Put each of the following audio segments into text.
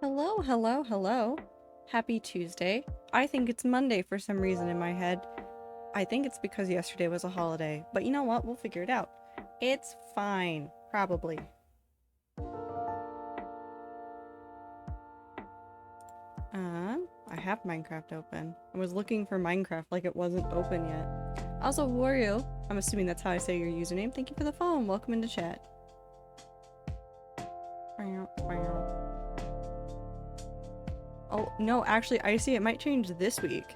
Hello, hello, hello. Happy Tuesday. I think it's Monday for some reason in my head. I think it's because yesterday was a holiday, but you know what? We'll figure it out. It's fine, probably. I have Minecraft open. I was looking for Minecraft like it wasn't open yet. Also, Wario, I'm assuming that's how I say your username. Thank you for the phone. Welcome into chat. Oh, no, actually, Icy, it might change this week.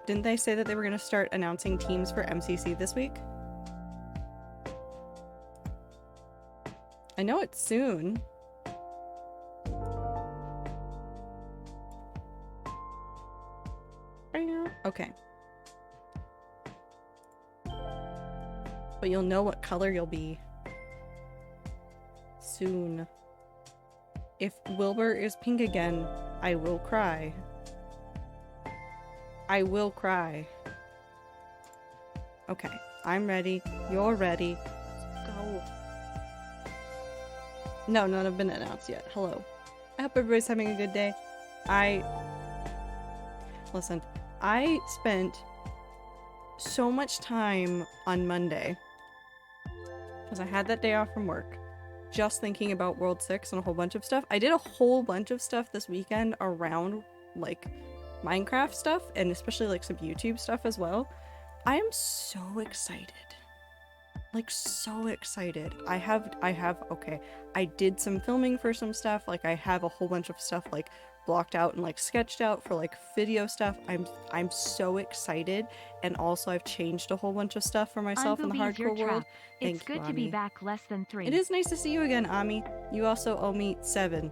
Didn't they say that they were going to start announcing teams for MCC this week? I know it's soon. Okay. But you'll know what color you'll be. Soon. If Wilbur is pink again, I will cry. I will cry. Okay, I'm ready. You're ready. Let's go. No, none have been announced yet. Hello. I hope everybody's having a good day. Listen, I spent so much time on Monday, because I had that day off from work, just thinking about World 6 and a whole bunch of stuff. I did a whole bunch of stuff this weekend around, like, Minecraft stuff, and especially, like, some YouTube stuff as well. I am so excited. Like, so excited. Okay, I did some filming for some stuff. Like, I have a whole bunch of stuff, like, blocked out and, like, sketched out for, like, video stuff. I'm so excited. And also, I've changed a whole bunch of stuff for myself in the hardcore world. It's good to be back less than 3. It is nice to see you again, Ami. You also owe me 7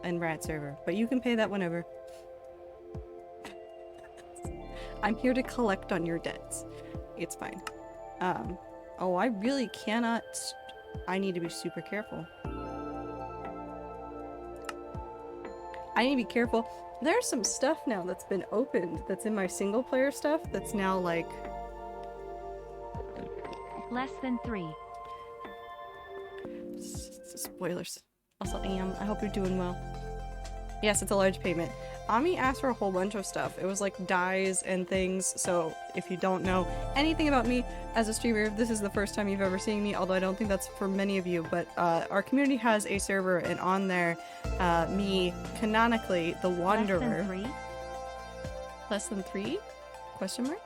in Rat Server, but you can pay that whenever. I'm here to collect on your debts. It's fine. Oh, I really cannot... I need to be super careful. I need to be careful. There's some stuff now that's been opened that's in my single player stuff that's now like... Less than 3. Spoilers. Also, I hope you're doing well. Yes, it's a large payment. Ami asked for a whole bunch of stuff. It was like dyes and things, so if you don't know anything about me as a streamer, this is the first time you've ever seen me, although I don't think that's for many of you, but our community has a server, and on there, me, canonically, the Wanderer... Less than 3? Less than 3? Question mark?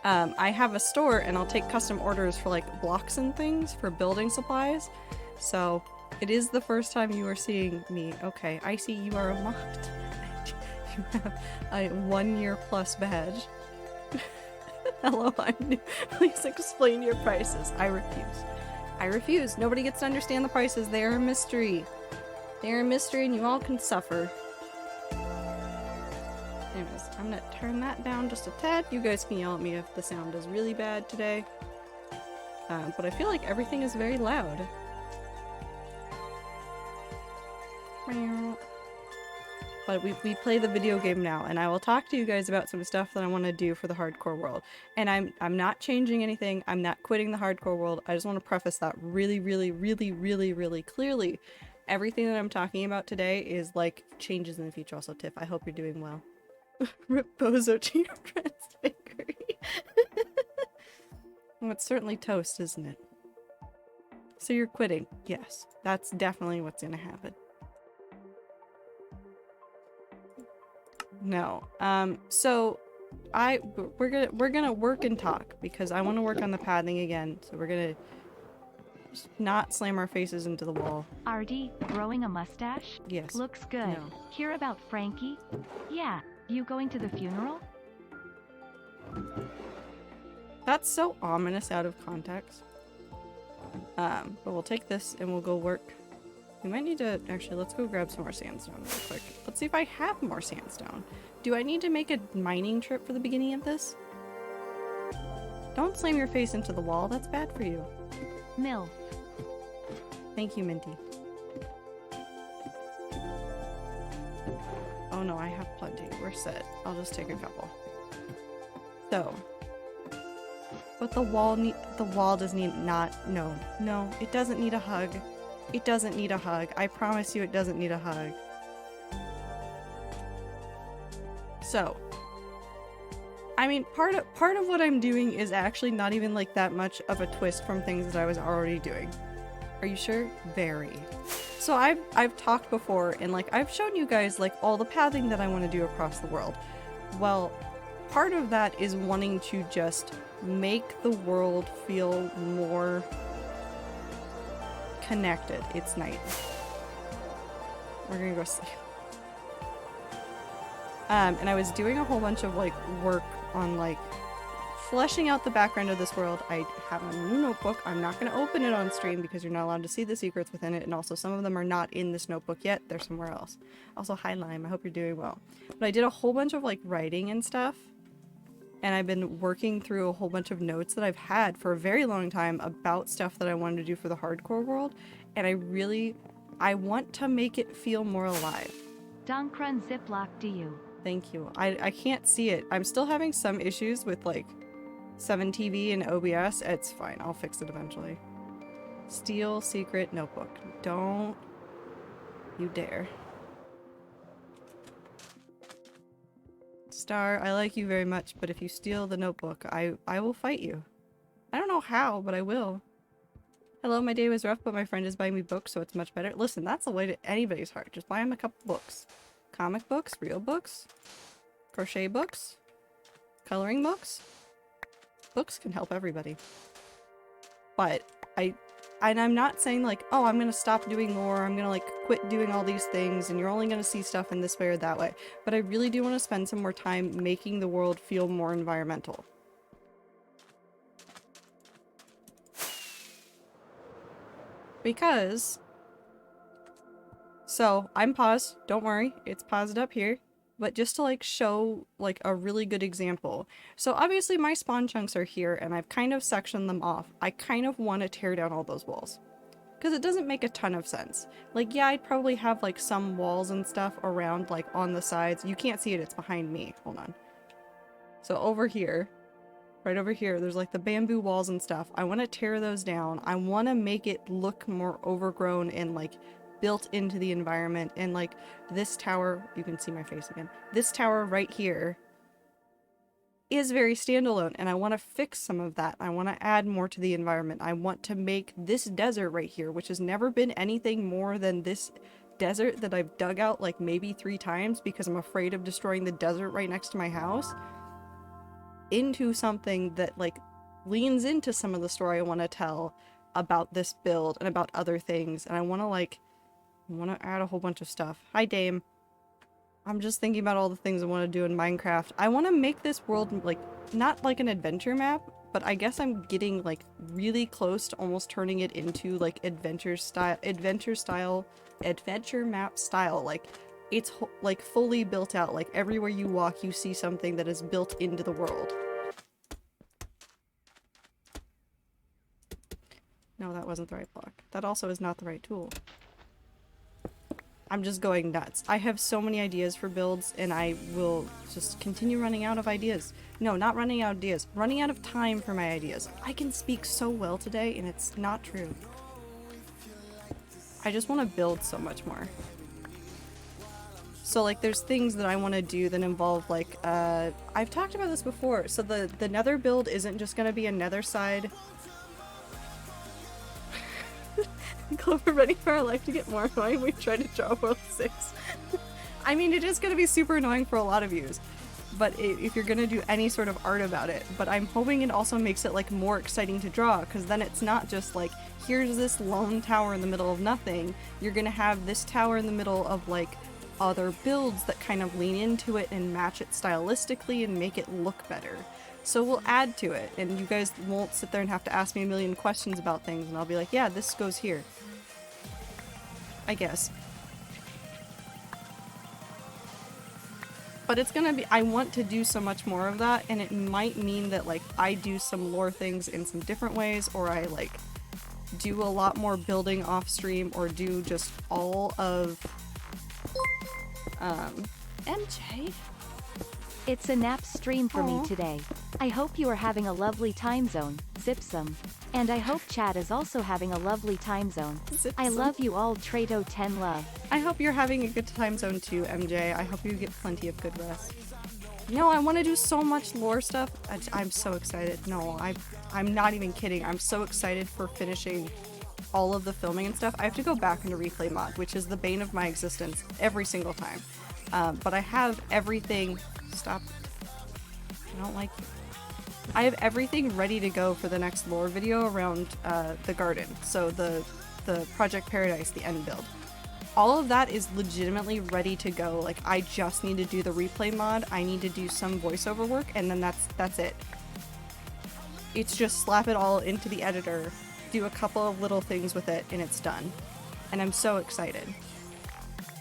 I have a store, and I'll take custom orders for, like, blocks and things for building supplies, so it is the first time you are seeing me. Okay, I see you are a mod. You have a 1-year plus badge. Hello, I'm new. Please explain your prices. I refuse. I refuse. Nobody gets to understand the prices. They are a mystery. They are a mystery and you all can suffer. Anyways, I'm gonna turn that down just a tad. You guys can yell at me if the sound is really bad today. But I feel like everything is very loud. But we play the video game now, and I will talk to you guys about some stuff that I want to do for the hardcore world. And I'm not changing anything. I'm not quitting the hardcore world. I just want to preface that really, really, really, really, really clearly. Everything that I'm talking about today is like changes in the future. Also, Tiff, I hope you're doing well. Bozo to your friend's bakery. Well, it's certainly toast, isn't it? So you're quitting. Yes, that's definitely what's gonna happen. No. So we're gonna work and talk because I want to work on the padding again. So we're gonna just not slam our faces into the wall. RD, growing a mustache? Yes. Looks good. No. Hear about Frankie? Yeah. You going to the funeral? That's so ominous out of context. But we'll take this and we'll go work. We might need to, actually, let's go grab some more sandstone real quick. Let's see if I have more sandstone. Do I need to make a mining trip for the beginning of this? Don't slam your face into the wall, that's bad for you. Mill. Thank you, Minty. Oh no, I have plenty. We're set. I'll just take a couple. So. But the wall does need no, it doesn't need a hug. It doesn't need a hug. I promise you it doesn't need a hug. So, I mean, part of what I'm doing is actually not even like that much of a twist from things that I was already doing. Are you sure? Very. So I've talked before and like I've shown you guys like all the pathing that I want to do across the world. Well, part of that is wanting to just make the world feel more connected. It's night. We're gonna go sleep. And I was doing a whole bunch of like work on like fleshing out the background of this world. I have a new notebook. I'm not going to open it on stream because you're not allowed to see the secrets within it, and also some of them are not in this notebook yet. They're somewhere else. Also, hi Lime, I hope you're doing well. But I did a whole bunch of like writing and stuff, and I've been working through a whole bunch of notes that I've had for a very long time about stuff that I wanted to do for the hardcore world, and I want to make it feel more alive. Donkrun Ziploc to you. Thank you. I can't see it. I'm still having some issues with like 7TV and OBS. It's fine. I'll fix it eventually. Steal secret notebook. Don't you dare. Star, I like you very much, but if you steal the notebook, I will fight you. I don't know how, but I will. Hello, my day was rough, but my friend is buying me books, so it's much better. Listen, that's the way to anybody's heart. Just buy him a couple books. Comic books, real books, crochet books, coloring books. Books can help everybody. But I'm not saying like, oh, I'm gonna stop doing lore, I'm gonna like quit doing all these things and you're only gonna see stuff in this way or that way. But I really do want to spend some more time making the world feel more environmental. Because so I'm paused, don't worry, it's paused up here, but just to like show like a really good example. So obviously my spawn chunks are here and I've kind of sectioned them off. I kind of want to tear down all those walls because it doesn't make a ton of sense. Like, yeah, I'd probably have like some walls and stuff around like on the sides. You can't see it, it's behind me. Hold on. So over here, right over here, there's like the bamboo walls and stuff. I want to tear those down. I want to make it look more overgrown and like built into the environment. And like this tower, you can see my face again, this tower right here is very standalone, and I want to fix some of that. I want to add more to the environment. I want to make this desert right here, which has never been anything more than this desert that I've dug out like maybe 3 times because I'm afraid of destroying the desert right next to my house, into something that like leans into some of the story I want to tell about this build and about other things. And I want to add a whole bunch of stuff. Hi Dame. I'm just thinking about all the things I want to do in Minecraft. I want to make this world like not like an adventure map, but I guess I'm getting like really close to almost turning it into like adventure map style. Like it's like fully built out. Like everywhere you walk you see something that is built into the world. No, that wasn't the right block. That also is not the right tool. I'm just going nuts. I have so many ideas for builds, and I will just continue running out of ideas. No, not running out of ideas. Running out of time for my ideas. I can speak so well today, and it's not true. I just want to build so much more. So, like, there's things that I want to do that involve, like, I've talked about this before. So the nether build isn't just going to be a nether side. Clover, ready for our life to get more annoying. We tried to draw World 6. I mean, it is going to be super annoying for a lot of yous, but if you're going to do any sort of art about it. But I'm hoping it also makes it like more exciting to draw, because then it's not just like, here's this lone tower in the middle of nothing. You're going to have this tower in the middle of like other builds that kind of lean into it and match it stylistically and make it look better. So we'll add to it, and you guys won't sit there and have to ask me a million questions about things, and I'll be like, yeah, this goes here. I guess. But it's gonna be, I want to do so much more of that, and it might mean that like I do some lore things in some different ways, or I like do a lot more building off stream, or do just all of MJ? It's a nap stream for me today. I hope you are having a lovely time zone, Zipsum. And I hope Chad is also having a lovely time zone. Zipsum. I love you all, Trado 10 love. I hope you're having a good time zone too, MJ. I hope you get plenty of good rest. No, I want to do so much lore stuff. I'm so excited. No, I'm not even kidding. I'm so excited for finishing all of the filming and stuff. I have to go back into replay mod, which is the bane of my existence every single time. But I have everything. Stop. I don't like you. I have everything ready to go for the next lore video around the garden. So the Project Paradise, the end build. All of that is legitimately ready to go. Like, I just need to do the replay mod, I need to do some voiceover work, and then that's it. It's just slap it all into the editor, do a couple of little things with it, and it's done. And I'm so excited.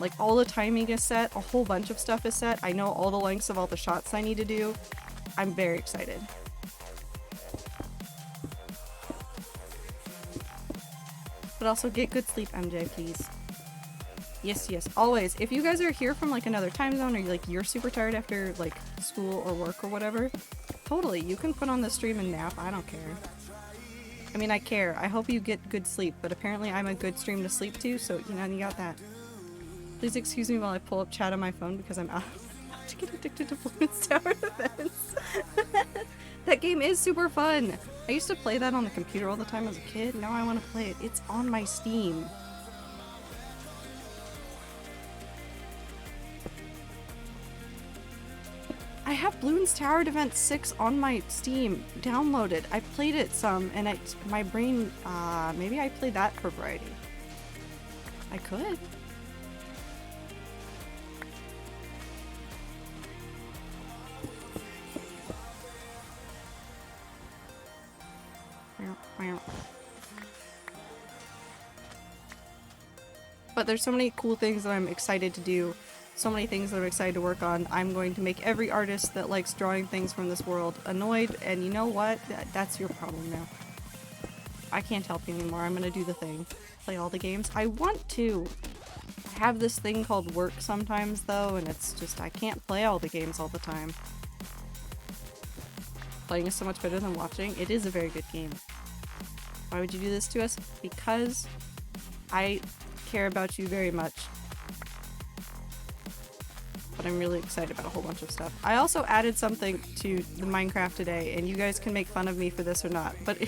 Like, all the timing is set, a whole bunch of stuff is set, I know all the lengths of all the shots I need to do. I'm very excited. But also get good sleep, MJ, please. Yes, yes, always. If you guys are here from like another time zone or like you're super tired after like school or work or whatever, totally, you can put on the stream and nap. I don't care. I mean, I care. I hope you get good sleep, but apparently I'm a good stream to sleep to, so you know, you got that. Please excuse me while I pull up chat on my phone because I'm out to get addicted to Bloons Tower Defense. That game is super fun. I used to play that on the computer all the time as a kid. Now I want to play it. It's on my Steam. I have Bloons Tower Defense 6 on my Steam downloaded. I played it some, and my brain, maybe I played that for variety. I could. But there's so many cool things that I'm excited to do. So many things that I'm excited to work on. I'm going to make every artist that likes drawing things from this world annoyed, and you know what? That's your problem now. I can't help you anymore. I'm gonna do the thing. Play all the games. I want to. I have this thing called work sometimes, though, and it's just I can't play all the games all the time. Playing is so much better than watching. It is a very good game. Why would you do this to us? Because I care about you very much. But I'm really excited about a whole bunch of stuff. I also added something to the Minecraft today, and you guys can make fun of me for this or not, but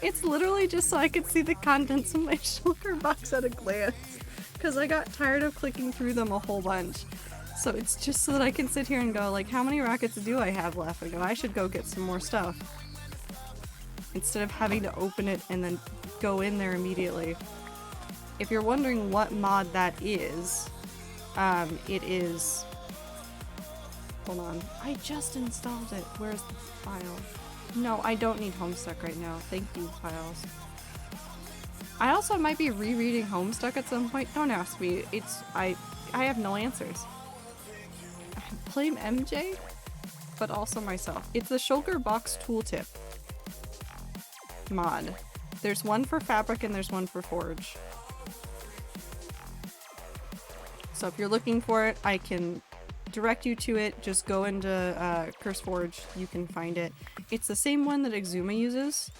it's literally just so I could see the contents of my shulker box at a glance, because I got tired of clicking through them a whole bunch. So it's just so that I can sit here and go, like, how many rockets do I have left? I go, I should go get some more stuff. Instead of having to open it and then go in there immediately. If you're wondering what mod that is, it is... Hold on. I just installed it. Where's the file? No, I don't need Homestuck right now. Thank you, files. I also might be rereading Homestuck at some point. Don't ask me. I have no answers. I blame MJ, but also myself. It's the Shulker Box Tooltip mod. There's one for Fabric and there's one for Forge. So if you're looking for it, I can direct you to it. Just go into CurseForge, you can find it. It's the same one that Exuma uses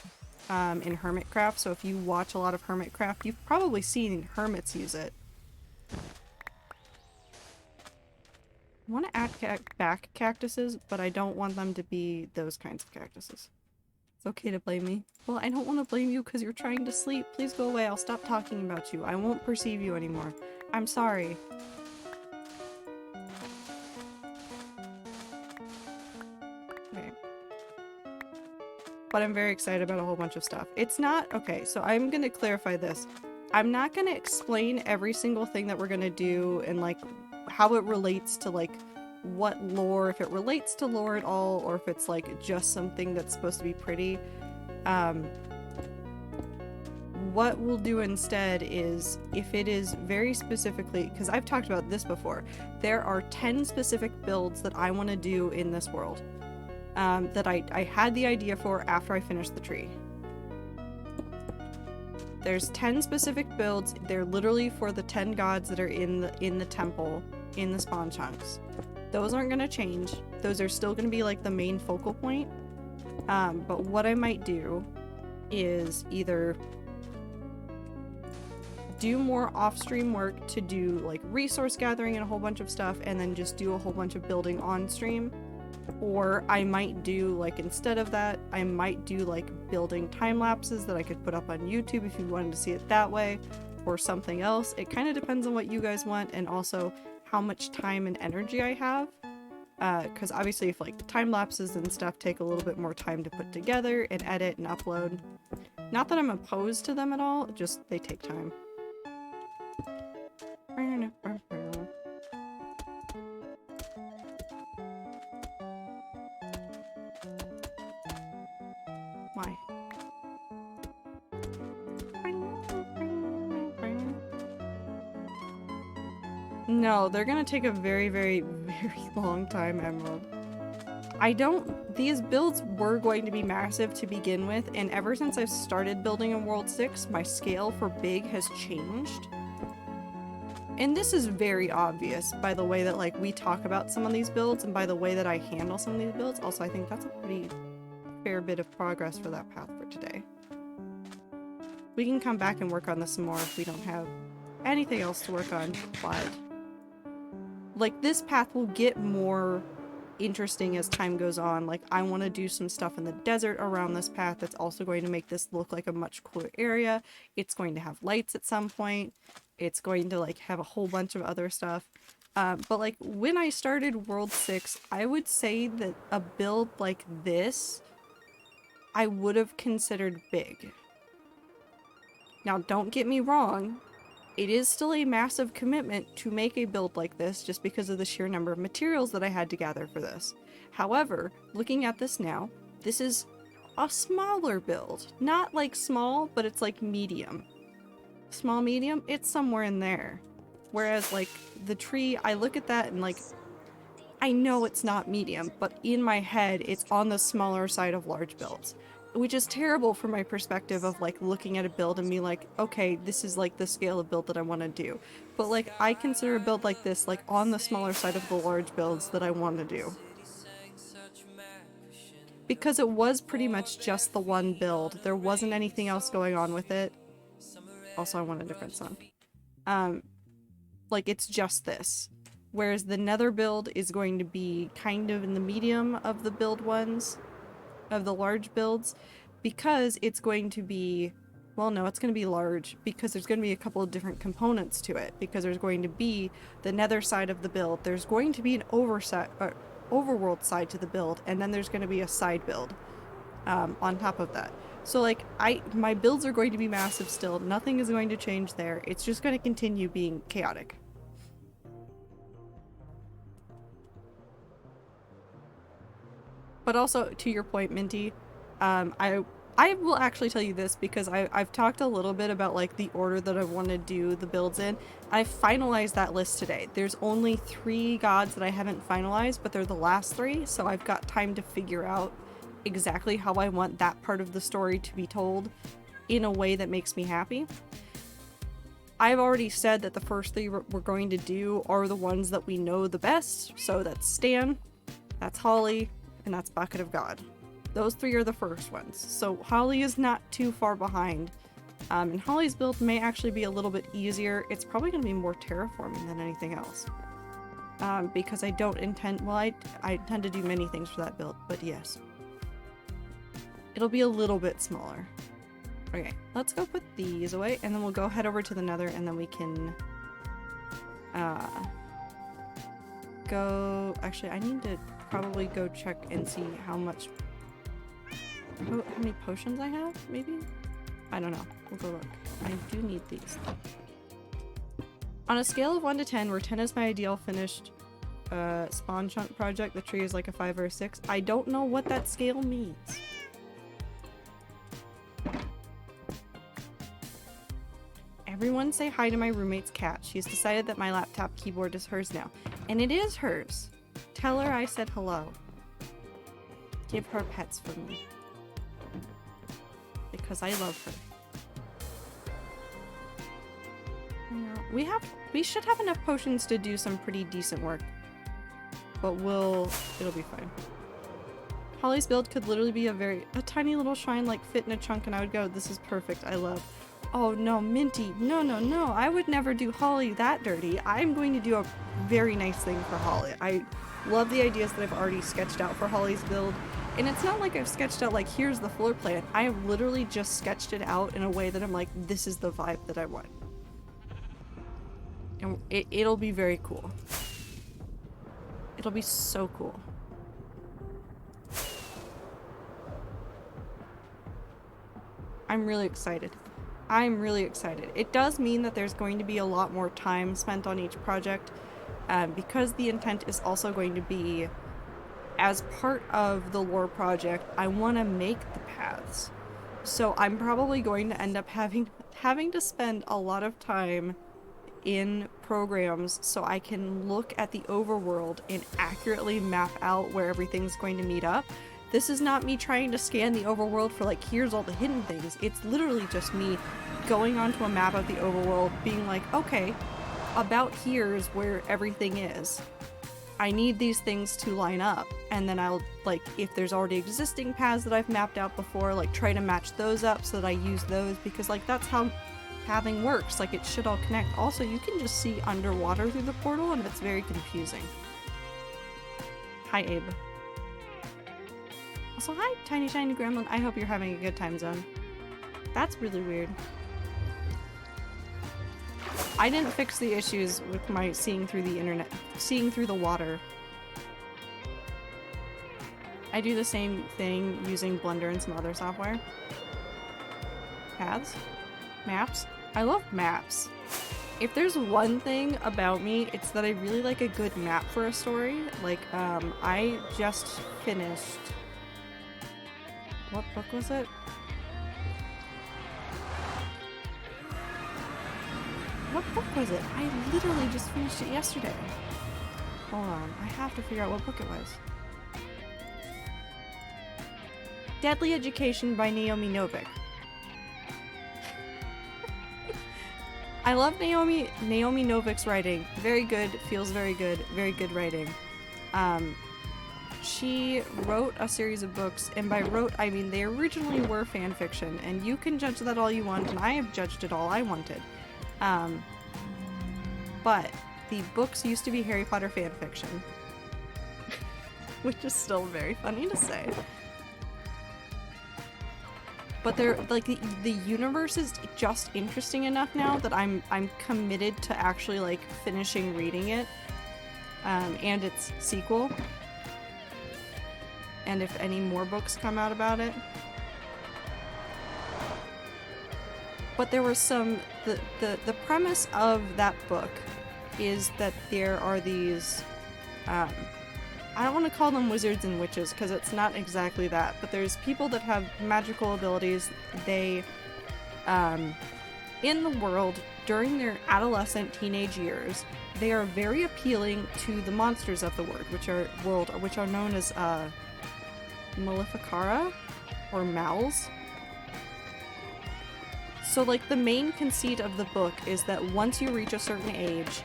in Hermitcraft, so if you watch a lot of Hermitcraft, you've probably seen Hermits use it. I want to add back cactuses, but I don't want them to be those kinds of cactuses. It's okay to blame me. Well, I don't want to blame you because you're trying to sleep. Please go away. I'll stop talking about you. I won't perceive you anymore. I'm sorry. Okay. But I'm very excited about a whole bunch of stuff. It's not... Okay, so I'm going to clarify this. I'm not going to explain every single thing that we're going to do and, like, how it relates to, like, what lore, if it relates to lore at all, or if it's, like, just something that's supposed to be pretty. What we'll do instead is, if it is very specifically, because I've talked about this before, there are 10 specific builds that I want to do in this world, that I had the idea for after I finished the tree. There's 10 specific builds. They're literally for the 10 gods that are in the temple, in the spawn chunks. Those aren't going to change. Those are still going to be like the main focal point. But what I might do is either do more off-stream work to do like resource gathering and a whole bunch of stuff, and then just do a whole bunch of building on stream. Or I might do, like, instead of that, I might do like building time lapses that I could put up on YouTube if you wanted to see it that way, or something else. It kind of depends on what you guys want, and also how much time and energy I have. Because obviously if like time lapses and stuff take a little bit more time to put together and edit and upload. Not that I'm opposed to them at all, just they take time. Why? No, they're gonna take a very, very, very long time, Emerald. These builds were going to be massive to begin with, and ever since I've started building in World 6, my scale for big has changed. And this is very obvious by the way that like we talk about some of these builds and by the way that I handle some of these builds. Also, I think that's a pretty fair bit of progress for that path for today. We can come back and work on this some more if we don't have anything else to work on, but like this path will get more interesting as time goes on. Like I want to do some stuff in the desert around this path that's also going to make this look like a much cooler area. It's going to have lights at some point. It's going to like have a whole bunch of other stuff. But like when I started World 6, I would say that a build like this I would have considered big. Now don't get me wrong, it is still a massive commitment to make a build like this just because of the sheer number of materials that I had to gather for this. However, looking at this now, this is a smaller build. Not like small, but it's like medium. Small, medium, it's somewhere in there. Whereas like the tree, I look at that and like, I know it's not medium, but in my head, it's on the smaller side of large builds. Which is terrible from my perspective of like looking at a build and be like, okay, this is like the scale of build that I want to do. But like I consider a build like this like on the smaller side of the large builds that I want to do. Because it was pretty much just the one build. There wasn't anything else going on with it. Also, I want a different song. Like it's just this. Whereas the Nether build is going to be kind of in the medium of the build ones. Of the large builds, because it's going to be, well no, it's going to be large because there's going to be a couple of different components to it, because there's going to be the nether side of the build, there's going to be an overworld side to the build, and then there's going to be a side build on top of that. So like my builds are going to be massive still, nothing is going to change there, it's just going to continue being chaotic. But also, to your point, Minty, I will actually tell you this because I've talked a little bit about like the order that I want to do the builds in. I finalized that list today. There's only 3 gods that I haven't finalized, but they're the last 3, so I've got time to figure out exactly how I want that part of the story to be told in a way that makes me happy. I've already said that the first 3 we're going to do are the ones that we know the best, so that's Stan, that's Holly, and that's Bucket of God. Those 3 are the first ones. So Holly is not too far behind. And Holly's build may actually be a little bit easier. It's probably going to be more terraforming than anything else. Because I don't intend, well, I intend to do many things for that build, but yes. It'll be a little bit smaller. Okay, let's go put these away, and then we'll go head over to the Nether, and then we can go, actually I need to probably go check and see how many potions I have, maybe? I don't know. We'll go look. I do need these. On a scale of 1 to 10, where 10 is my ideal finished spawn chunk project, the tree is like a 5 or a 6. I don't know what that scale means. Everyone say hi to my roommate's cat. She's decided that my laptop keyboard is hers now. And it is hers. Tell her I said hello. Give her pets for me. Because I love her. We should have enough potions to do some pretty decent work. But it'll be fine. Holly's build could literally be a tiny little shrine like fit in a chunk, and I would go, this is perfect, I love. Oh no, Minty, no, no, no, I would never do Holly that dirty. I'm going to do a very nice thing for Holly. I love the ideas that I've already sketched out for Holly's build, and it's not like I've sketched out like, here's the floor plan. I have literally just sketched it out in a way that I'm like, this is the vibe that I want. And it'll be very cool. It'll be so cool. I'm really excited. I'm really excited. It does mean that there's going to be a lot more time spent on each project, because the intent is also going to be, as part of the lore project, I want to make the paths. So I'm probably going to end up having to spend a lot of time in programs so I can look at the overworld and accurately map out where everything's going to meet up. This is not me trying to scan the overworld for like, here's all the hidden things. It's literally just me going onto a map of the overworld, being like, okay, about here's where everything is. I need these things to line up. And then I'll, like, if there's already existing paths that I've mapped out before, like try to match those up so that I use those, because like that's how pathing works. Like it should all connect. Also, you can just see underwater through the portal and it's very confusing. Hi, Abe. Also, hi, Tiny Shiny Gremlin. I hope you're having a good time zone. That's really weird. I didn't fix the issues with my seeing through the internet, seeing through the water. I do the same thing using Blender and some other software. Paths? Maps? I love maps. If there's one thing about me, it's that I really like a good map for a story. Like, I just finished... What book was it? What book was it? I literally just finished it yesterday. Hold on, I have to figure out what book it was. Deadly Education by Naomi Novik. I love Naomi Novik's writing. Very good, feels very good writing. She wrote a series of books, and by wrote, I mean they originally were fan fiction, and you can judge that all you want, and I have judged it all I wanted. But the books used to be Harry Potter fan fiction. Which is still very funny to say. But they're, like, the universe is just interesting enough now that I'm committed to actually, like, finishing reading it. And its sequel. And if any more books come out about it. But there was some... The premise of that book is that there are these... I don't want to call them wizards and witches, because it's not exactly that, but there's people that have magical abilities. They, in the world, during their adolescent teenage years, they are very appealing to the monsters of the which are known as, Maleficara? Or Mals? So, like, the main conceit of the book is that once you reach a certain age,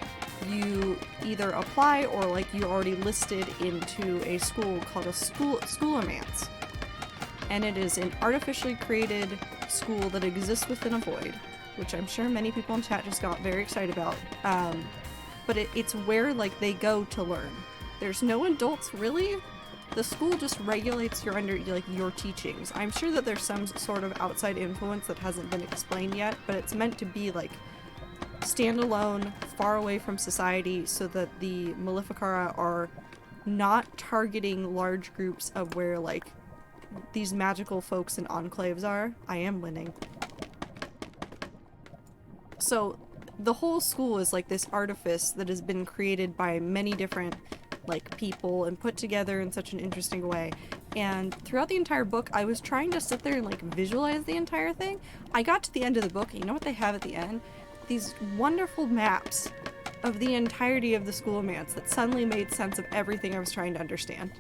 you either apply or, like, you're already listed into a school called a schoolomance. And it is an artificially created school that exists within a void, which I'm sure many people in chat just got very excited about. But it's where, like, they go to learn. There's no adults, really. The school just regulates your teachings. I'm sure that there's some sort of outside influence that hasn't been explained yet, but it's meant to be, like, standalone, far away from society, so that the Maleficara are not targeting large groups of where, like, these magical folks and enclaves are. I am winning. So, the whole school is like this artifice that has been created by many different, like, people and put together in such an interesting way. And throughout the entire book, I was trying to sit there and, like, visualize the entire thing. I got to the end of the book, and you know what they have at the end? These wonderful maps of the entirety of the schoolomance that suddenly made sense of everything I was trying to understand.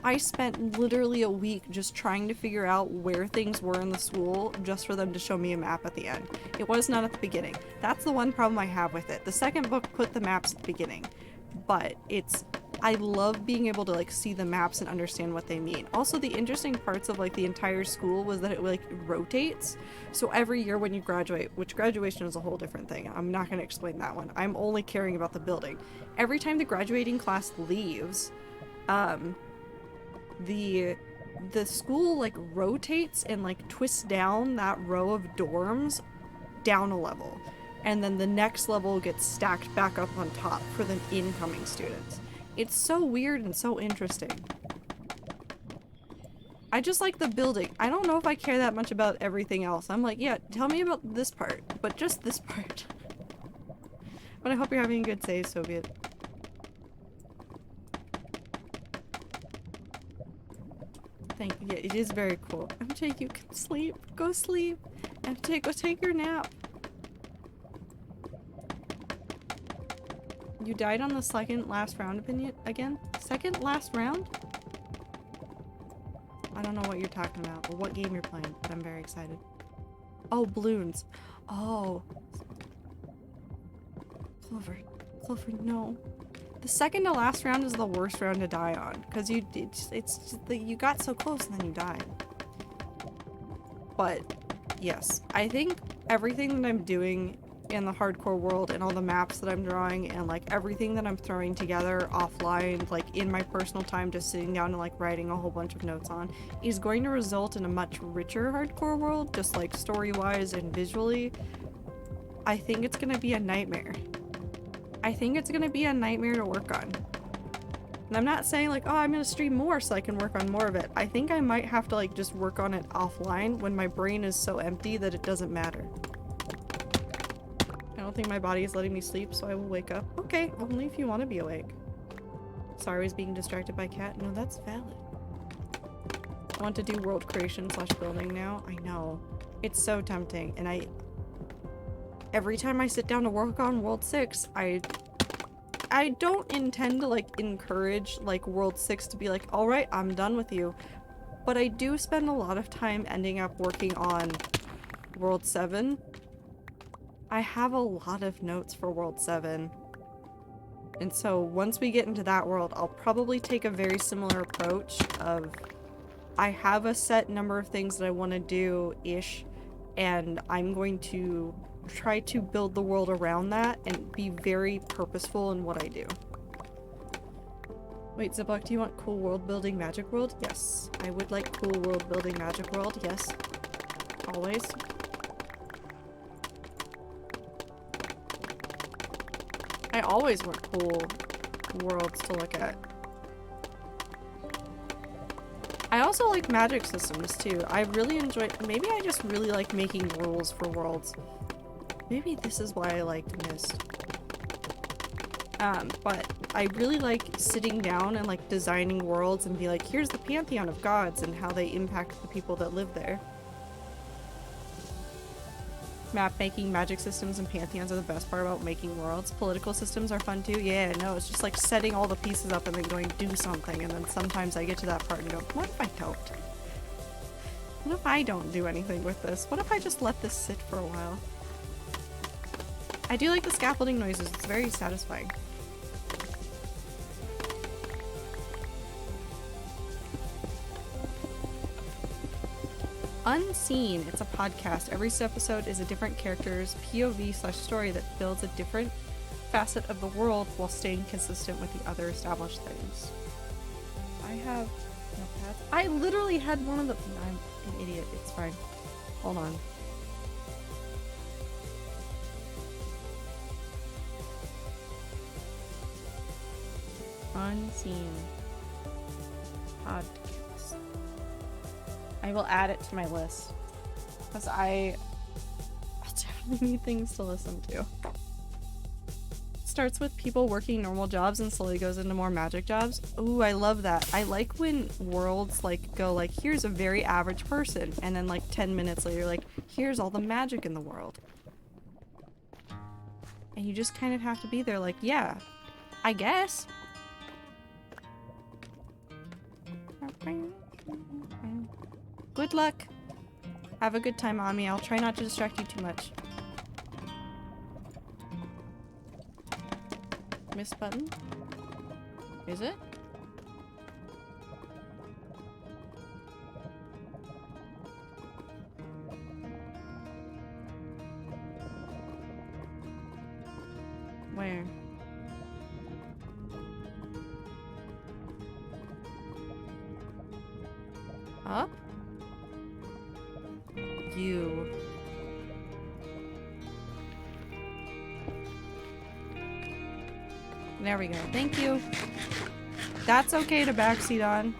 I spent literally a week just trying to figure out where things were in the school just for them to show me a map at the end. It was not at the beginning. That's the one problem I have with it. The second book put the maps at the beginning, but it's I love being able to like see the maps and understand what they mean. Also, the interesting parts of like the entire school was that it like rotates. So every year when you graduate, which graduation is a whole different thing. I'm not going to explain that one. I'm only caring about the building. Every time the graduating class leaves, the school like rotates and like twists down that row of dorms down a level, and then the next level gets stacked back up on top for the incoming students. It's so weird and so interesting. I just like the building. I don't know if I care that much about everything else. I'm like, yeah, tell me about this part, but just this part. But I hope you're having a good day, Soviet. Thank you. Yeah, it is very cool. MJ, you can sleep. Go sleep. MJ, go take your nap. You died on the second last round opinion again? Second last round? I don't know what you're talking about or what game you're playing, but I'm very excited. Oh, balloons. Oh. Clover. Clover, no. The second to last round is the worst round to die on, because you got so close and then you died. But yes, I think everything that I'm doing in the hardcore world and all the maps that I'm drawing and like everything that I'm throwing together offline, like in my personal time, just sitting down and like writing a whole bunch of notes on, is going to result in a much richer hardcore world, just like story-wise and visually. I think it's gonna be a nightmare. I think it's gonna be a nightmare to work on. And I'm not saying like, oh, I'm gonna stream more so I can work on more of it. I think I might have to like just work on it offline when my brain is so empty that it doesn't matter. I don't think my body is letting me sleep, so I will wake up. Okay, only if you want to be awake. Sorry, I was being distracted by cat. No, that's valid. I want to do world creation / building now. I know. It's so tempting, and every time I sit down to work on World 6, I don't intend to like encourage like World 6 to be like, alright, I'm done with you. But I do spend a lot of time ending up working on World 7. I have a lot of notes for World 7. And so once we get into that world, I'll probably take a very similar approach of I have a set number of things that I want to do-ish, and I'm going to try to build the world around that and be very purposeful in what I do. Wait, Ziploc, do you want cool world building magic world? Yes. I would like cool world building magic world, yes. Always. I always want cool worlds to look at. I also like magic systems too. I really enjoy- maybe I just really like making rules for worlds. Maybe this is why I liked Myst. But I really like sitting down and like designing worlds and be like, here's the pantheon of gods and how they impact the people that live there. Map making, magic systems, and pantheons are the best part about making worlds. Political systems are fun too. Yeah, no, it's just like setting all the pieces up and then going do something, and then sometimes I get to that part and go, what if I don't? What if I don't do anything with this? What if I just let this sit for a while? I do like the scaffolding noises, it's very satisfying. Unseen, it's a podcast. Every episode is a different character's POV / story that builds a different facet of the world while staying consistent with the other established things. I have notepads. I literally had one of the- I'm an idiot, it's fine. Hold on. Unseen podcast. I will add it to my list because I'll definitely need things to listen to. Starts with people working normal jobs and slowly goes into more magic jobs. Ooh, I love that. I like when worlds like go like, here's a very average person, and then like 10 minutes later, like, here's all the magic in the world. And you just kind of have to be there like, yeah, I guess. Good luck. Have a good time, Ami. I'll try not to distract you too much. Miss button? Is it? Where? Up? You. There we go. Thank you. That's okay to backseat on.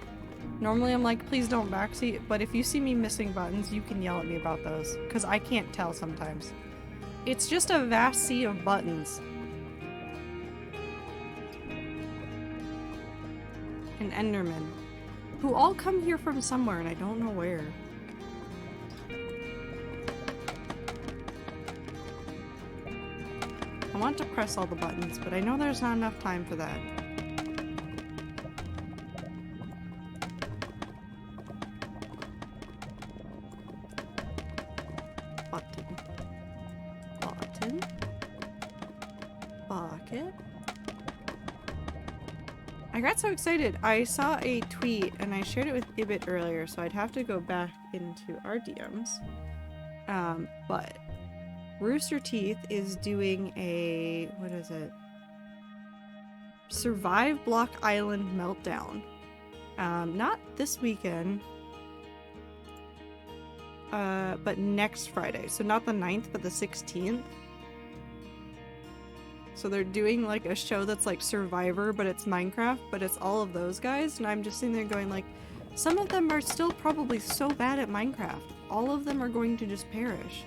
Normally I'm like, please don't backseat, but if you see me missing buttons, you can yell at me about those, because I can't tell sometimes. It's just a vast sea of buttons. An Enderman. Who all come here from somewhere, and I don't know where. I want to press all the buttons, but I know there's not enough time for that. Button. Button. Bucket. I got so excited. I saw a tweet and I shared it with Ibit earlier, so I'd have to go back into our DMs. But Rooster Teeth is doing a, what is it? Survive Block Island Meltdown. Not this weekend, but next Friday. So not the 9th, but the 16th. So they're doing like a show that's like Survivor, but it's Minecraft, but it's all of those guys. And I'm just sitting there going like, some of them are still probably so bad at Minecraft. All of them are going to just perish.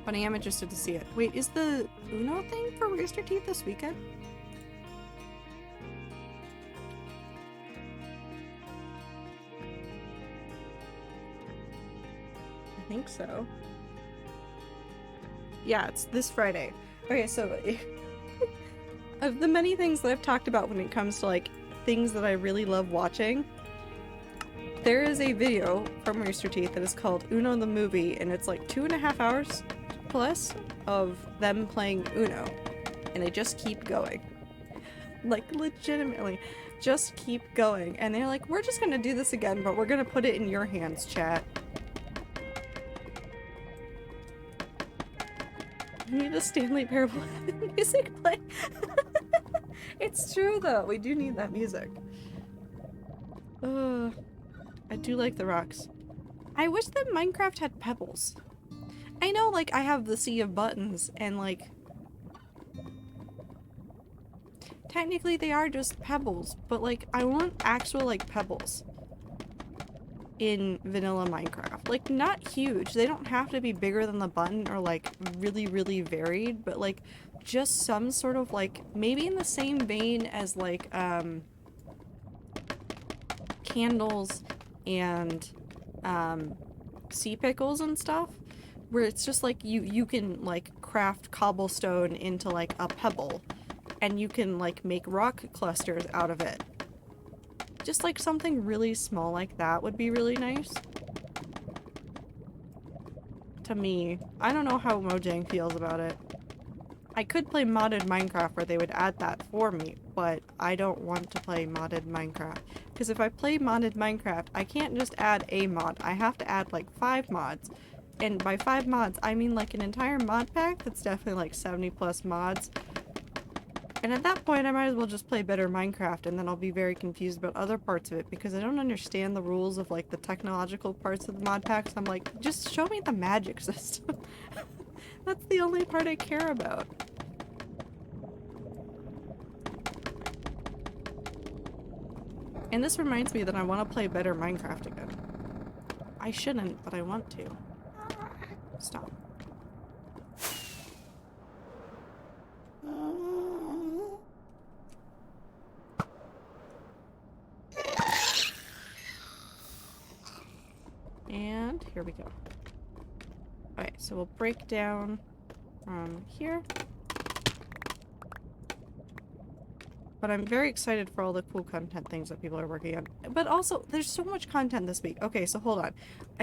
But I am interested to see it. Wait, is the Uno thing for Rooster Teeth this weekend? I think so. Yeah, it's this Friday. Okay, so of the many things that I've talked about when it comes to like things that I really love watching, there is a video from Rooster Teeth that is called Uno the Movie, and it's like 2.5 hours plus of them playing Uno, and they just keep going. Like legitimately, just keep going. And they're like, we're just gonna do this again, but we're gonna put it in your hands, chat. I need a Stanley Parable music play. It's true though, we do need that music. I do like the rocks. I wish that Minecraft had pebbles. I know, like, I have the sea of buttons, and like, technically they are just pebbles, but like, I want actual like pebbles in vanilla Minecraft. Like, not huge. They don't have to be bigger than the button or like really, really varied, but like just some sort of like, maybe in the same vein as like candles and sea pickles and stuff, where it's just like you can like craft cobblestone into like a pebble and you can like make rock clusters out of it. Just like something really small like that would be really nice. To me. I don't know how Mojang feels about it. I could play modded Minecraft where they would add that for me, but I don't want to play modded Minecraft. Because if I play modded Minecraft, I can't just add a mod. I have to add like 5 mods. And by 5 mods, I mean like an entire mod pack that's definitely like 70 plus mods. And at that point, I might as well just play better Minecraft, and then I'll be very confused about other parts of it because I don't understand the rules of like the technological parts of the mod packs. I'm like, just show me the magic system. That's the only part I care about. And this reminds me that I want to play better Minecraft again. I shouldn't, but I want to. Stop. And here we go. Alright, so we'll break down from here. But I'm very excited for all the cool content things that people are working on. But also, there's so much content this week. Okay, so hold on.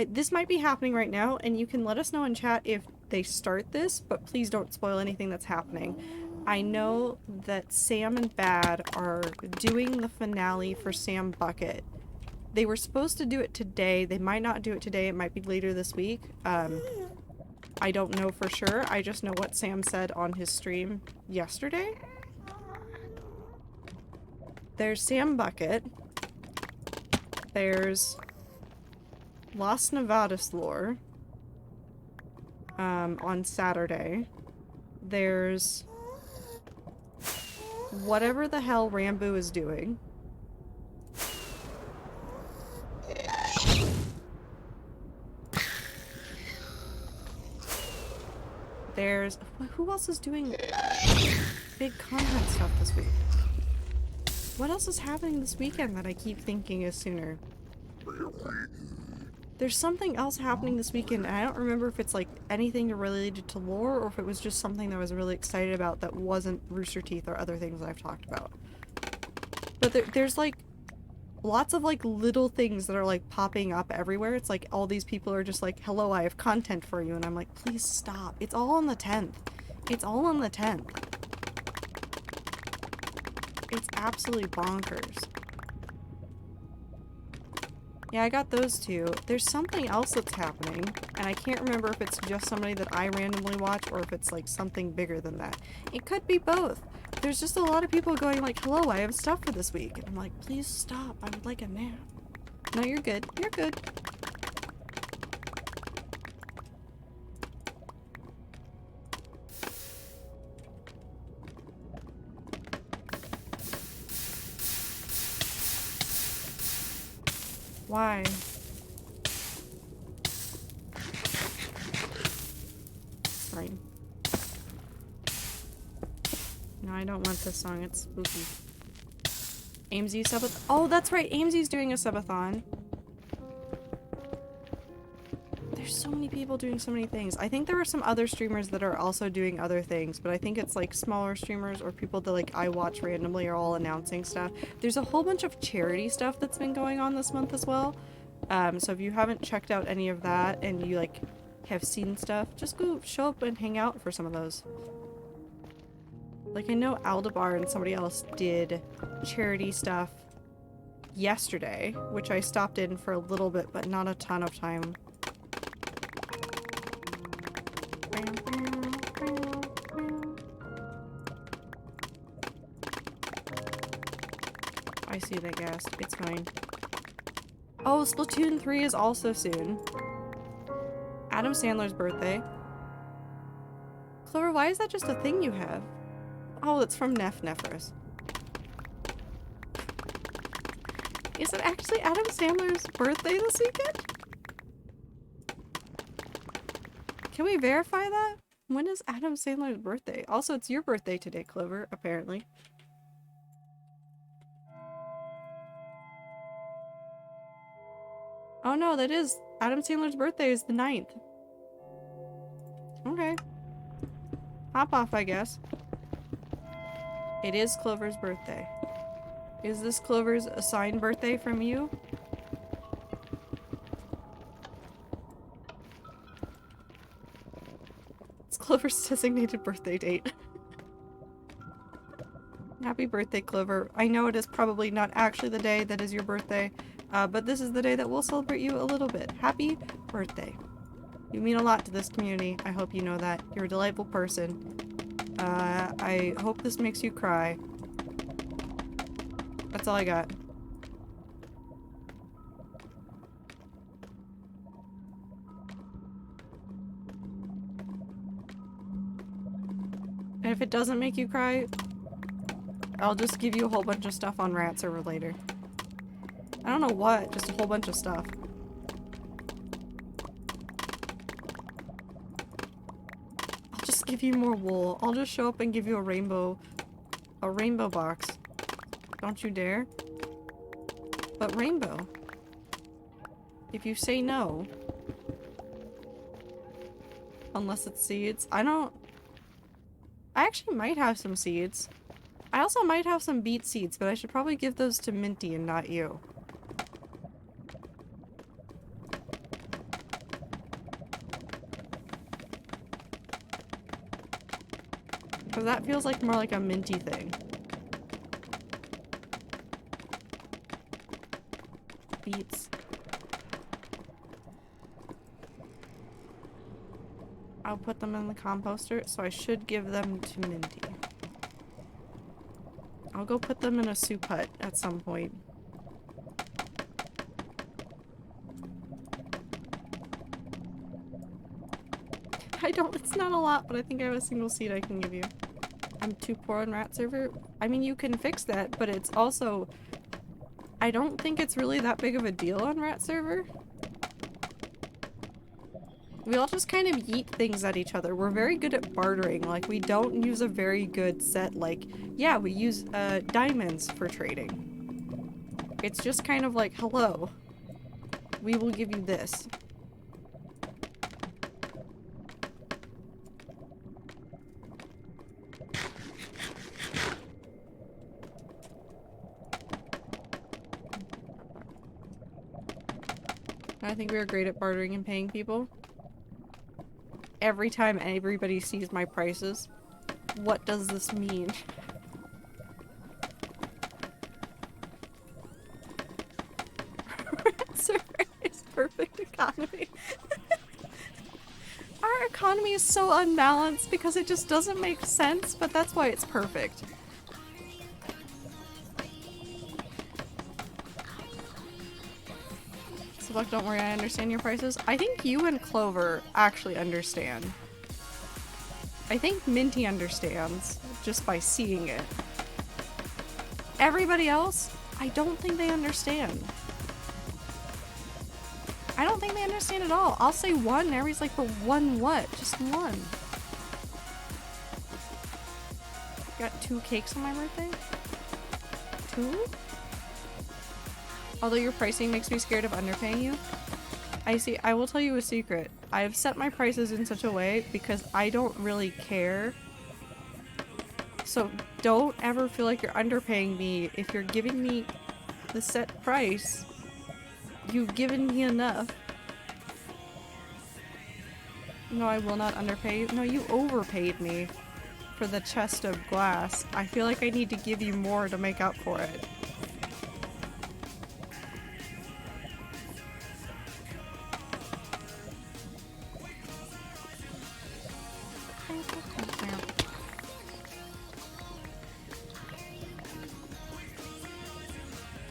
This might be happening right now, and you can let us know in chat if they start this, but please don't spoil anything that's happening. I know that Sam and Bad are doing the finale for Sam Bucket. They were supposed to do it today. They might not do it today. It might be later this week. I don't know for sure. I just know what Sam said on his stream yesterday. There's Sam Bucket. There's Las Nevadas lore on Saturday. There's whatever the hell Rambo is doing. There's... Who else is doing big content stuff this week? What else is happening this weekend that I keep thinking is sooner? There's something else happening this weekend, and I don't remember if it's like anything related to lore or if it was just something that I was really excited about that wasn't Rooster Teeth or other things that I've talked about. But there's like lots of like little things that are like popping up everywhere. It's like all these people are just like, hello, I have content for you. And I'm like, please stop. It's all on the 10th. It's all on the 10th. It's absolutely bonkers. Yeah, I got those two. There's something else that's happening, and I can't remember if it's just somebody that I randomly watch or if it's like something bigger than that. It could be both. There's just a lot of people going like, hello, I have stuff for this week. And I'm like, please stop. I would like a nap. No, you're good. You're good. Why? Fine. No, I don't want this song. It's spooky. Amesy subathon. Oh, that's right. Amesy's doing a subathon. There's so many people doing so many things. I think there are some other streamers that are also doing other things, but I think it's like smaller streamers or people that like I watch randomly are all announcing stuff. There's a whole bunch of charity stuff that's been going on this month as well. So if you haven't checked out any of that and you like have seen stuff, just go show up and hang out for some of those. Like I know Aldebar and somebody else did charity stuff yesterday, which I stopped in for a little bit, but not a ton of time. I see that gas. It's fine. Oh, Splatoon 3 is also soon. Adam Sandler's birthday. Clover, why is that just a thing you have? Oh, it's from Nephros. Is it actually Adam Sandler's birthday this weekend? Can we verify that? When is Adam Sandler's birthday? Also, it's your birthday today, Clover, apparently. Oh no, that is Adam Sandler's birthday is the 9th. Okay. Hop off, I guess. It is Clover's birthday. Is this Clover's assigned birthday from you? It's Clover's designated birthday date. Happy birthday, Clover. I know it is probably not actually the day that is your birthday, but this is the day that we'll celebrate you a little bit. Happy birthday. You mean a lot to this community. I hope you know that. You're a delightful person. I hope this makes you cry. That's all I got. And if it doesn't make you cry, I'll just give you a whole bunch of stuff on Rat Server later. I don't know what, just a whole bunch of stuff. I'll just give you more wool. I'll just show up and give you a rainbow box. Don't you dare. But rainbow. If you say no. Unless it's seeds. I actually might have some seeds. I also might have some beet seeds, but I should probably give those to Minty and not you. Because Because that feels like more like a minty thing. Beets. I'll put them in the composter, so I should give them to Minty. I'll go put them in a soup hut at some point. I don't, it's not a lot, but I think I have a single seed I can give you. I'm too poor on Rat Server. I mean, you can fix that, but it's also... I don't think it's really that big of a deal on Rat Server. We all just kind of yeet things at each other. We're very good at bartering. Like, we don't use a very good set. Like, yeah, we use diamonds for trading. It's just kind of like, hello, we will give you this. I think we are great at bartering and paying people. Every time everybody sees my prices, what does this mean? Server is perfect economy. Our economy is so unbalanced because it just doesn't make sense, but that's why it's perfect. Look, don't worry, I understand your prices. I think you and Clover actually understand. I think Minty understands just by seeing it. Everybody else, I don't think they understand. I don't think they understand at all. I'll say one, and everybody's like, but one what? Just one. Got 2 cakes on my birthday? 2? Although your pricing makes me scared of underpaying you. I will tell you a secret. I've set my prices in such a way because I don't really care. So don't ever feel like you're underpaying me. If you're giving me the set price, you've given me enough. No, I will not underpay you. No, you overpaid me for the chest of glass. I feel like I need to give you more to make up for it.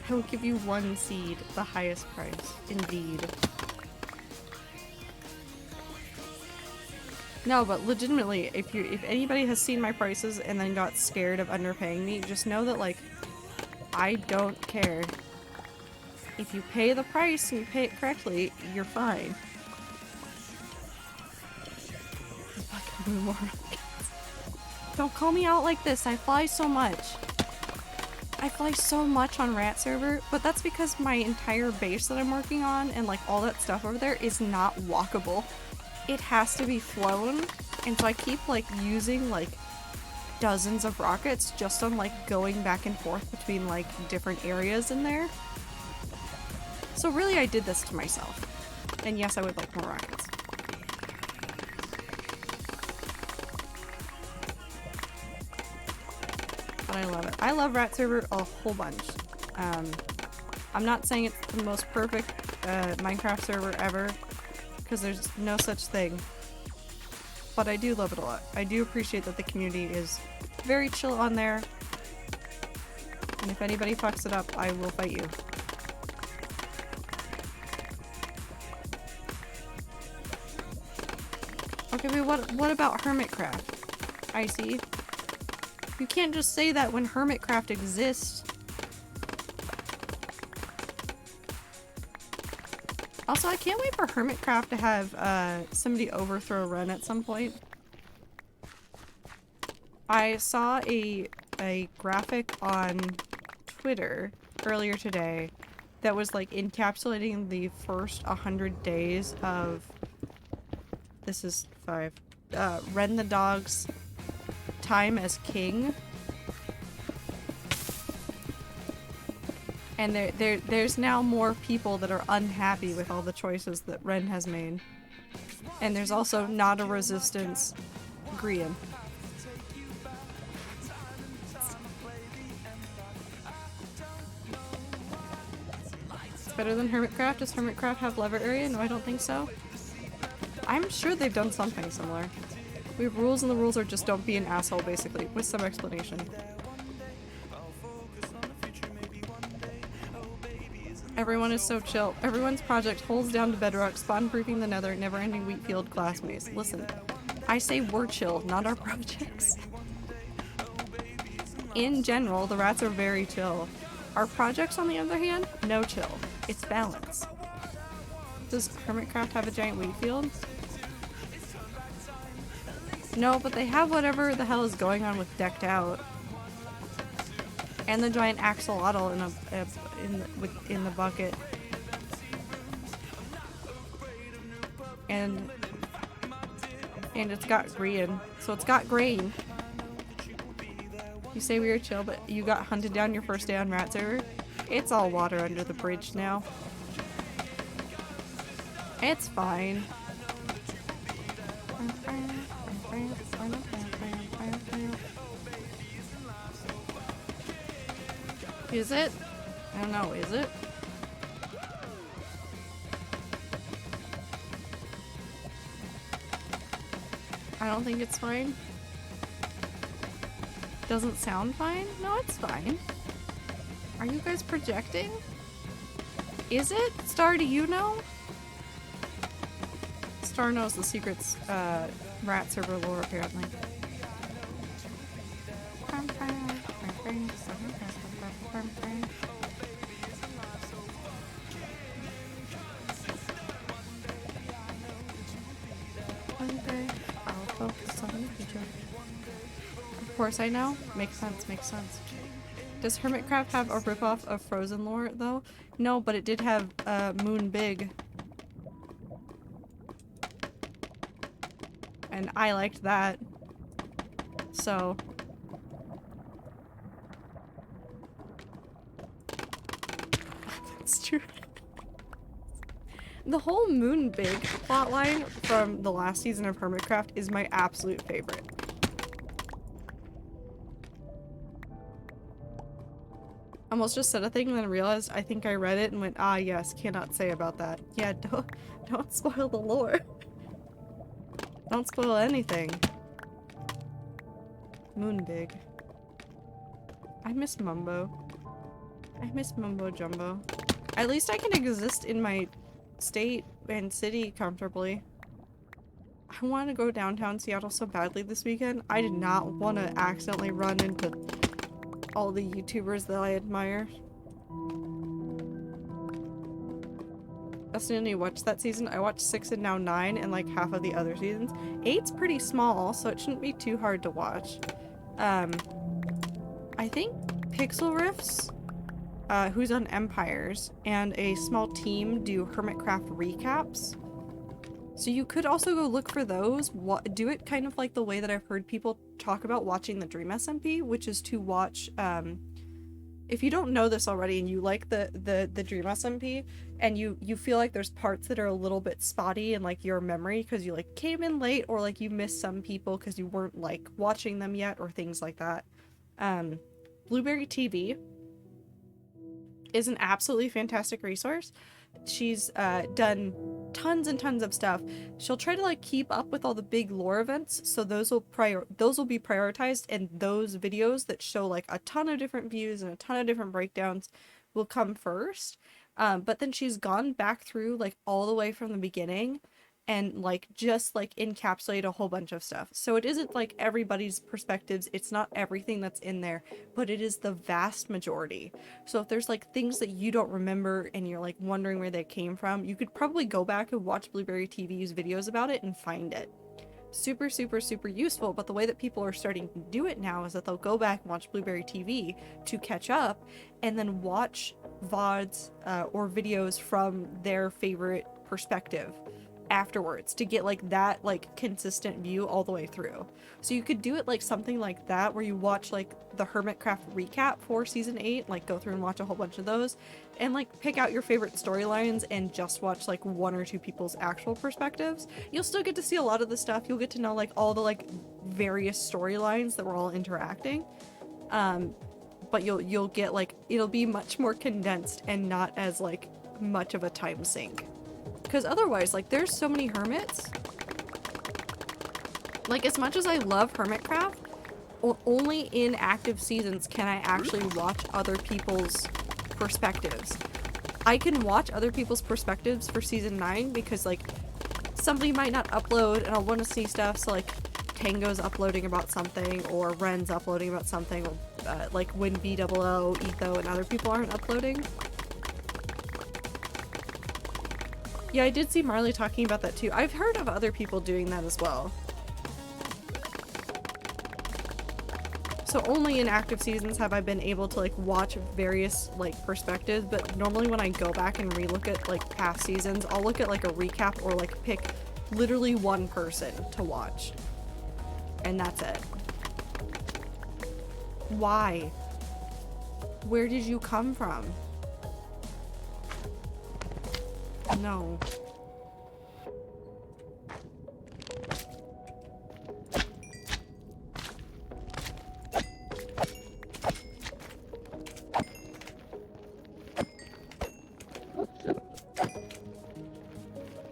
I will give you 1 seed, the highest price, indeed. No, but legitimately, if anybody has seen my prices and then got scared of underpaying me, just know that, like, I don't care. If you pay the price and you pay it correctly, you're fine. Fucking blue more rockets. Don't call me out like this, I fly so much. I fly so much on Rat Server, but that's because my entire base that I'm working on and like all that stuff over there is not walkable. It has to be flown, and so I keep like using like dozens of rockets just on like going back and forth between like different areas in there. So really I did this to myself. And yes, I would like more rockets. But I love it. I love Rat Server a whole bunch. I'm not saying it's the most perfect Minecraft server ever, because there's no such thing. But I do love it a lot. I do appreciate that the community is very chill on there. And if anybody fucks it up, I will fight you. Okay, but what about Hermitcraft? I see. You can't just say that when Hermitcraft exists. Also, I can't wait for Hermitcraft to have somebody overthrow Run at some point. I saw a graphic on Twitter earlier today that was like encapsulating the first 100 days of... This is 5. Ren the Dog's time as king. And there's now more people that are unhappy with all the choices that Ren has made. And there's also not a resistance Grian. better than Hermitcraft? Does Hermitcraft have lever area? No, I don't think so. I'm sure they've done something similar. We have rules and the rules are just don't be an asshole, basically, with some explanation. Everyone is so chill. Everyone's project holds down to bedrock, spawn-proofing the nether, never-ending wheat field class maze. Listen, I say we're chill, not our projects. In general, the rats are very chill. Our projects, on the other hand, no chill. It's balance. Does Hermitcraft have a giant wheat field? No, but they have whatever the hell is going on with Decked Out. And the giant axolotl in the bucket. And it's got green. So it's got grain. You say we were chill, but you got hunted down your first day on Rat Server? It's all water under the bridge now. It's fine. Is it? I don't know, is it? I don't think it's fine. Doesn't sound fine? No, it's fine. Are you guys projecting? Is it? Star, do you know? Star knows the secrets, Rat Server lore, apparently. Okay, I'll focus on the future. Of course I know. Makes sense, makes sense. Does Hermitcraft have a ripoff of Frozen lore, though? No, but it did have, Moon Big. And I liked that. So... That's true. The whole Moon Big plotline from the last season of Hermitcraft is my absolute favorite. Almost just said a thing and then realized I think I read it and went, ah yes, cannot say about that. Yeah, don't spoil the lore. Don't spoil anything. Moon Big. I miss Mumbo. I miss Mumbo Jumbo. At least I can exist in my state and city comfortably. I want to go downtown Seattle so badly this weekend. I did not want to accidentally run into all the YouTubers that I admire. Destiny watched that season. I watched 6 and now 9 and like half of the other seasons. 8's pretty small, so it shouldn't be too hard to watch. I think Pixel Riffs, who's on Empires, and a small team do Hermitcraft recaps. So you could also go look for those. Do it kind of like the way that I've heard people talk about watching the Dream SMP, which is to watch, if you don't know this already and you like the Dream SMP and you feel like there's parts that are a little bit spotty in like your memory because you like came in late or like you missed some people because you weren't like watching them yet or things like that. Blueberry TV is an absolutely fantastic resource. She's done tons and tons of stuff. She'll try to like keep up with all the big lore events, so those will be prioritized, and those videos that show like a ton of different views and a ton of different breakdowns will come first. But then she's gone back through like all the way from the beginning and like just like encapsulate a whole bunch of stuff. So it isn't like everybody's perspectives, it's not everything that's in there, but it is the vast majority. So if there's like things that you don't remember and you're like wondering where they came from, you could probably go back and watch Blueberry TV's videos about it and find it. Super, super, super useful, but the way that people are starting to do it now is that they'll go back and watch Blueberry TV to catch up and then watch VODs or videos from their favorite perspective afterwards to get like that like consistent view all the way through. So you could do it like something like that where you watch like the Hermitcraft recap for season 8, like go through and watch a whole bunch of those and like pick out your favorite storylines and just watch like one or two people's actual perspectives. You'll still get to see a lot of the stuff. You'll get to know like all the like various storylines that were all interacting. But you'll get like, it'll be much more condensed and not as like much of a time sink. Because otherwise, like, there's so many hermits. Like, as much as I love Hermitcraft, only in active seasons can I actually watch other people's perspectives. I can watch other people's perspectives for season 9 because, like, somebody might not upload and I'll want to see stuff, so, like, Tango's uploading about something, or Ren's uploading about something, or, like, when BOO, Etho, and other people aren't uploading. Yeah, I did see Marley talking about that too. I've heard of other people doing that as well. So only in active seasons have I been able to, like, watch various, like, perspectives, but normally when I go back and relook at, like, past seasons, I'll look at, like, a recap or, like, pick literally one person to watch. And that's it. Why? Where did you come from? No.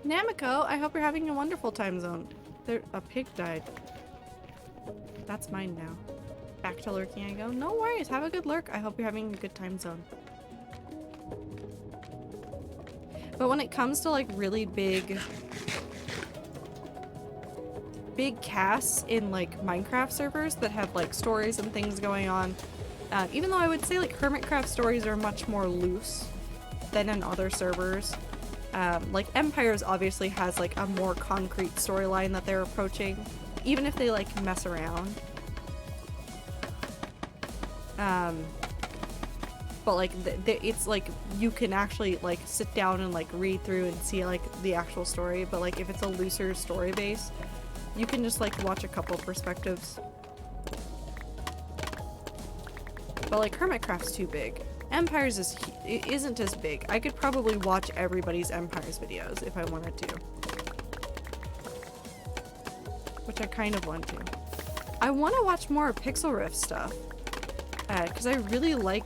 Namiko, I hope you're having a wonderful time zone. A pig died. That's mine now. Back to lurking I go. No worries, have a good lurk. I hope you're having a good time zone. But when it comes to, like, really big casts in, like, Minecraft servers that have, like, stories and things going on, even though I would say, like, Hermitcraft stories are much more loose than in other servers. Like, Empires obviously has, like, a more concrete storyline that they're approaching, even if they, like, mess around. But, like, it's, like, you can actually, like, sit down and, like, read through and see, like, the actual story, but, like, if it's a looser story base, you can just, like, watch a couple perspectives. But, like, Hermitcraft's too big. Empires isn't as big. I could probably watch everybody's Empires videos if I wanted to. Which I kind of want to. I want to watch more Pixel Rift stuff. Because I really like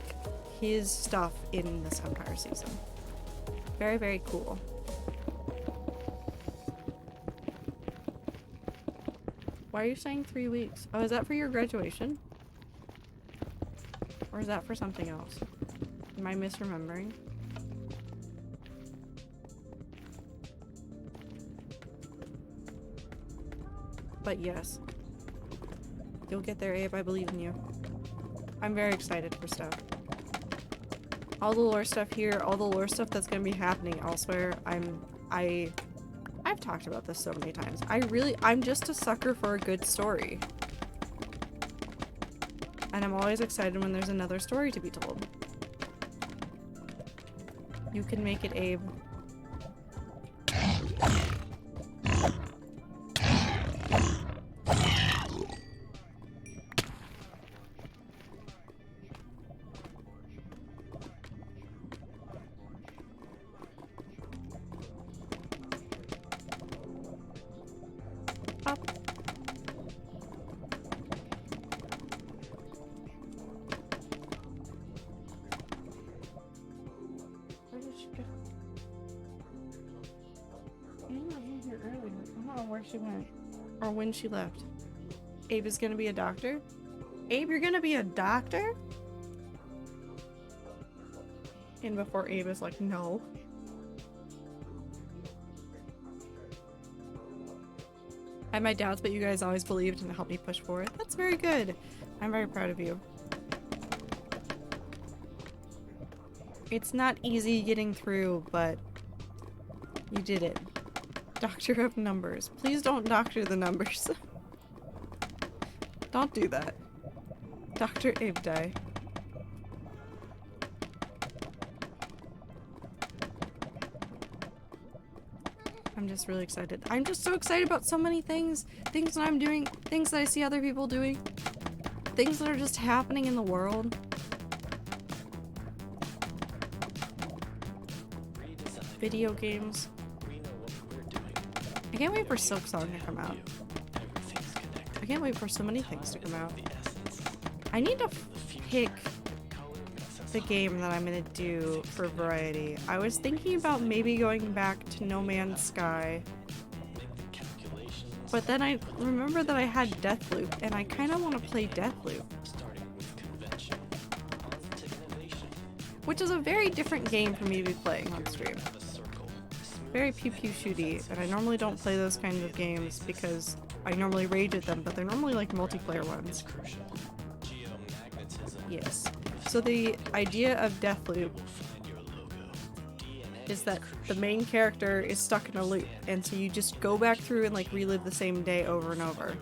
his stuff in this Empire season. Very, very cool. Why are you saying 3 weeks? Oh, is that for your graduation? Or is that for something else? Am I misremembering? But yes. You'll get there, Abe. I believe in you. I'm very excited for stuff. All the lore stuff here, all the lore stuff that's gonna be happening elsewhere, I've talked about this so many times. I'm just a sucker for a good story. And I'm always excited when there's another story to be told. You can make it, Abe. Up. Where did she go? Anna wasn't here earlier. I don't know where she went. Or when she left. Abe is gonna be a doctor? Abe, you're gonna be a doctor? And before Abe is like, no. I had my doubts, but you guys always believed and helped me push forward. That's very good. I'm very proud of you. It's not easy getting through, but you did it. Doctor of numbers. Please don't doctor the numbers. Don't do that. Dr. Abe die. I'm just really excited. I'm just so excited about so many things. Things that I'm doing, things that I see other people doing, things that are just happening in the world. Video games. I can't wait for Silk Song to come out. I can't wait for so many things to come out. I need to pick the game that I'm gonna do for variety. I was thinking about maybe going back to No Man's Sky. But then I remember that I had Deathloop, and I kind of want to play Deathloop. Which is a very different game for me to be playing on stream. Very pew-pew shooty, and I normally don't play those kinds of games because I normally rage at them, but they're normally like multiplayer ones. Yes. So the idea of Deathloop is that the main character is stuck in a loop, and so you just go back through and like relive the same day over and over.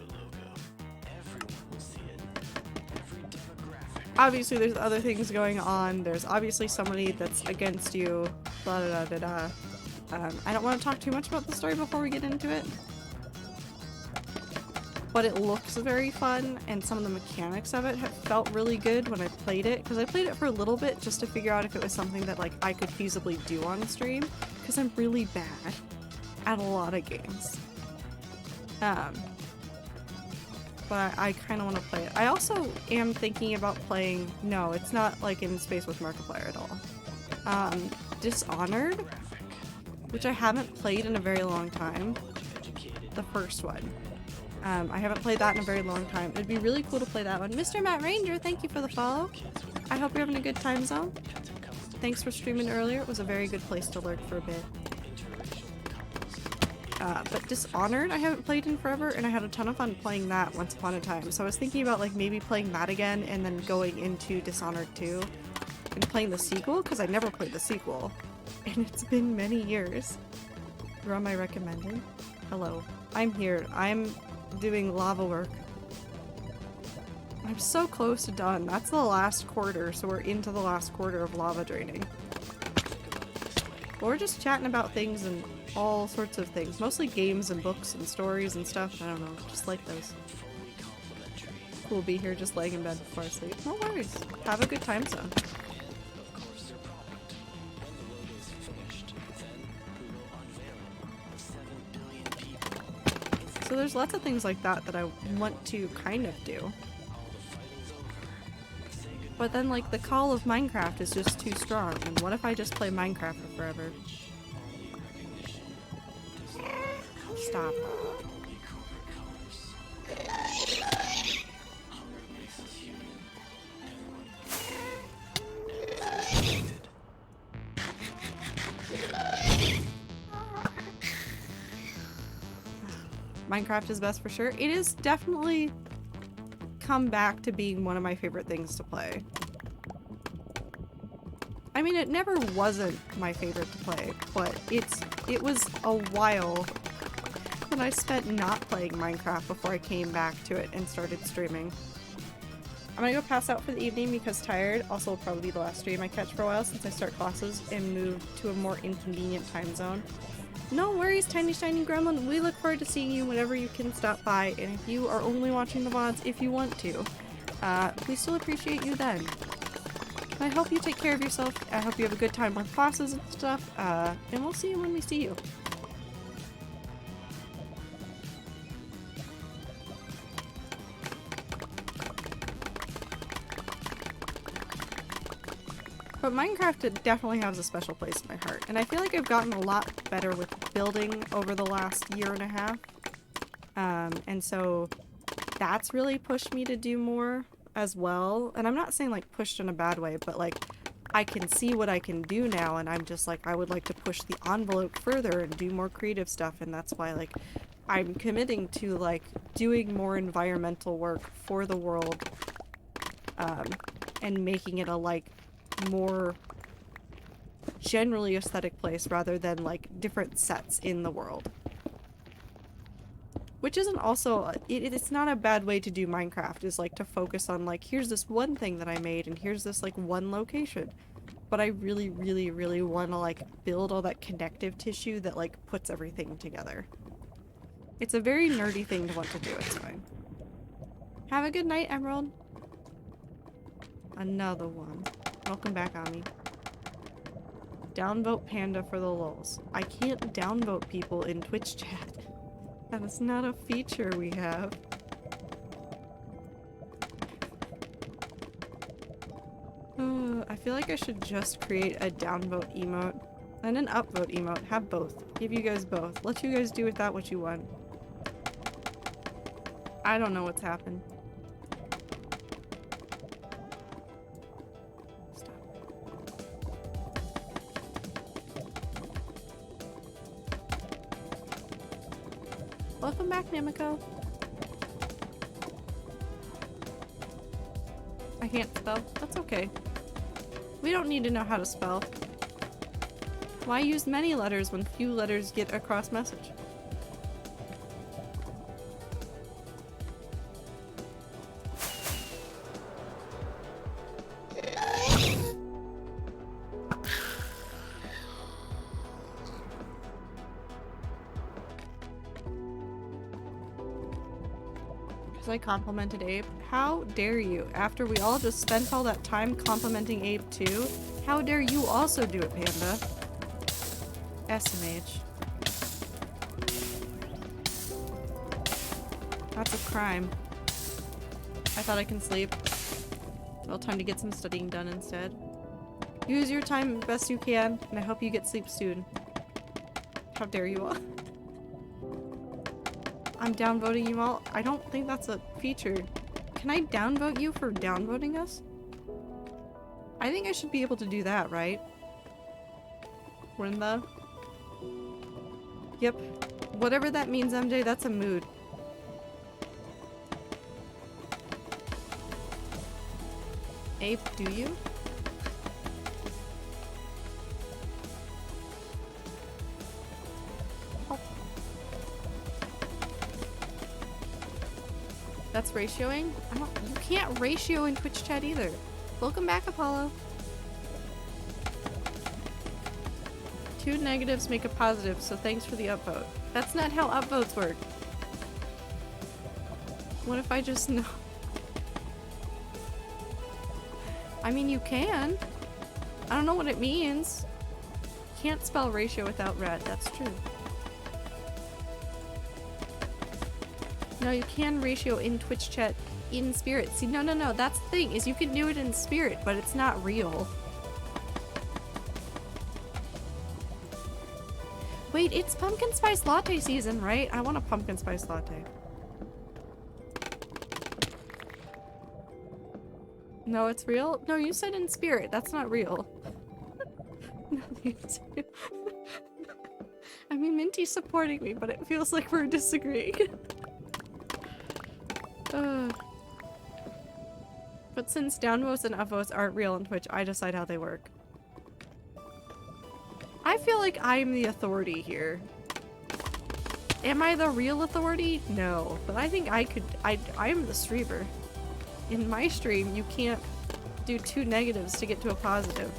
Obviously there's other things going on, there's obviously somebody that's against you, blah da da da da. I don't want to talk too much about the story before we get into it. But it looks very fun, and some of the mechanics of it have felt really good when I played it, because I played it for a little bit just to figure out if it was something that like I could feasibly do on stream, because I'm really bad at a lot of games. But I kind of want to play it. I also am thinking about playing, no, it's not like in Space with Markiplier at all. Dishonored, which I haven't played in a very long time. The first one. I haven't played that in a very long time. It'd be really cool to play that one. Mr. Matt Ranger, thank you for the follow. I hope you're having a good time zone. Thanks for streaming earlier. It was a very good place to lurk for a bit. But Dishonored I haven't played in forever, and I had a ton of fun playing that once upon a time. So I was thinking about like maybe playing that again and then going into Dishonored 2 and playing the sequel, because I never played the sequel. And it's been many years. Who am I recommending? Hello. I'm here. I'm doing lava work. I'm so close to done. That's the last quarter, so we're into the last quarter of lava draining. But we're just chatting about things and all sorts of things. Mostly games and books and stories and stuff. I don't know. Just like those. We'll be here just laying in bed before I sleep. No worries. Have a good time zone. So there's lots of things like that that I want to kind of do. But then like the call of Minecraft is just too strong, and what if I just play Minecraft for forever? Stop. Minecraft is best for sure. It is definitely come back to being one of my favorite things to play. I mean, it never wasn't my favorite to play, but it was a while that I spent not playing Minecraft before I came back to it and started streaming. I'm gonna go pass out for the evening because tired. Also will probably be the last stream I catch for a while since I start classes and move to a more inconvenient time zone. No worries, Tiny Shiny Gremlin. We look forward to seeing you whenever you can stop by, and if you are only watching the VODs if you want to, we still appreciate you then. I hope you take care of yourself. I hope you have a good time with classes and stuff, and we'll see you when we see you. But Minecraft definitely has a special place in my heart, and I feel like I've gotten a lot better with building over the last year and a half. And so that's really pushed me to do more as well. And I'm not saying like pushed in a bad way, but like I can see what I can do now, and I'm just like I would like to push the envelope further and do more creative stuff, and that's why like I'm committing to like doing more environmental work for the world, and making it a like more generally aesthetic place rather than like different sets in the world. Which isn't also, it's not a bad way to do Minecraft, is like to focus on like, here's this one thing that I made and here's this like one location. But I really, really, really want to like build all that connective tissue that like puts everything together. It's a very nerdy thing to want to do, it's fine. Have a good night, Emerald. Another one. Welcome back, Ami. Downvote Panda for the lulz. I can't downvote people in Twitch chat. That is not a feature we have. I feel like I should just create a downvote emote and an upvote emote. Have both. Give you guys both. Let you guys do with that what you want. I don't know what's happened. Stop. Welcome back, Namiko. I can't spell. That's okay. We don't need to know how to spell. Why use many letters when few letters get across message? Because I complimented Abe. How dare you? After we all just spent all that time complimenting Abe too, how dare you also do it, Panda? SMH. That's a crime. I thought I can sleep. Well, time to get some studying done instead. Use your time best you can, and I hope you get sleep soon. How dare you all? I'm downvoting you all? I don't think that's a feature. Can I downvote you for downvoting us? I think I should be able to do that, right? We're in the... Yep. Whatever that means, MJ, that's a mood. Abe, do you? Oh. That's ratioing? I don't- you can't ratio in Twitch chat either. Welcome back, Apollo. 2 negatives make a positive, so thanks for the upvote. That's not how upvotes work. What if I just know? I mean, you can. I don't know what it means. Can't spell ratio without red, that's true. No, you can ratio in Twitch chat in spirit. See, no, that's the thing, is you can do it in spirit, but it's not real. Wait, it's pumpkin spice latte season, right? I want a pumpkin spice latte. No, it's real? No, you said in spirit. That's not real. No, it's real. I mean, Minty's supporting me, but it feels like we're disagreeing. But since downvotes and upvotes aren't real on Twitch, I decide how they work. I feel like I'm the authority here. Am I the real authority? No, but I think I could. I'm the streamer. In my stream, you can't do 2 negatives to get to a positive.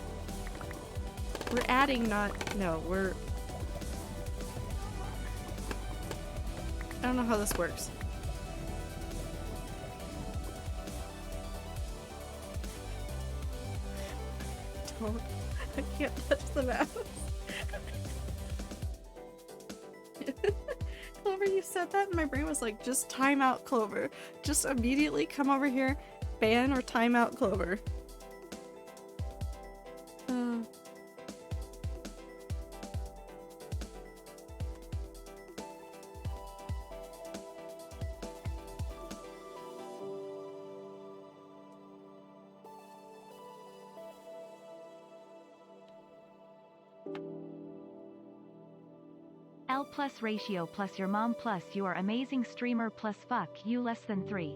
We're adding, no, we're... I don't know how this works. Don't. I can't touch the mouse. Clover, you said that and my brain was like, just time out Clover. Just immediately come over here, ban or time out Clover. L plus ratio plus your mom plus you are amazing streamer plus fuck you less than 3.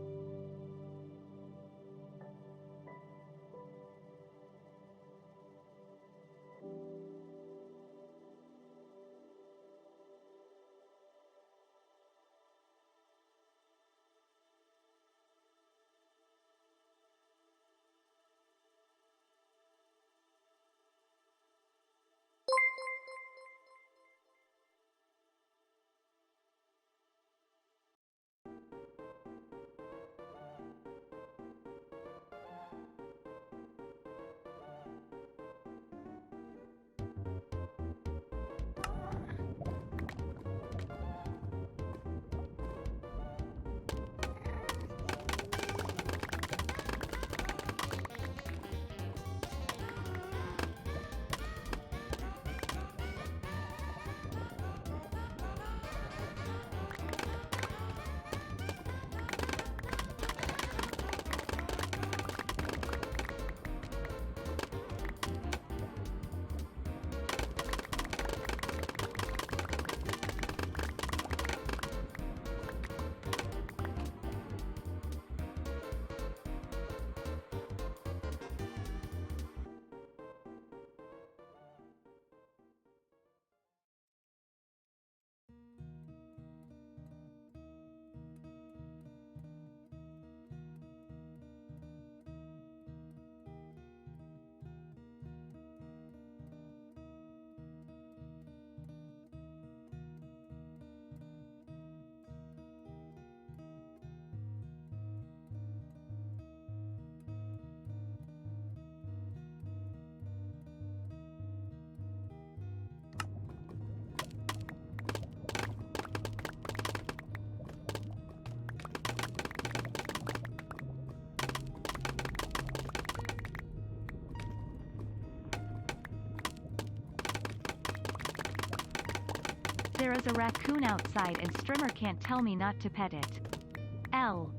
There is a raccoon outside and Strimmer can't tell me not to pet it. L.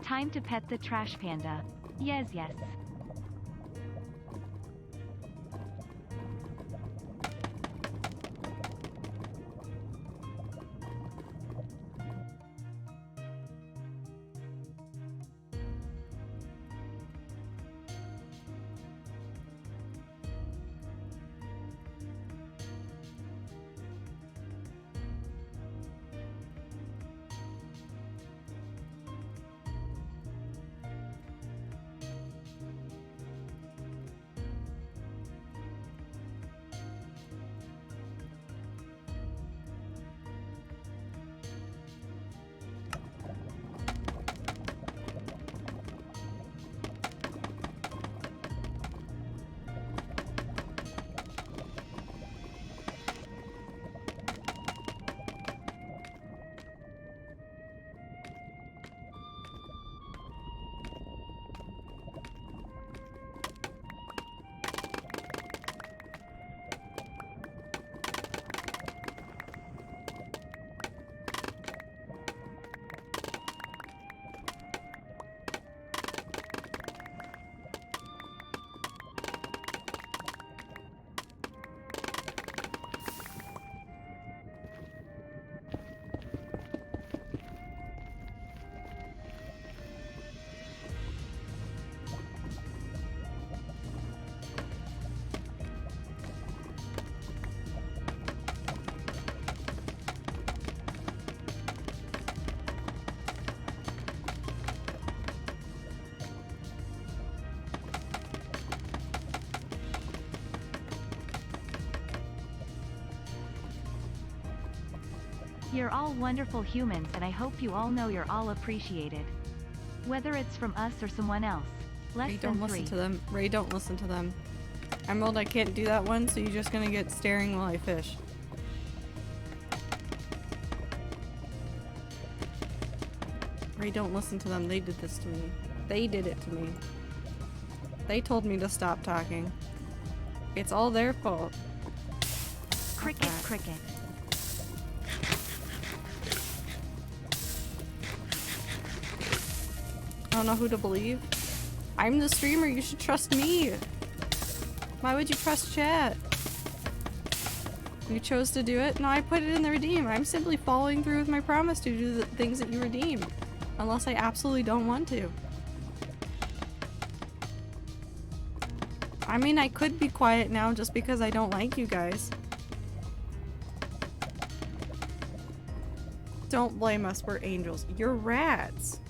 Time to pet the trash panda. Yes, yes. You're all wonderful humans and I hope you all know you're all appreciated. Whether it's from us or someone else. Less Ray, than don't listen 3. to them. Ray, don't listen to them. Emerald, I can't do that one, so you're just gonna get staring while I fish. Ray, don't listen to them. They did this to me. They did it to me. They told me to stop talking. It's all their fault. Cricket, cricket. I don't know who to believe. I'm the streamer, you should trust me. Why would you trust chat? You chose to do it? No, I put it in the redeem. I'm simply following through with my promise to do the things that you redeem. Unless I absolutely don't want to. I mean, I could be quiet now just because I don't like you guys. Don't blame us, we're angels. You're rats.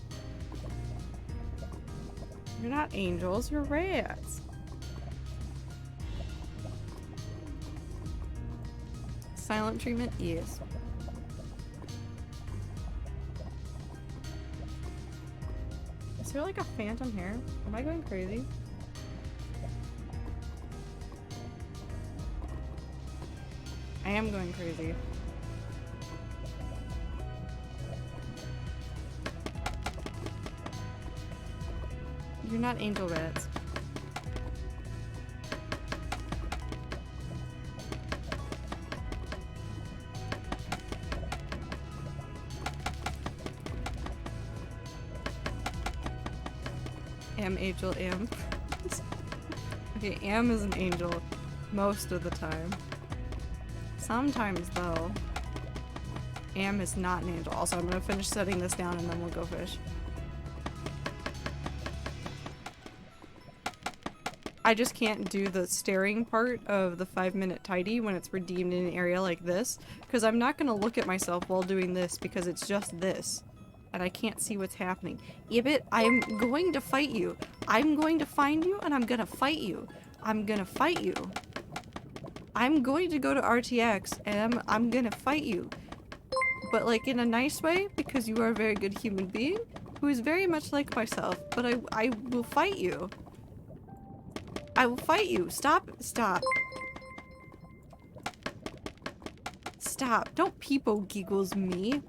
You're not angels, you're rats. Silent treatment? Yes. Is there like a phantom here? Am I going crazy? I am going crazy. You're not angel rats. Am angel am. Okay, Am is an angel most of the time. Sometimes, though, Am is not an angel. Also, I'm gonna finish setting this down and then we'll go fish. I just can't do the staring part of the 5-minute tidy when it's redeemed in an area like this, because I'm not gonna look at myself while doing this because it's just this. And I can't see what's happening. Ibit, I'm going to fight you. I'm going to find you and I'm gonna fight you. I'm gonna fight you. I'm going to go to RTX and I'm gonna fight you. But like in a nice way, because you are a very good human being who is very much like myself. But I will fight you. I will fight you. Stop. Stop. Stop. Don't peepo giggles me.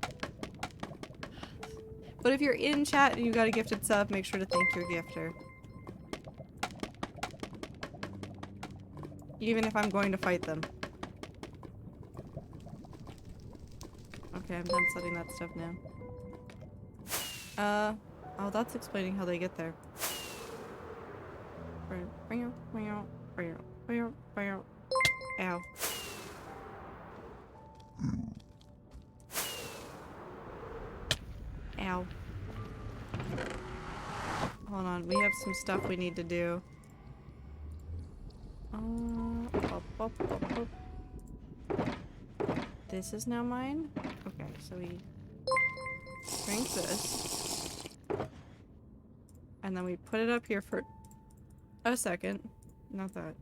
But if you're in chat and you got a gifted sub, make sure to thank your gifter. Even if I'm going to fight them. Okay, I'm done setting that stuff now. Oh, that's explaining how they get there. Ow. Ow. Hold on, we have some stuff we need to do. This is now mine? Okay, so we drink this. And then we put it up here for a second. Not that.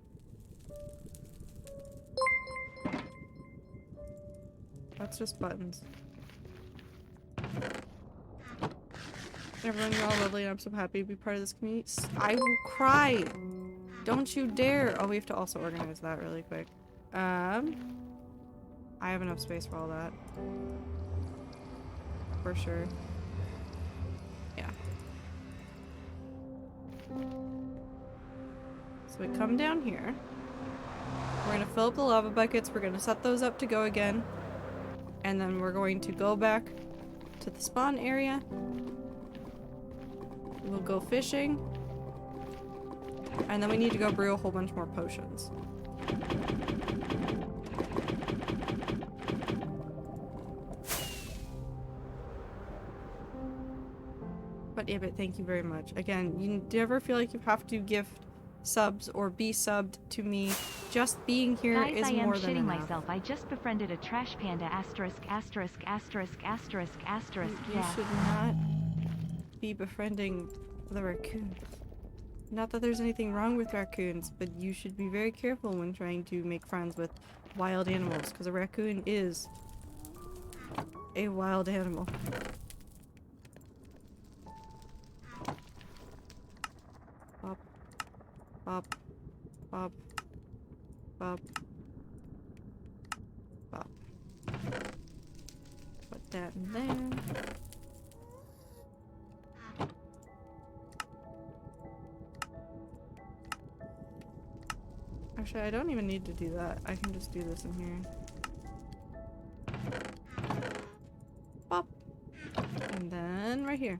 That's just buttons. Everyone, you're all lovely and I'm so happy to be part of this community. I will cry! Don't you dare! Oh, we have to also organize that really quick. I have enough space for all that. For sure. Yeah. So we come down here. We're gonna fill up the lava buckets. We're gonna set those up to go again. And then we're going to go back to the spawn area. We'll go fishing. And then we need to go brew a whole bunch more potions. But Ibit, thank you very much. Again, you never feel like you have to gift subs or be subbed to me. Just being here Guys, is I am more than shitting enough. myself. I just befriended a trash panda asterisk asterisk asterisk asterisk asterisk. You should not be befriending the raccoons. Not that there's anything wrong with raccoons, but you should be very careful when trying to make friends with wild animals, because a raccoon is a wild animal. Bop. Bop. Bop. Bop. Bop. Put that in there. Actually, I don't even need to do that. I can just do this in here. Bop. And then right here.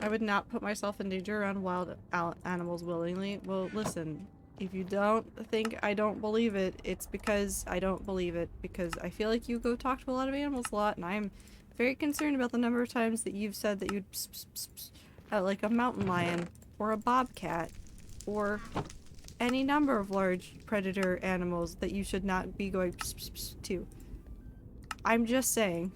I would not put myself in danger around wild animals willingly. Well, listen, if you don't think I don't believe it, it's because I don't believe it. Because I feel like you go talk to a lot of animals a lot, and I'm very concerned about the number of times that you've said that you'd pss, pss, pss, pss, at like a mountain lion, or a bobcat, or any number of large predator animals that you should not be going pss, pss, pss, to. I'm just saying.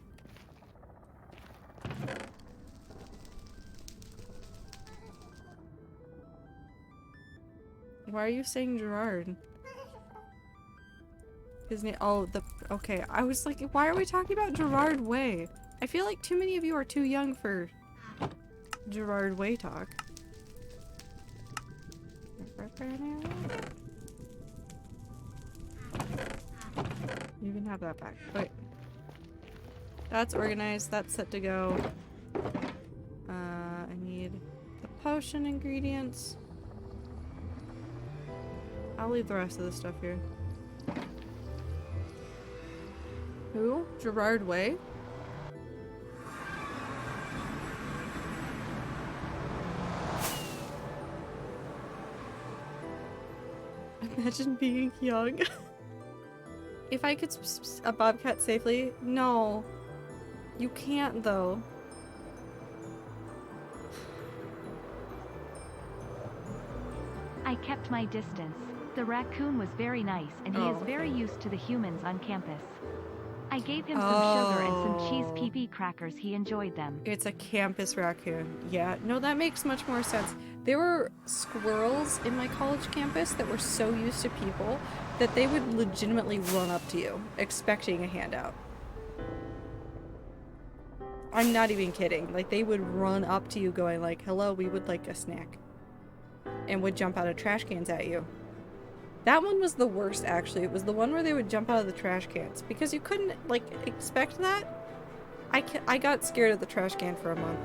Why are you saying Gerard? His name- oh, the- okay, I was like, why are we talking about Gerard Way? I feel like too many of you are too young for Gerard Way talk. You can have that back. Wait. That's organized, that's set to go. I need the potion ingredients. I'll leave the rest of the stuff here. Who? Gerard Way? Imagine being young. If I could a bobcat safely? No. You can't though. I kept my distance. The raccoon was very nice and he is very okay. used to the humans on campus. I gave him some sugar and some cheese pea crackers. He enjoyed them. It's a campus raccoon. Yeah, no, that makes much more sense. There were squirrels in my college campus that were so used to people that they would legitimately run up to you, expecting a handout. I'm not even kidding. Like, they would run up to you going like, hello, we would like a snack. And would jump out of trash cans at you. That one was the worst, actually. It was the one where they would jump out of the trash cans. Because you couldn't, like, expect that. I got scared of the trash can for a month.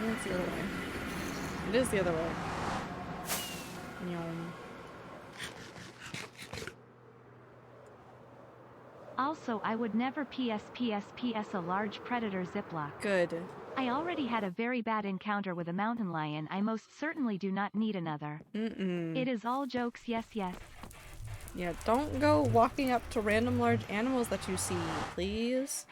It's the other way. It is the other way. Yum. Also, I would never PS a large predator ziplock. Good. I already had a very bad encounter with a mountain lion. I most certainly do not need another. It is all jokes, yes. Yeah, don't go walking up to random large animals that you see, please.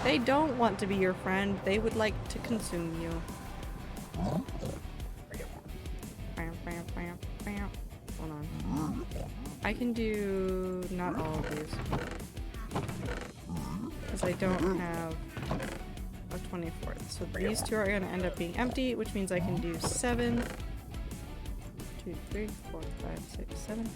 They don't want to be your friend. They would like to consume you. Hold on. I can do not all of these. Because I don't have a 24th. So these two are going to end up being empty, which means I can do 7. 2, 3, 4, 5, 6, 7.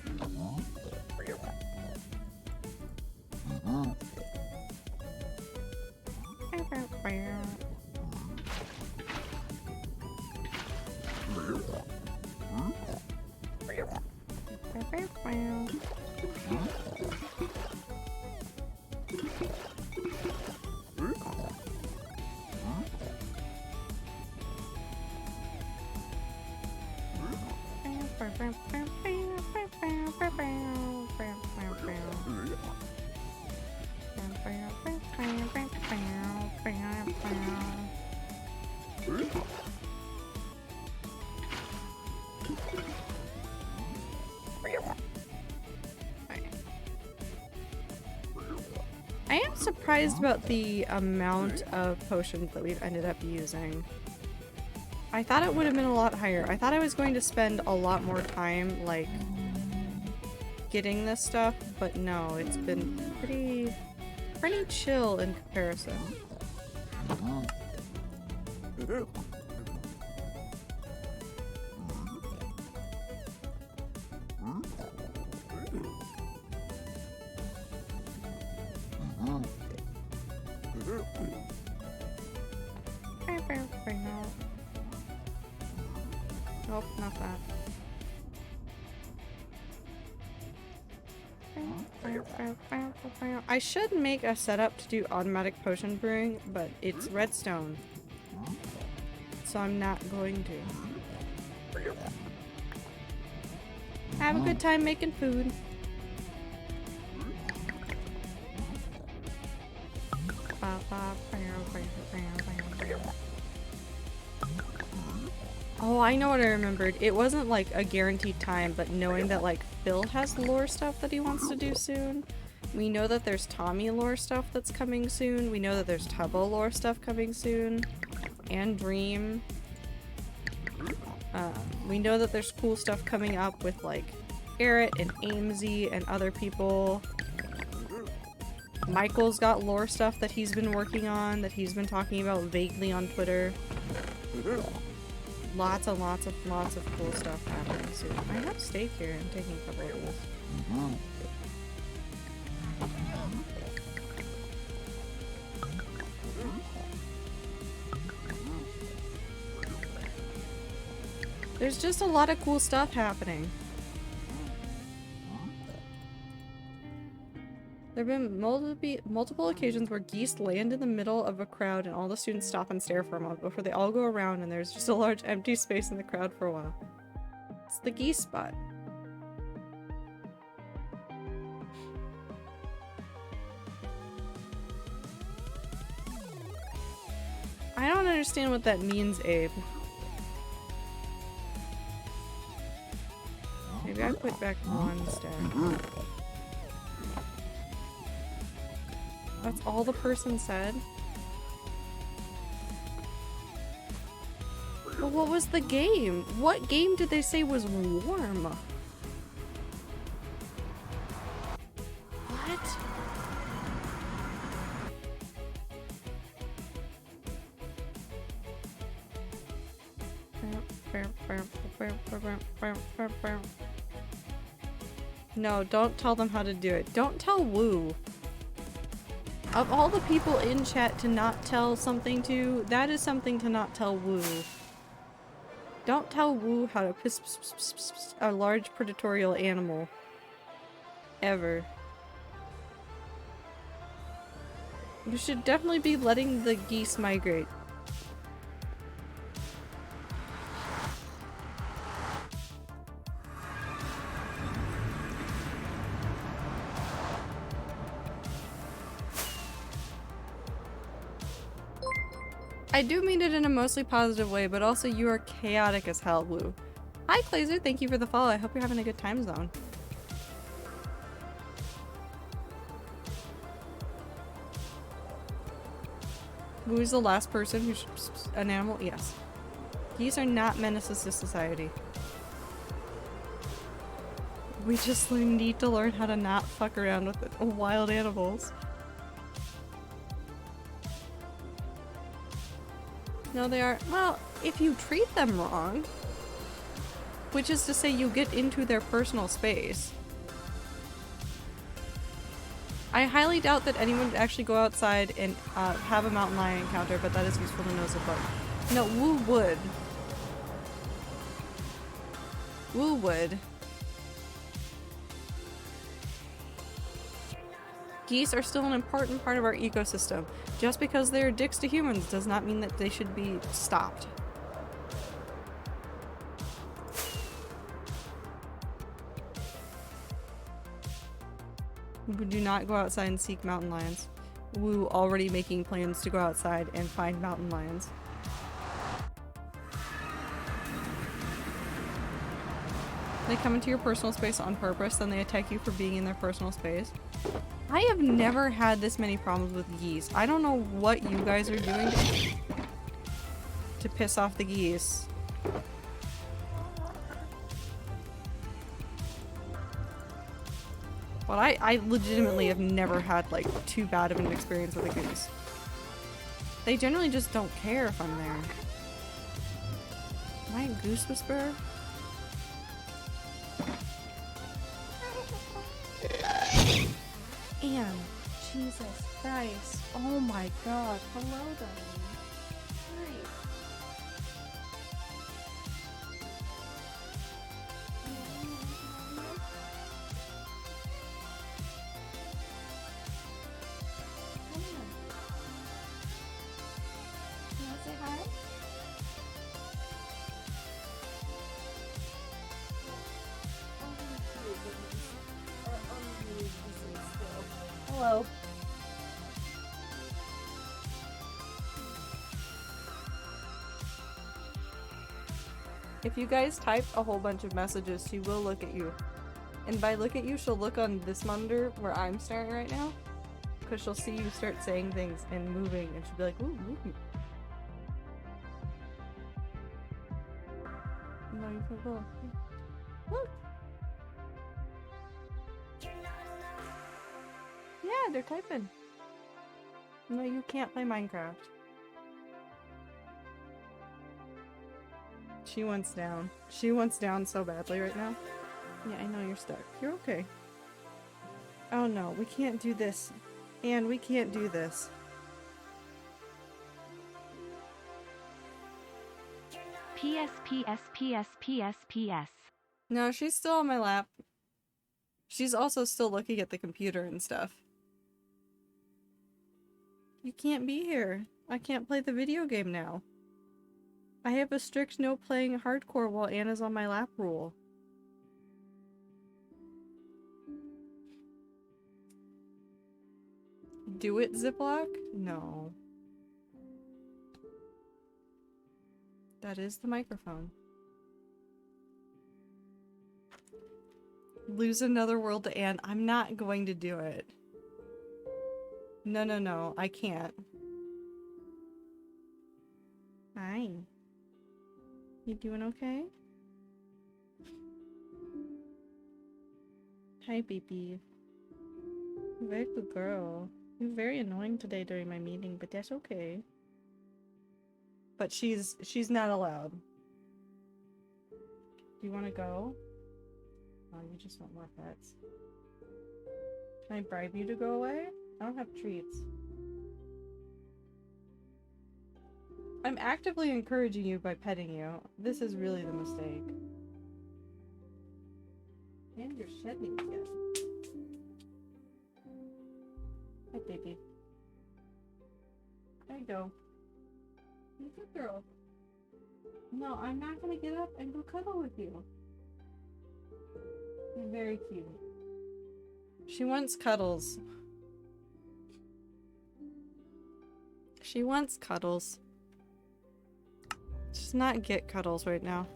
I am surprised about the amount of potions that we've ended up using. I thought it would have been a lot higher. I thought I was going to spend a lot more time, like, getting this stuff, but no, it's been pretty chill in comparison. Nope, not that. I should make a setup to do automatic potion brewing, but it's redstone. So I'm not going to. Have a good time making food. Oh, I know what I remembered. It wasn't like a guaranteed time, but knowing that like Phil has lore stuff that he wants to do soon. We know that there's Tommy lore stuff that's coming soon. We know that there's Tubbo lore stuff coming soon. And Dream. We know that there's cool stuff coming up with like Garrett and Amesy and other people. Michael's got lore stuff that he's been working on, that he's been talking about vaguely on Twitter. Lots of cool stuff happening soon. I have steak here. I'm taking a couple of these. There's just a lot of cool stuff happening. There have been multiple occasions where geese land in the middle of a crowd and all the students stop and stare for a moment before they all go around and there's just a large empty space in the crowd for a while. It's the geese spot. I don't understand what that means, Abe. Maybe I put back one stack. That's all the person said? But what was the game? What game did they say was warm? What? No, don't tell them how to do it. Don't tell Woo. Of all the people in chat to not tell something to, that is something to not tell Woo. Don't tell Woo how to piss a large predatorial animal. Ever. You should definitely be letting the geese migrate. I do mean it in a mostly positive way, but also you are chaotic as hell, Woo. Hi, Clazer. Thank you for the follow. I hope you're having a good time zone. Woo is the last person who should an animal? Yes. Geese are not menaces to society. We just need to learn how to not fuck around with wild animals. No, they are. Well, if you treat them wrong, which is to say you get into their personal space. I highly doubt that anyone would actually go outside and have a mountain lion encounter, but that is useful to know as a book. No, Woo would. Woo would. Geese are still an important part of our ecosystem. Just because they're dicks to humans does not mean that they should be stopped. We do not go outside and seek mountain lions. Woo already making plans to go outside and find mountain lions. They come into your personal space on purpose, then they attack you for being in their personal space. I have never had this many problems with geese. I don't know what you guys are doing to piss off the geese. But I legitimately have never had like too bad of an experience with a goose. They generally just don't care if I'm there. Am I a goose whisperer? Anne, Jesus Christ. Oh my god. Hello, darling. Hi. You wanna say hi? Hello. If you guys type a whole bunch of messages, she will look at you. And by look at you, she'll look on this monitor where I'm staring right now. Because she'll see you start saying things and moving, and she'll be like, ooh, ooh. No, you can go. Look! Yeah, they're typing. No, you can't play Minecraft. She wants down. She wants down so badly right now. Yeah, I know you're stuck. You're okay. Oh no, we can't do this. And we can't do this. PS. No, she's still on my lap. She's also still looking at the computer and stuff. You can't be here. I can't play the video game now. I have a strict no playing hardcore while Anna's on my lap rule. Do it, Ziploc? No. That is the microphone. Lose another world to Anne. I'm not going to do it. No, no, no. I can't. Hi. You doing okay? Hi, baby. You're a very good girl. You're very annoying today during my meeting, but that's okay. But she's not allowed. Do you want to go? Oh, you just want more pets. Can I bribe you to go away? I don't have treats. I'm actively encouraging you by petting you. This is really the mistake. And you're shedding again. Hi, baby. There you go. You're a good girl. No, I'm not gonna get up and go cuddle with you. You're very cute. She wants cuddles. She wants cuddles. She does not get cuddles right now.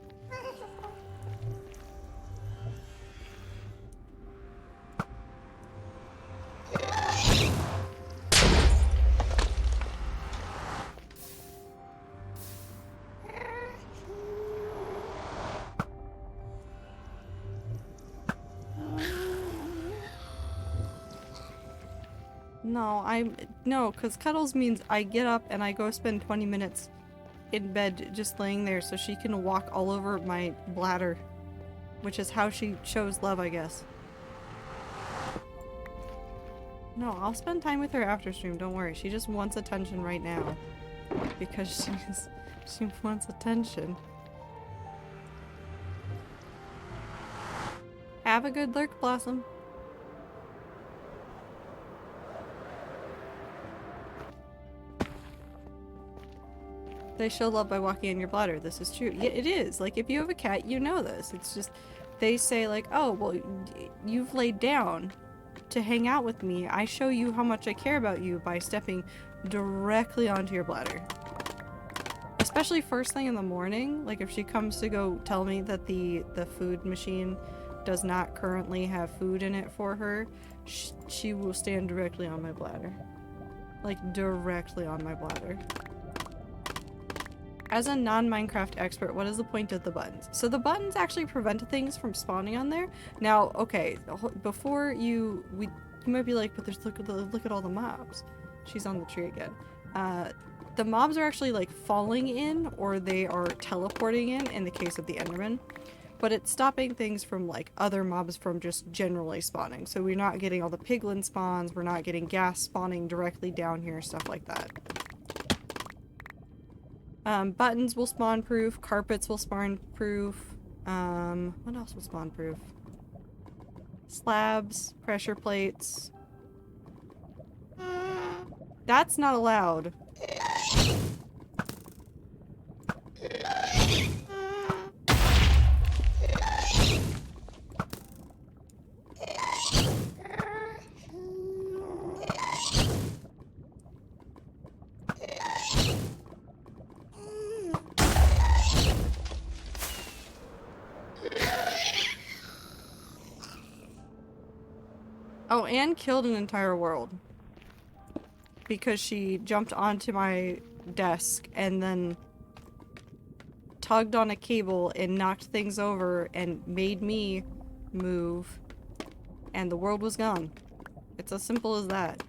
No, because cuddles means I get up and I go spend 20 minutes in bed just laying there so she can walk all over my bladder. Which is how she shows love, I guess. No, I'll spend time with her after stream, don't worry. She just wants attention right now. Because she wants attention. Have a good lurk, Blossom. They show love by walking in your bladder. This is true. Yeah, it is. Like, if you have a cat, you know this. It's just, they say like, oh, well, you've laid down to hang out with me. I show you how much I care about you by stepping directly onto your bladder. Especially first thing in the morning. Like, if she comes to go tell me that the food machine does not currently have food in it for her, she will stand directly on my bladder. Like, directly on my bladder. As a non-Minecraft expert, what is the point of the buttons? So the buttons actually prevent things from spawning on there. Now, okay, before you might be like, but there's look at all the mobs. She's on the tree again. The mobs are actually like falling in, or they are teleporting in the case of the Enderman. But it's stopping things from like other mobs from just generally spawning. So we're not getting all the piglin spawns, we're not getting gas spawning directly down here, stuff like that. Buttons will spawn proof, carpets will spawn proof, what else will spawn proof? Slabs, pressure plates. That's not allowed. Oh, Anne killed an entire world. Because she jumped onto my desk and then tugged on a cable and knocked things over and made me move. And the world was gone. It's as simple as that.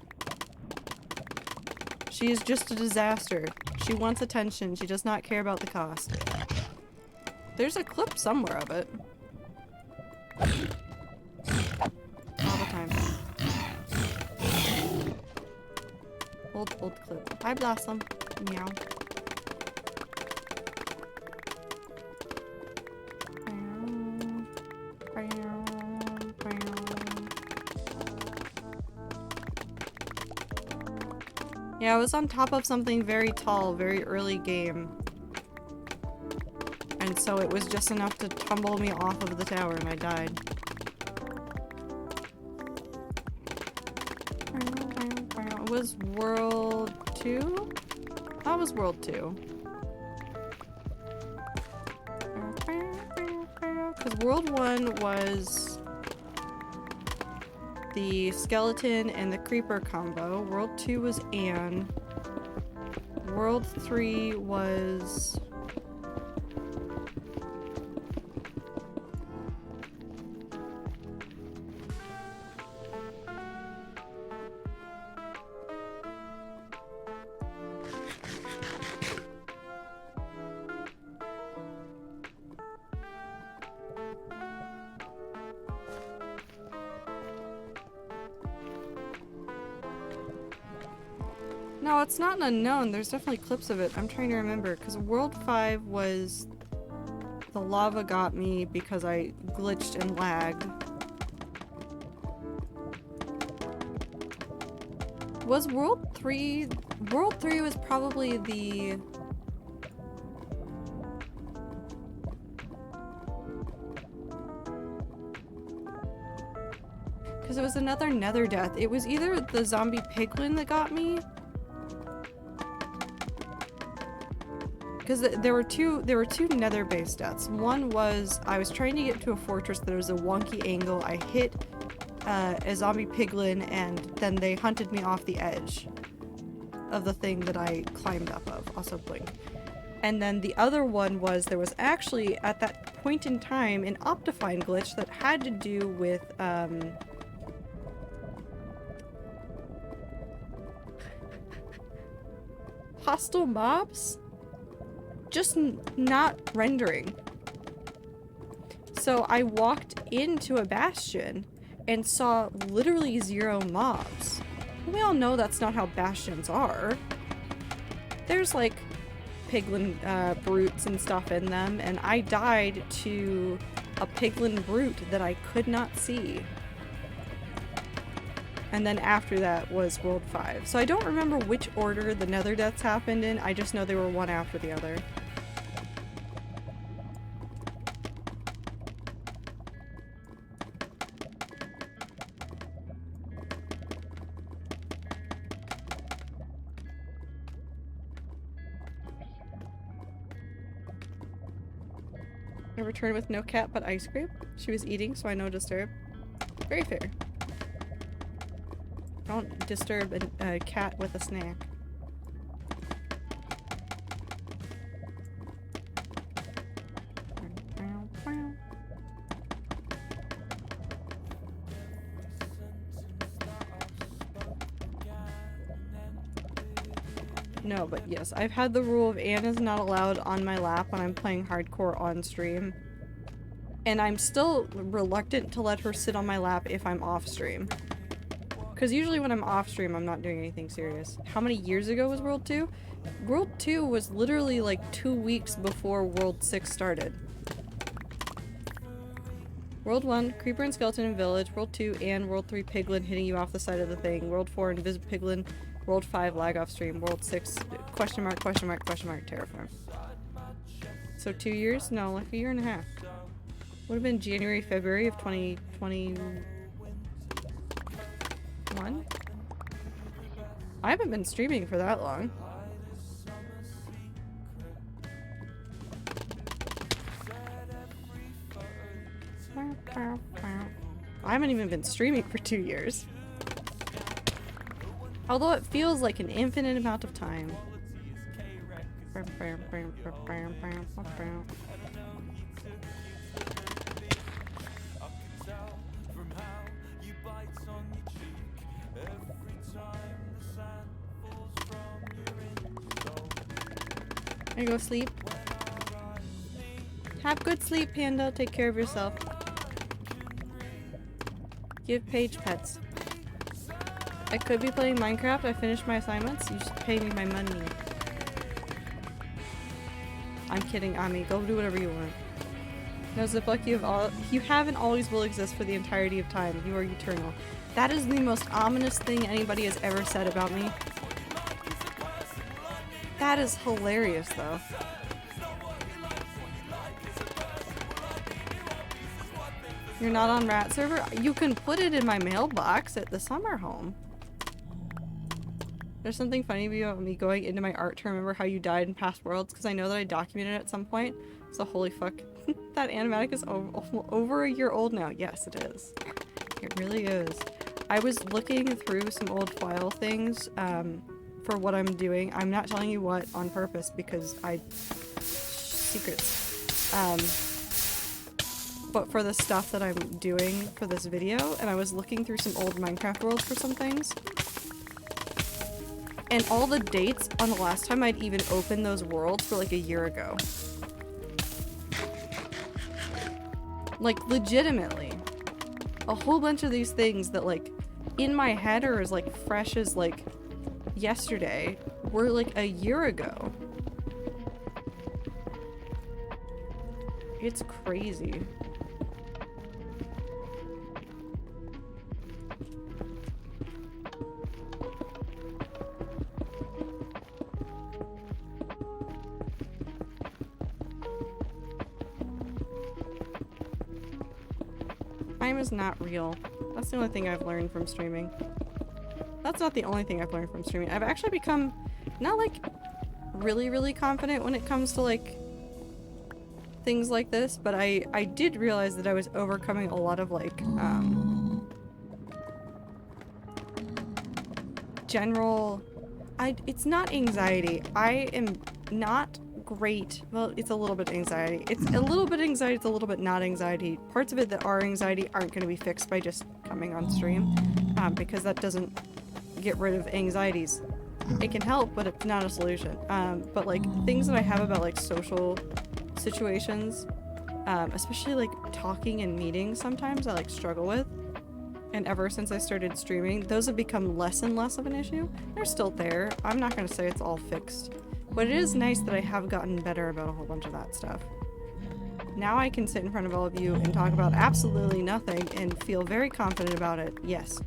She is just a disaster. She wants attention. She does not care about the cost. There's a clip somewhere of it. All the time. Old clip. Hi, Blossom. Meow. Yeah, I was on top of something very tall, very early game. And so it was just enough to tumble me off of the tower and I died. It was World 2? That was World 2. Because World 1 was the skeleton and the creeper combo. World 2 was Anne. World 3 was... No, it's not an unknown. There's definitely clips of it. I'm trying to remember, because World 5 was... The lava got me because I glitched and lagged. Was World 3... World 3 was probably the... Because it was another nether death. It was either the zombie piglin that got me... Because there were two nether based deaths. One was I was trying to get to a fortress that was a wonky angle. I hit a zombie piglin and then they hunted me off the edge of the thing that I climbed up of. Also blink. And then the other one was there was actually at that point in time an Optifine glitch that had to do with hostile mobs just not rendering. So I walked into a bastion and saw literally 0 mobs. We all know that's not how bastions are. There's like piglin brutes and stuff in them, and I died to a piglin brute that I could not see. And then after that was World 5. So I don't remember which order the nether deaths happened in, I just know they were one after the other. I returned with no cat but ice cream. She was eating, so I no disturb. Very fair. Don't disturb a cat with a snack. No, but yes, I've had the rule of Anne is not allowed on my lap when I'm playing hardcore on stream. And I'm still reluctant to let her sit on my lap if I'm off stream. Because usually when I'm off stream, I'm not doing anything serious. How many years ago was World 2? World 2 was literally like 2 weeks before World 6 started. World 1, Creeper and Skeleton in Village. World 2, and World 3, Piglin hitting you off the side of the thing. World 4, Invisible Piglin. World 5, lag off stream. World 6, question mark, Terraform. So 2 years? No, like a year and a half. Would have been January, February of 2021? I haven't been streaming for that long. I haven't even been streaming for 2 years. Although it feels like an infinite amount of time. There you go, sleep. Have good sleep, Panda. Take care of yourself. Give Paige pets. I could be playing Minecraft. I finished my assignments. You should pay me my money. I'm kidding, Ami. Go do whatever you want. No, Zipluck, you have and always will exist for the entirety of time. You are eternal. That is the most ominous thing anybody has ever said about me. That is hilarious, though. You're not on Rat server? You can put it in my mailbox at the summer home. There's something funny about me going into my art to remember how you died in past worlds, because I know that I documented it at some point. So holy fuck. That animatic is over a year old now. Yes, it is. It really is. I was looking through some old file things for what I'm doing. I'm not telling you what on purpose because secrets. But for the stuff that I'm doing for this video, and I was looking through some old Minecraft worlds for some things. And all the dates on the last time I'd even opened those worlds were like a year ago. Like, legitimately. A whole bunch of these things that, like, in my head are as, like, fresh as, like, yesterday were, like, a year ago. It's crazy. Time is not real. That's the only thing I've learned from streaming. That's not the only thing I've learned from streaming. I've actually become not like really confident when it comes to like things like this, but I did realize that I was overcoming a lot of like general it's not anxiety. I am not great. Well, it's a little bit anxiety. It's a little bit anxiety, it's a little bit not anxiety. Parts of it that are anxiety aren't going to be fixed by just coming on stream, because that doesn't get rid of anxieties. It can help, but it's not a solution. But like things that I have about like social situations, especially like talking and meetings sometimes I like struggle with. And ever since I started streaming, those have become less and less of an issue. They're still there. I'm not going to say it's all fixed. But it is nice that I have gotten better about a whole bunch of that stuff. Now I can sit in front of all of you and talk about absolutely nothing and feel very confident about it. Yes.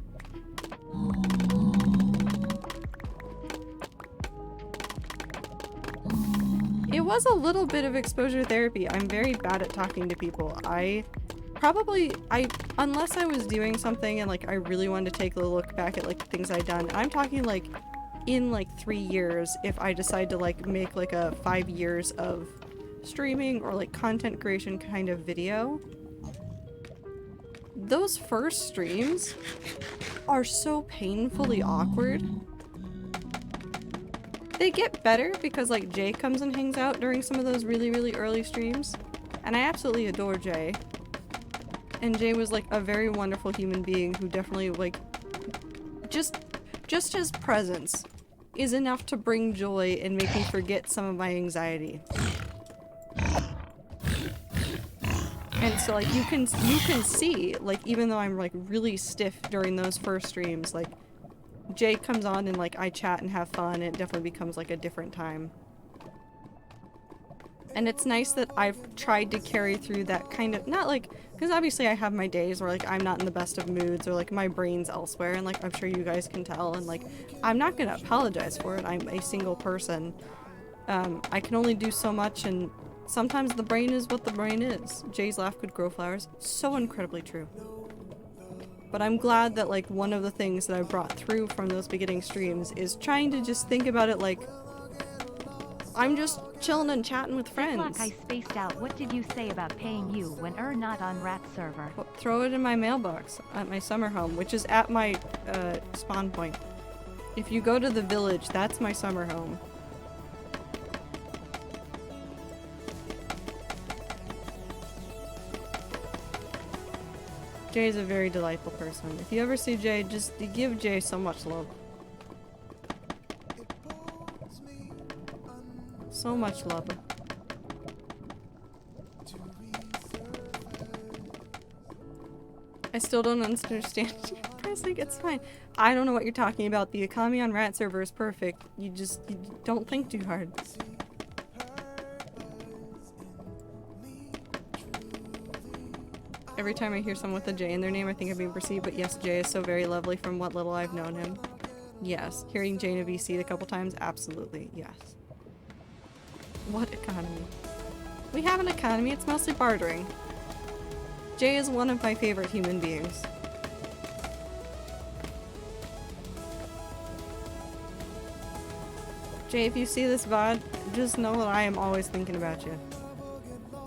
It was a little bit of exposure therapy. I'm very bad at talking to people. Unless I was doing something and like I really wanted to take a look back at like things I'd done, I'm talking like in like 3 years, if I decide to like make like a 5 years of streaming or like content creation kind of video, those first streams are so painfully awkward. They get better because like Jay comes and hangs out during some of those really early streams, and I absolutely adore Jay. And Jay was like a very wonderful human being who definitely like just his presence is enough to bring joy and make me forget some of my anxiety. And so like you can see, like, even though I'm like really stiff during those first streams, like Jay comes on and like I chat and have fun, and it definitely becomes like a different time. And it's nice that I've tried to carry through that kind of, not like, because obviously I have my days where like I'm not in the best of moods or like my brain's elsewhere, and like I'm sure you guys can tell, and like I'm not gonna apologize for it. I'm a single person. I can only do so much, and sometimes the brain is what the brain is. Jay's laugh could grow flowers. So incredibly true. But I'm glad that like one of the things that I brought through from those beginning streams is trying to just think about it like I'm just chilling and chatting with friends. Ziploc, I spaced out. What did you say about paying you when not on Rat server? Well, throw it in my mailbox at my summer home, which is at my spawn point. If you go to the village, that's my summer home. Jay is a very delightful person. If you ever see Jay, just give Jay so much love. So much love. I still don't understand. Like, it's fine. I don't know what you're talking about. The economy on Rat server is perfect. You don't think too hard. Every time I hear someone with a J in their name, I think I'm being perceived, but yes, Jay is so very lovely from what little I've known him. Yes. Hearing Jay in a VC a couple times, absolutely, yes. What economy? We have an economy, it's mostly bartering. Jay is one of my favorite human beings. Jay, if you see this VOD, just know that I am always thinking about you.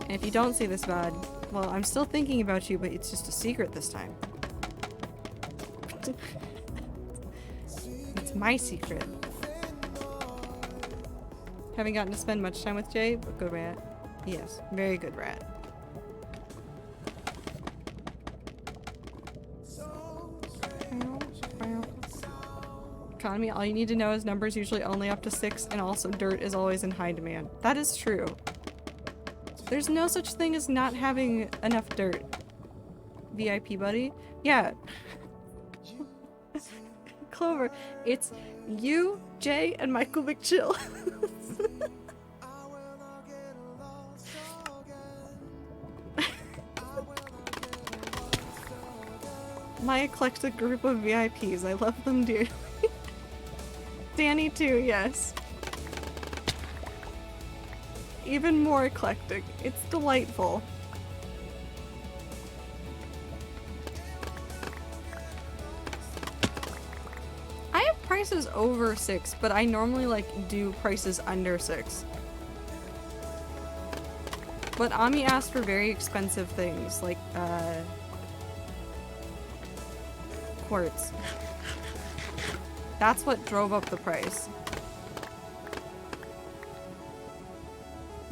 And if you don't see this VOD, well, I'm still thinking about you, but it's just a secret this time. It's my secret. Haven't gotten to spend much time with Jay, but good rat. Yes, very good rat. Economy, all you need to know is numbers usually only up to 6, and also dirt is always in high demand. That is true. There's no such thing as not having enough dirt. VIP buddy? Yeah. Clover, it's you, Jay, and Michael McChill. My eclectic group of VIPs. I love them dearly. Danny too, yes. Even more eclectic. It's delightful. I have prices over 6, but I normally like do prices under 6. But Ami asked for very expensive things, like quartz. That's what drove up the price.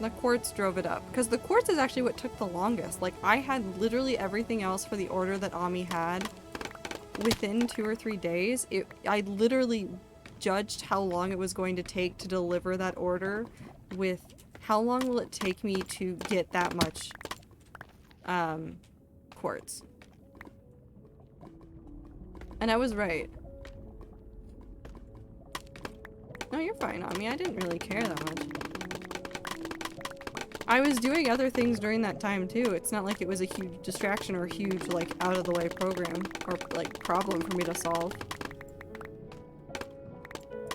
The quartz drove it up. Because the quartz is actually what took the longest. Like, I had literally everything else for the order that Ami had within 2 or 3 days. I literally judged how long it was going to take to deliver that order with how long will it take me to get that much quartz. And I was right. No, you're fine, Ami. I didn't really care that much. I was doing other things during that time too. It's not like it was a huge distraction or a huge, like, out-of-the-way program or, like, problem for me to solve.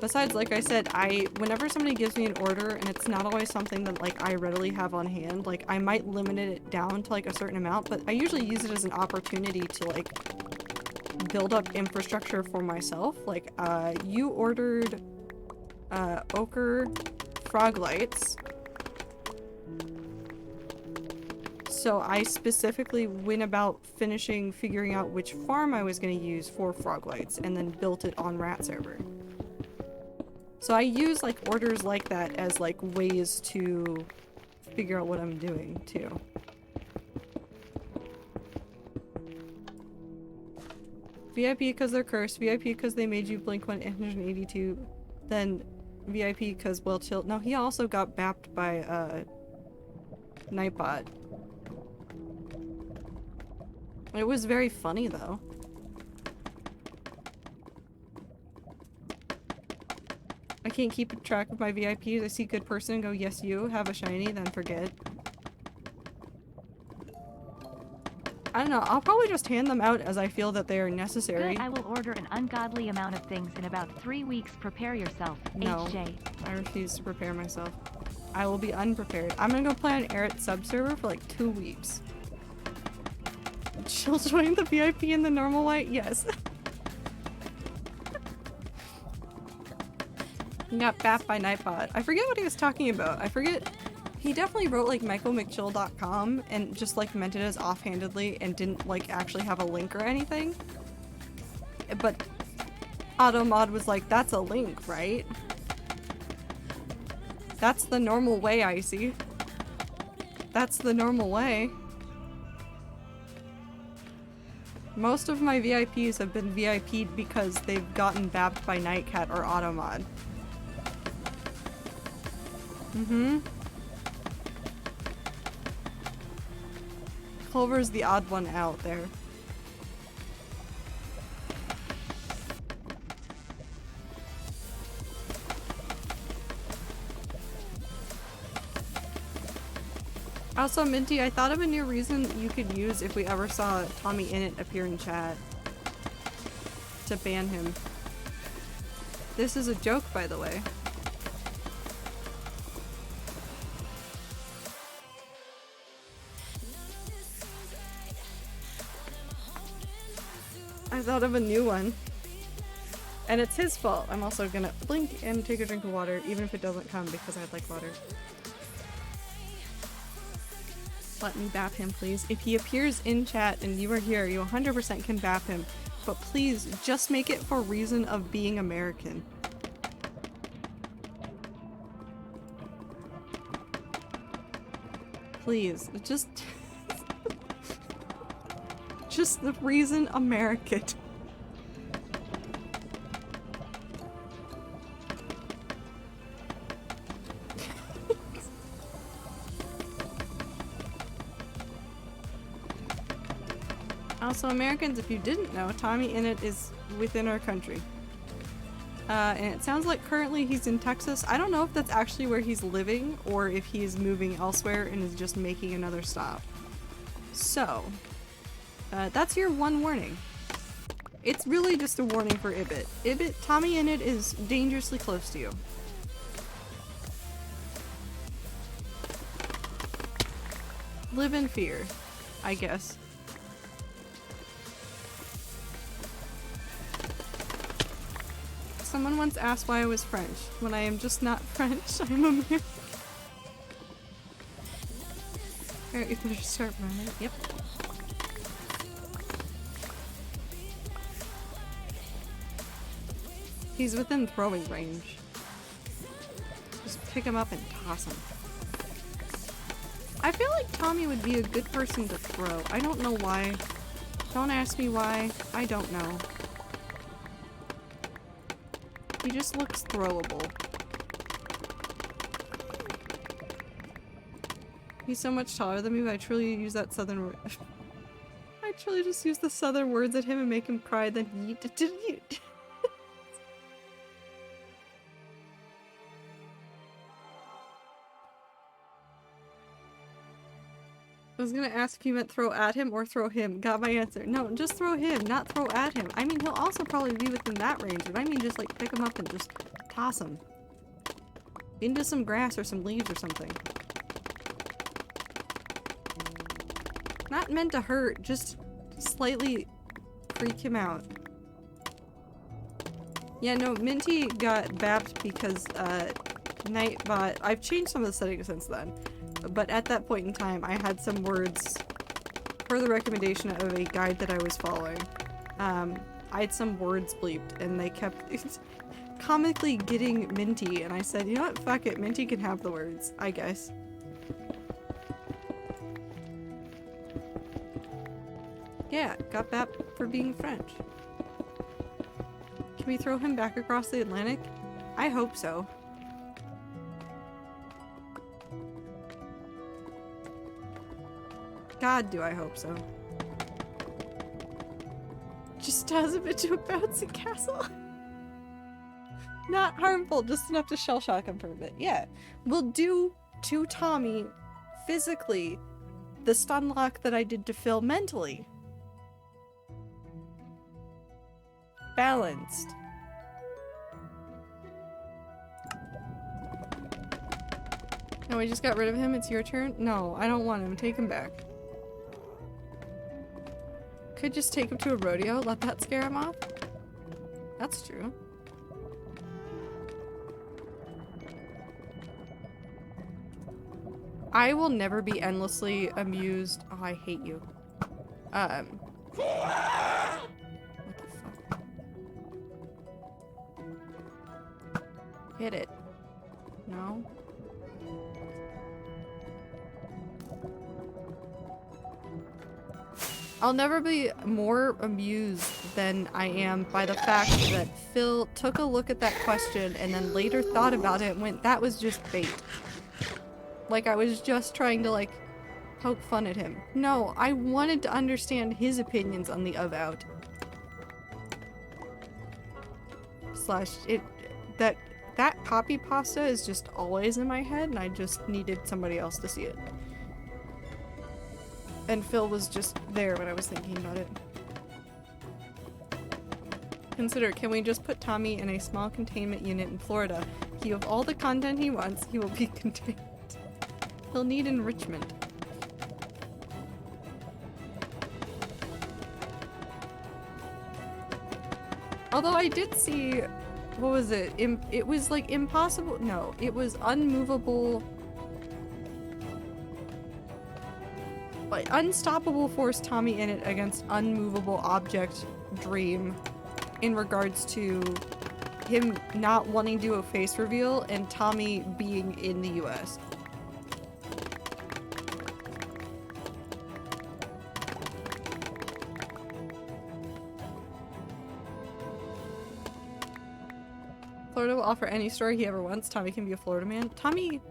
Besides, like I said, whenever somebody gives me an order and it's not always something that, like, I readily have on hand, like, I might limit it down to, like, a certain amount, but I usually use it as an opportunity to, like, build up infrastructure for myself. Like, you ordered ochre frog lights. So I specifically went about figuring out which farm I was going to use for frog lights and then built it on Rat server. So I use, like, orders like that as, like, ways to figure out what I'm doing too. VIP because they're cursed, VIP because they made you blink 182, then VIP because well chilled. No, he also got bapped by Nightbot. It was very funny though. I can't keep track of my VIPs. I see good person and go, yes you, have a shiny, then forget. I don't know, I'll probably just hand them out as I feel that they are necessary. Good, I will order an ungodly amount of things in about 3 weeks. Prepare yourself, No, HJ. I refuse to prepare myself. I will be unprepared. I'm gonna go play on Eric's sub-server for like 2 weeks. She'll join the VIP in the normal way? Yes. He got bapped by Nightbot. I forget what he was talking about. I forget. He definitely wrote like michaelmcchill.com and just like meant it as offhandedly and didn't like actually have a link or anything. But Automod was like, that's a link, right? That's the normal way, Icy. That's the normal way. Most of my VIPs have been VIP'd because they've gotten bapped by Nightcat or Automod. Mm-hmm. Clover's the odd one out there. Also, Minty, I thought of a new reason you could use if we ever saw Tommy Innit appear in chat. To ban him. This is a joke, by the way. I thought of a new one. And it's his fault. I'm also gonna blink and take a drink of water, even if it doesn't come because I'd like water. Let me bap him, please. If he appears in chat and you are here, you 100% can bap him. But please, just make it for reason of being American. Please, just... just the reason American. Also, Americans, if you didn't know, Tommy Innit is within our country. And it sounds like currently he's in Texas. I don't know if that's actually where he's living or if he's moving elsewhere and is just making another stop. So, that's your one warning. It's really just a warning for Ibit. Ibit, Tommy Innit is dangerously close to you. Live in fear, I guess. Someone once asked why I was French. When I am just not French, I'm American. Alright, we better start running. Yep. He's within throwing range. Just pick him up and toss him. I feel like Tommy would be a good person to throw. I don't know why. Don't ask me why. I don't know. He just looks throwable. He's so much taller than me, but I truly use that southern word. I truly just use the southern words at him and make him cry, then yeet. Didn't you? I was gonna ask if you meant throw at him or throw him. Got my answer. No, just throw him, not throw at him. I mean, he'll also probably be within that range, but I mean just like pick him up and just toss him. Into some grass or some leaves or something. Not meant to hurt, just slightly freak him out. Yeah, no, Minty got bapped because, Nightbot... I've changed some of the settings since then. But at that point in time, I had some words per the recommendation of a guide that I was following. I had some words bleeped, and they kept comically getting Minty, and I said, you know what, fuck it, Minty can have the words, I guess. Yeah, got bapped for being French. Can we throw him back across the Atlantic? I hope so. God, do I hope so. Just has a bit to a bouncy castle. Not harmful, just enough to shell shock him for a bit. Yeah. We'll do to Tommy physically the stun lock that I did to Phil mentally. Balanced. No, we just got rid of him. It's your turn. No, I don't want him. Take him back. Could just take him to a rodeo, let that scare him off. That's true. I will never be endlessly amused. Oh, I hate you. What the fuck? Hit it. No? I'll never be more amused than I am by the fact that Phil took a look at that question and then later thought about it and went, that was just bait. Like I was just trying to like poke fun at him. No, I wanted to understand his opinions on the of out. Slash it that copy pasta is just always in my head and I just needed somebody else to see it. And Phil was just there when I was thinking about it. Consider, can we just put Tommy in a small containment unit in Florida? He have all the content he wants, he will be contained. He'll need enrichment. Although I did see, what was it? It was like impossible. No, it was unmovable. Like unstoppable force Tommy in it against unmovable object Dream in regards to him not wanting to do a face reveal and Tommy being in the US. Florida will offer any story he ever wants. Tommy can be a Florida man. Tommy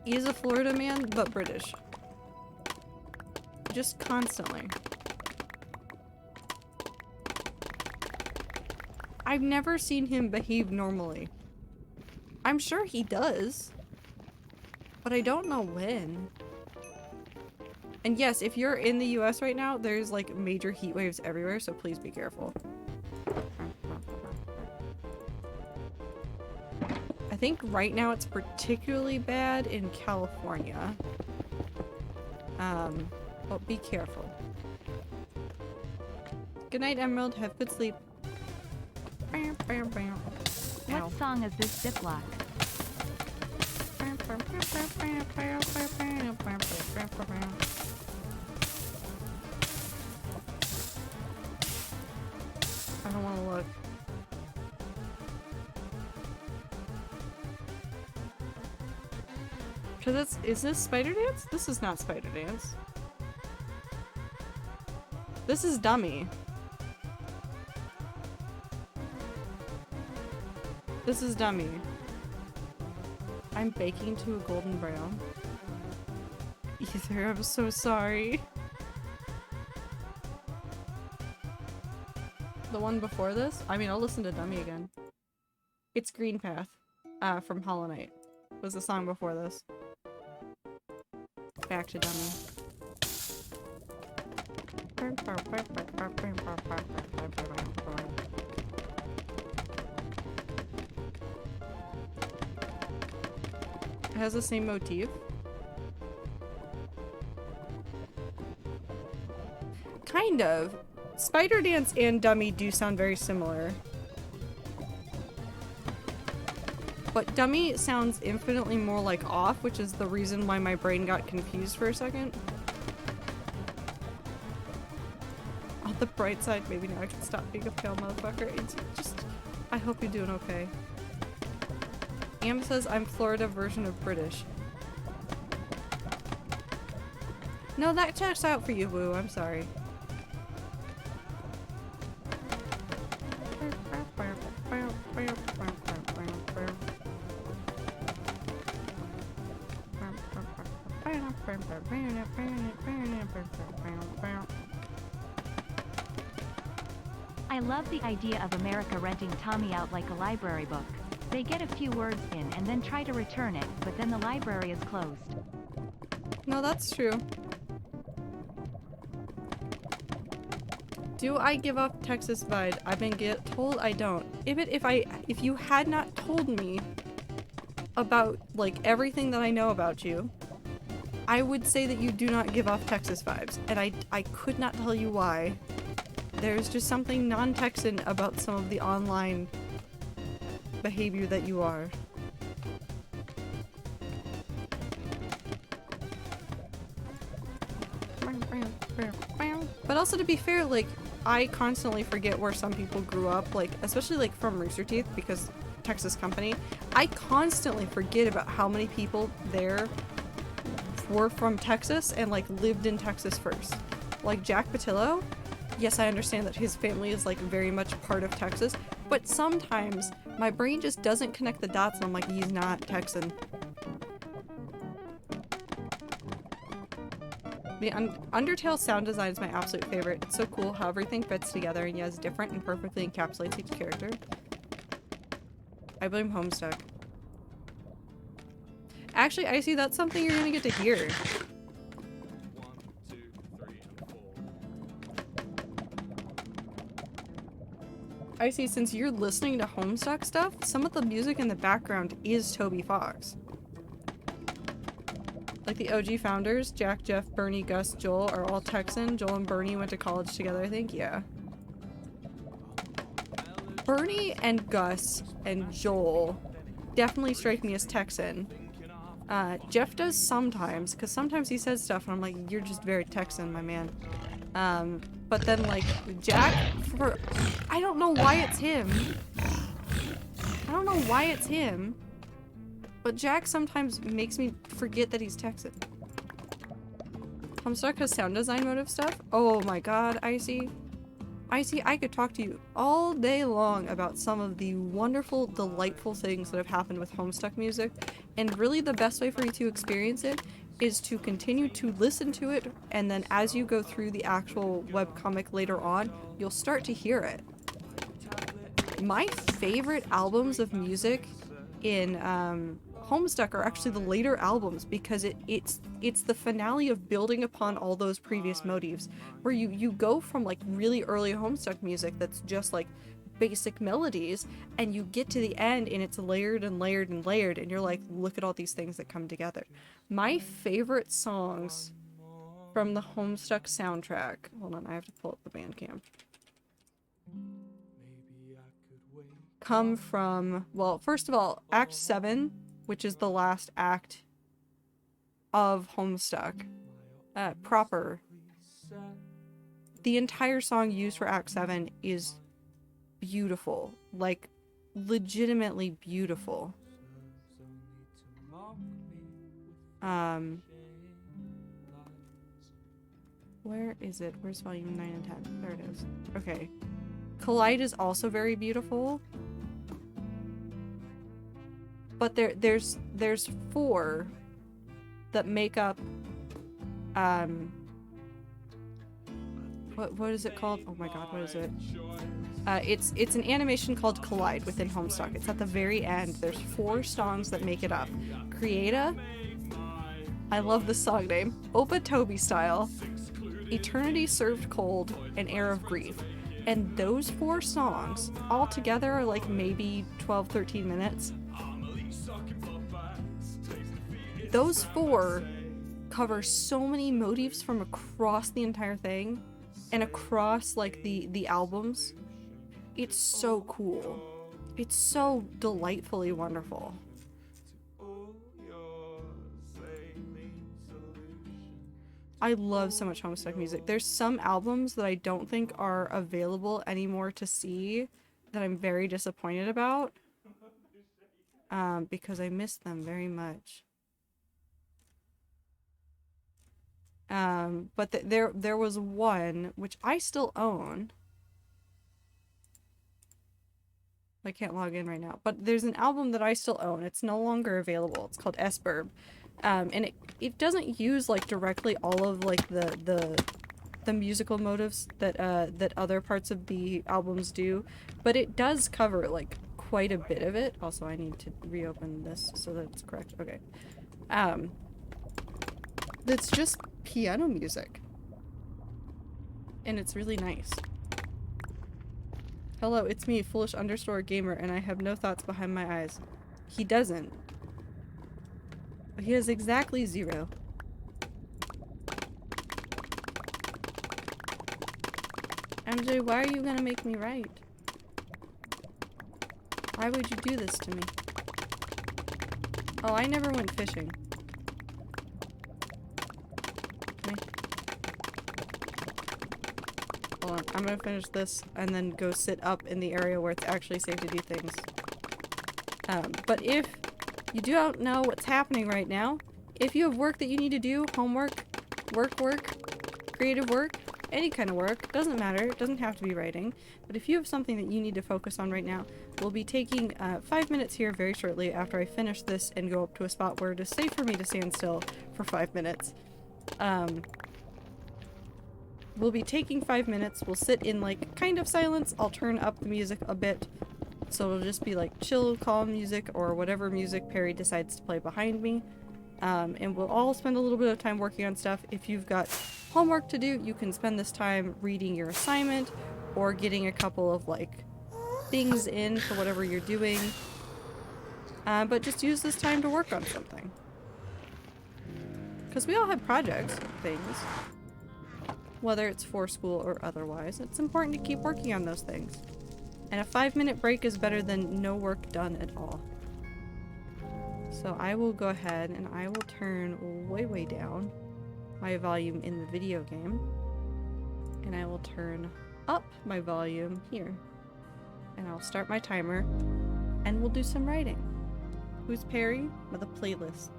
is a Florida man, but British. Just constantly. I've never seen him behave normally. I'm sure he does, but I don't know when. And yes, if you're in the US right now, there's like major heat waves everywhere, so please be careful. I think right now it's particularly bad in California. But be careful. Good night, Emerald. Have good sleep. What song is this Ziploc? I don't want to look. Cause is this Spider Dance? This is not Spider Dance. This is Dummy. This is Dummy. I'm baking to a golden brown. Ether, I'm so sorry. The one before this? I mean, I'll listen to Dummy again. It's Green Path, from Hollow Knight. Was the song before this. Back to Dummy. It has the same motif. Kind of. Spider Dance and Dummy do sound very similar. But Dummy sounds infinitely more like Off, which is the reason why my brain got confused for a second. On the bright side, maybe now I can stop being a pale motherfucker. It's just... I hope you're doing okay. Am says I'm Florida version of British. No, that checks out for you, Woo. I'm sorry. I love the idea of America renting Tommy out like a library book. They get a few words in and then try to return it, but then the library is closed. No, that's true. Do I give off Texas vibe? I've been told I don't. If you had not told me about like everything that I know about you, I would say that you do not give off Texas vibes, and I could not tell you why. There's just something non-Texan about some of the online behavior that you are. But also, to be fair, like, I constantly forget where some people grew up, like, especially like from Rooster Teeth, because Texas company. I constantly forget about how many people there were from Texas and like lived in Texas first. Like Jack Patillo, yes, I understand that his family is like very much part of Texas, but sometimes my brain just doesn't connect the dots and I'm like, he's not Texan. The Undertale sound design is my absolute favorite. It's so cool how everything fits together and yeah, is different and perfectly encapsulates each character. I blame Homestuck. Actually, I see that's something you're gonna get to hear. 1, 2, 3, and 4. I see, since you're listening to Homestuck stuff, some of the music in the background is Toby Fox. Like the OG founders, Jack, Jeff, Bernie, Gus, Joel, are all Texan. Joel and Bernie went to college together, I think, yeah. Bernie and Gus and Joel definitely strike me as Texan. Jeff does sometimes, because sometimes he says stuff and I'm like, you're just very Texan, my man. But then like Jack, I don't know why it's him. I don't know why it's him. But Jack sometimes makes me forget that he's Texan. Homestuck has sound design motive stuff. Oh my god, Icy. Icy, I could talk to you all day long about some of the wonderful, delightful things that have happened with Homestuck music. And really the best way for you to experience it is to continue to listen to it, and then as you go through the actual webcomic later on, you'll start to hear it. My favorite albums of music in Homestuck are actually the later albums, because it's the finale of building upon all those previous motifs, where you go from like really early Homestuck music that's just like basic melodies, and you get to the end and it's layered and layered and layered, and you're like, look at all these things that come together. My favorite songs from the Homestuck soundtrack, hold on, I have to pull up the Bandcamp, come from, well, first of all, Act 7, which is the last act of Homestuck proper. The entire song used for Act 7 is beautiful, like legitimately beautiful. Where is it? Where's volume 9 and 10? There it is. Okay. Collide is also very beautiful. But there's 4 that make up what is it called? Oh my god, what is it? It's an animation called Collide within Homestuck. It's at the very end. There's 4 songs that make it up. Creata, I love the song name, Opa Toby Style, Eternity Served Cold, and Air of Grief. And those 4 songs all together are like maybe 12-13 minutes. Those 4 cover so many motifs from across the entire thing and across like the albums. It's so cool. It's so delightfully wonderful. I love so much Homestuck music. There's some albums that I don't think are available anymore to see that I'm very disappointed about, because I miss them very much. But there was one which I still own. I can't log in right now, but there's an album that I still own. It's no longer available. It's called S-Burb. And it doesn't use like directly all of like the musical motives that that other parts of the albums do, but it does cover like quite a bit of it. Also, I need to reopen this so that it's correct. Okay. That's just piano music. And it's really nice. Hello, it's me, foolish_gamer, and I have no thoughts behind my eyes. He doesn't. He has exactly 0. MJ, why are you gonna make me write? Why would you do this to me? Oh, I never went fishing. Hold on, I'm gonna finish this and then go sit up in the area where it's actually safe to do things. But if you don't know what's happening right now, if you have work that you need to do, homework, work, creative work, any kind of work, doesn't matter, it doesn't have to be writing, but if you have something that you need to focus on right now, we'll be taking 5 minutes here very shortly after I finish this and go up to a spot where it is safe for me to stand still for 5 minutes. We'll be taking 5 minutes, we'll sit in like kind of silence, I'll turn up the music a bit, so it'll just be like chill, calm music or whatever music Perry decides to play behind me. And we'll all spend a little bit of time working on stuff. If you've got homework to do, you can spend this time reading your assignment or getting a couple of like things in for whatever you're doing. But just use this time to work on something. Because we all have projects, things. Whether it's for school or otherwise, it's important to keep working on those things. And a 5-minute break is better than no work done at all. So I will go ahead and I will turn way, way down my volume in the video game. And I will turn up my volume here. And I'll start my timer. And we'll do some writing. Who's Perry? With a playlist.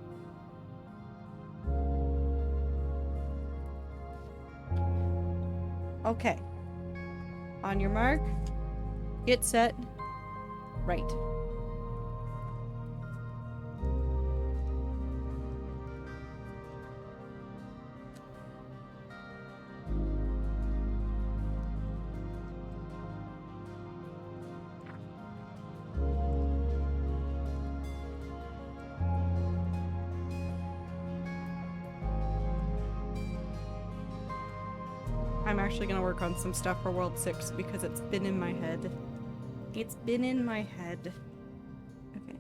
Okay. On your mark. Get set. Write. I'm actually gonna work on some stuff for World 6 because it's been in my head. It's been in my head. Okay.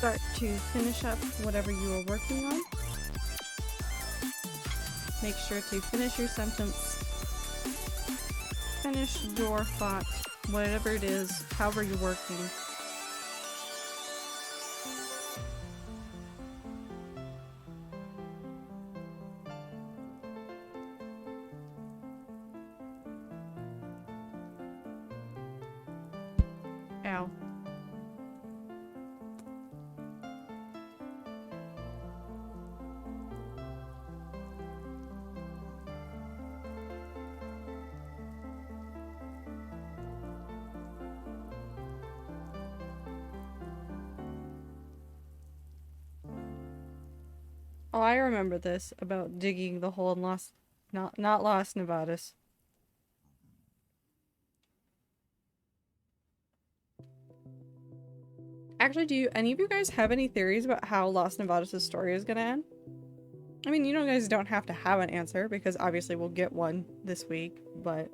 start to finish up whatever you are working on. Make sure to finish your sentence, finish your thought, whatever it is, however you're working. Ow. Oh, I remember this about digging the hole in not Lost Nevadas. Actually, do any of you guys have any theories about how Lost Nevadas' story is gonna end? I mean, you guys don't have to have an answer, because obviously we'll get one this week, but...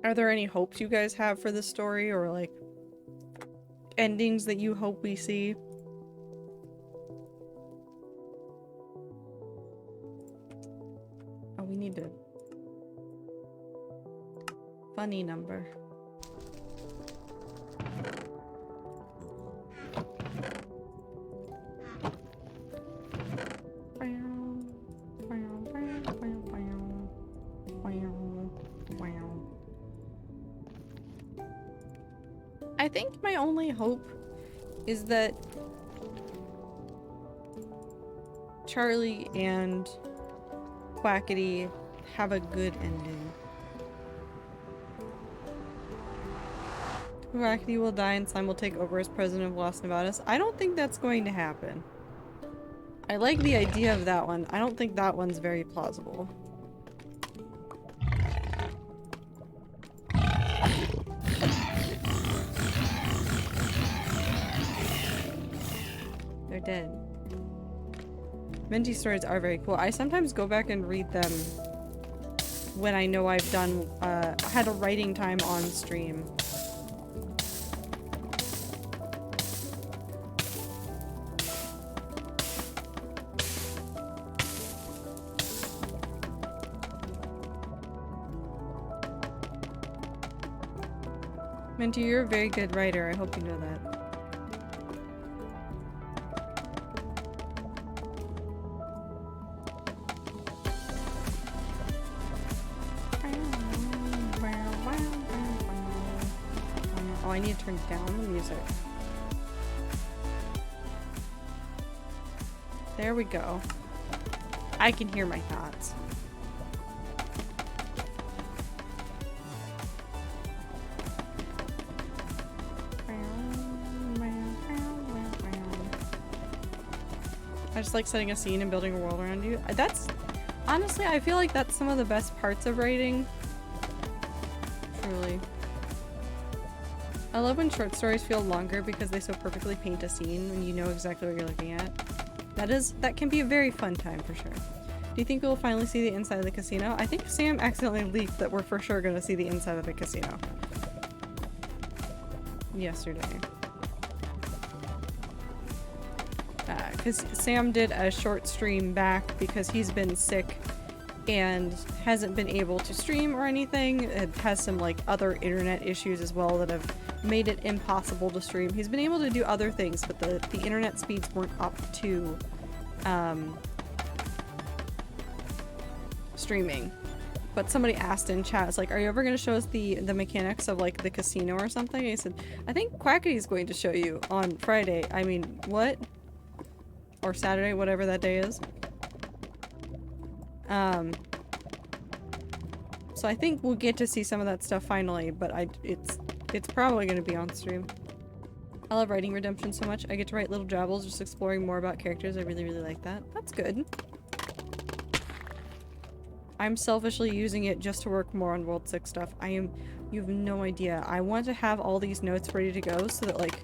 Are there any hopes you guys have for this story, or, like, endings that you hope we see? Oh, we need to... Funny number. I think my only hope is that Charlie and Quackity have a good ending. Quackity will die and Slime will take over as president of Lost Nevadas. I don't think that's going to happen. I like the idea of that one. I don't think that one's very plausible. They're dead. Minty stories are very cool. I sometimes go back and read them when I know I've done, had a writing time on stream. Minty, you're a very good writer. I hope you know that. Oh, I need to turn down the music. There we go. I can hear my thoughts. I just like setting a scene and building a world around you. That's... Honestly, I feel like that's some of the best parts of writing. Truly. I love when short stories feel longer because they so perfectly paint a scene when you know exactly what you're looking at. That can be a very fun time for sure. Do you think we'll finally see the inside of the casino? I think Sam accidentally leaked that we're for sure going to see the inside of the casino. Yesterday. Because Sam did a short stream back because he's been sick and hasn't been able to stream or anything. It has some like other internet issues as well that have made it impossible to stream. He's been able to do other things, but the internet speeds weren't up to streaming. But somebody asked in chat, it's like, are you ever going to show us the mechanics of like the casino or something? And he said, I think Quackity's going to show you on Friday. I mean, what? Or Saturday, whatever that day is. So I think we'll get to see some of that stuff finally, but it's probably going to be on stream. I love writing Redemption so much. I get to write little jabbles just exploring more about characters. I really, really like that. That's good. I'm selfishly using it just to work more on World 6 stuff. You have no idea. I want to have all these notes ready to go so that like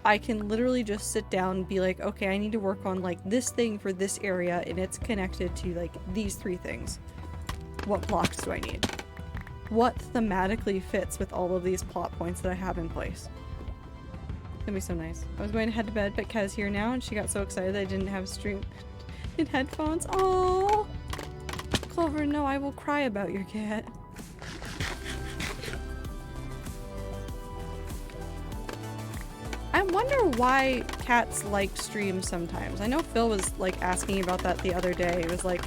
I can literally just sit down and be like, okay, I need to work on like this thing for this area and it's connected to like these 3 things. What blocks do I need? what thematically fits with all of these plot points that I have in place. It's gonna be so nice. I was going to head to bed, but Kaz here now, and she got so excited that I didn't have stream in headphones. Oh, Clover, no, I will cry about your cat. I wonder why cats like streams sometimes. I know Phil was like asking about that the other day. He was like,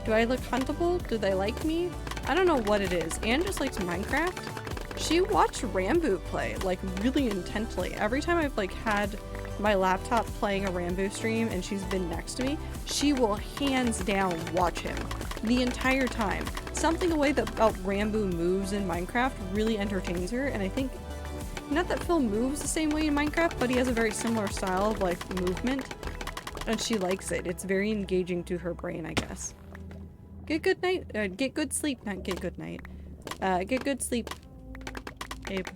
do I look huntable? Do they like me? I don't know what it is. Anne just likes Minecraft. She watched Rambo play like really intently. Every time I've like had my laptop playing a Rambo stream and she's been next to me, she will hands down watch him the entire time. Something about Rambo moves in Minecraft really entertains her, and I think not that Phil moves the same way in Minecraft, but he has a very similar style of like movement, and she likes it. It's very engaging to her brain, I guess. Get good night. Get good sleep. Not get good night. Get good sleep, Abe.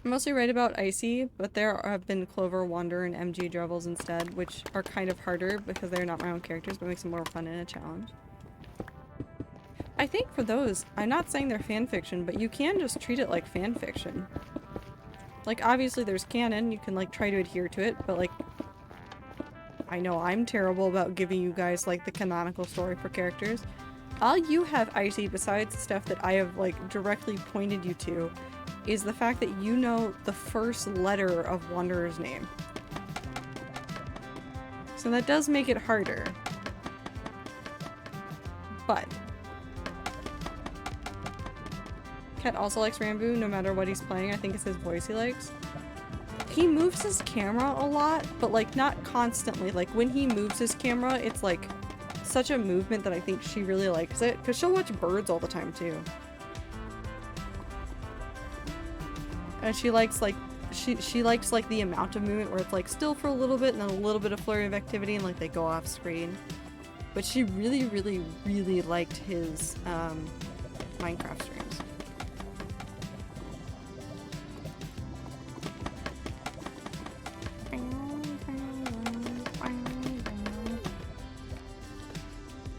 I'm mostly right about Icy, but there have been Clover, Wander, and MG Drevels instead, which are kind of harder because they're not my own characters, but makes them more fun and a challenge. I think for those, I'm not saying they're fanfiction, but you can just treat it like fanfiction. Like, obviously there's canon, you can like try to adhere to it, but like, I know I'm terrible about giving you guys like the canonical story for characters. All you have, Icy, besides stuff that I have like directly pointed you to, is the fact that you know the first letter of Wanderer's name. So that does make it harder. But Cat also likes Rambo no matter what he's playing. I think it's his voice he likes. He moves his camera a lot, but like not constantly. Like when he moves his camera, it's like such a movement that I think she really likes it, because she'll watch birds all the time too. And she likes like she likes like the amount of movement where it's like still for a little bit and then a little bit of flurry of activity and like they go off screen. But she really, really, really liked his Minecraft streams.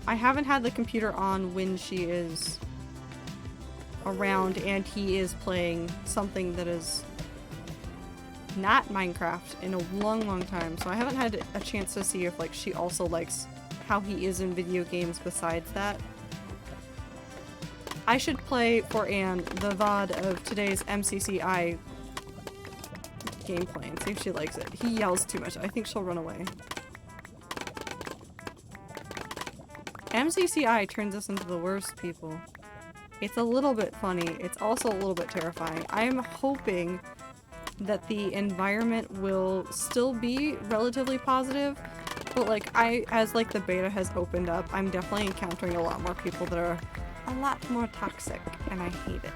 I haven't had the computer on when she is around and he is playing something that is not Minecraft in a long, long time, so I haven't had a chance to see if like she also likes how he is in video games besides that. I should play for Anne the VOD of today's MCCI gameplay and see if she likes it. He yells too much. I think she'll run away. MCCI turns us into the worst people. It's a little bit funny. It's also a little bit terrifying. I am hoping that the environment will still be relatively positive, but like as like the beta has opened up, I'm definitely encountering a lot more people that are a lot more toxic, and I hate it.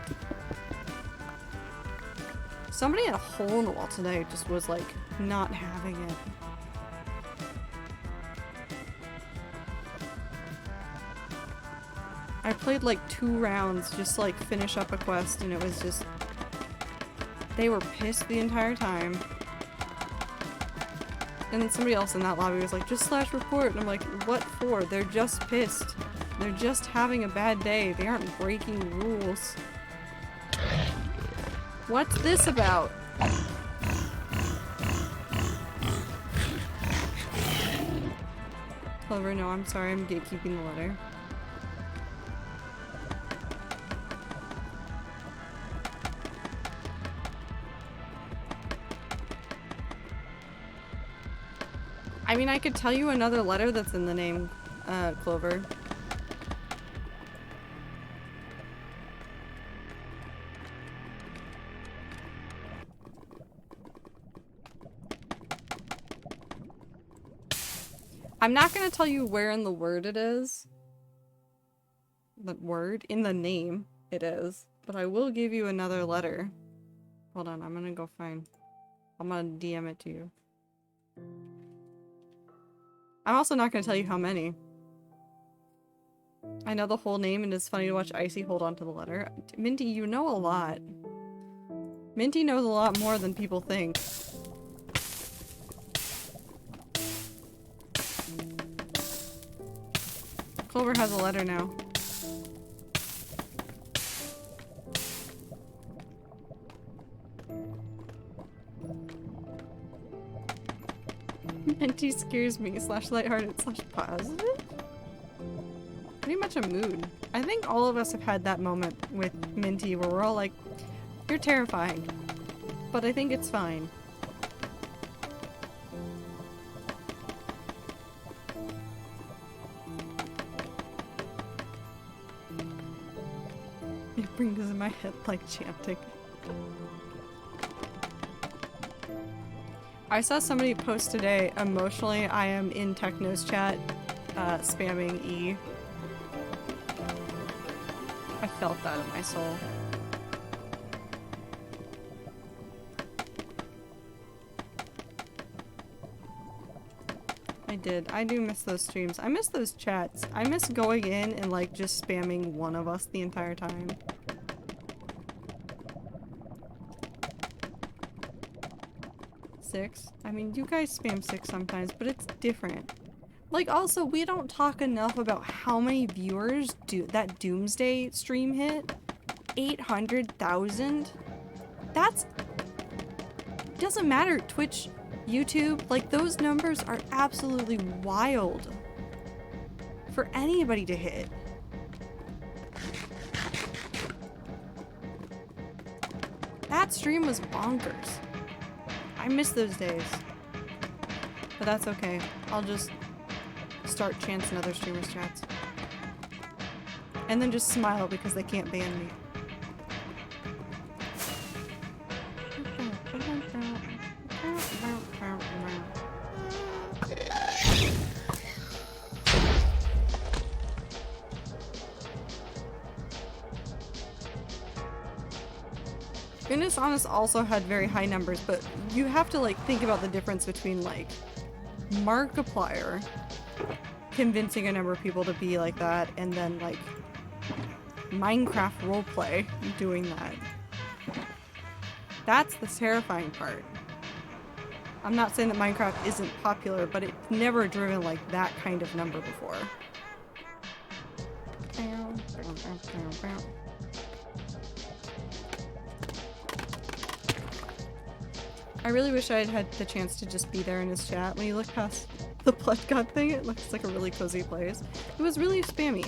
Somebody in a hole in the wall today just was like not having it. I played like 2 rounds just to like finish up a quest, and it was just, they were pissed the entire time. And then somebody else in that lobby was like, just /report, and I'm like, what for? They're just pissed. They're just having a bad day. They aren't breaking rules. What's this about? Clover, no, I'm sorry, I'm gatekeeping the letter. I mean, I could tell you another letter that's in the name, Clover. I'm not gonna tell you where in the word it is. The word? In the name it is. But I will give you another letter. Hold on, I'm gonna go find. I'm gonna DM it to you. I'm also not going to tell you how many. I know the whole name and it's funny to watch Icy hold on to the letter. Minty, you know a lot. Minty knows a lot more than people think. Clover has a letter now. Minty scares me, / lighthearted / positive? Pretty much a mood. I think all of us have had that moment with Minty where we're all like, you're terrifying. But I think it's fine. It rings in my head like chanting. I saw somebody post today, emotionally, I am in Techno's chat, spamming E. I felt that in my soul. I did. I do miss those streams. I miss those chats. I miss going in and like just spamming one of us the entire time. Six. I mean, you guys spam 6 sometimes, but it's different. Like, also, we don't talk enough about how many viewers that Doomsday stream hit. 800,000? That's... Doesn't matter. Twitch, YouTube, like, those numbers are absolutely wild. For anybody to hit. That stream was bonkers. I miss those days. But that's okay. I'll just start chancing other streamers' chats. And then just smile because they can't ban me. Goodness Honest also had very high numbers, but you have to like think about the difference between like Markiplier convincing a number of people to be like that and then like Minecraft roleplay doing that. That's the terrifying part. I'm not saying that Minecraft isn't popular, but it's never driven like that kind of number before. I really wish I had had the chance to just be there in his chat. When you look past the blood god thing, it looks like a really cozy place. It was really spammy.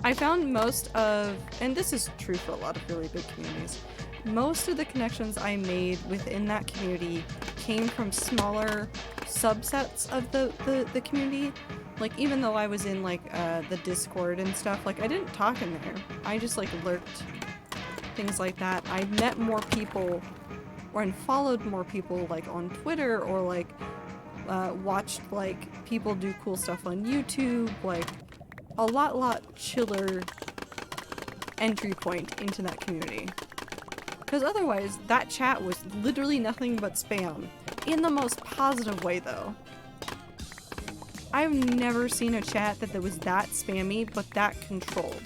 I found most of, and this is true for a lot of really big communities, most of the connections I made within that community came from smaller subsets of the community. Like, even though I was in like the Discord and stuff, like I didn't talk in there. I just like lurked, things like that. I met more people and followed more people like on Twitter, or like watched like people do cool stuff on YouTube, like a lot chiller entry point into that community. Because otherwise that chat was literally nothing but spam. In the most positive way though. I've never seen a chat that was that spammy but that controlled.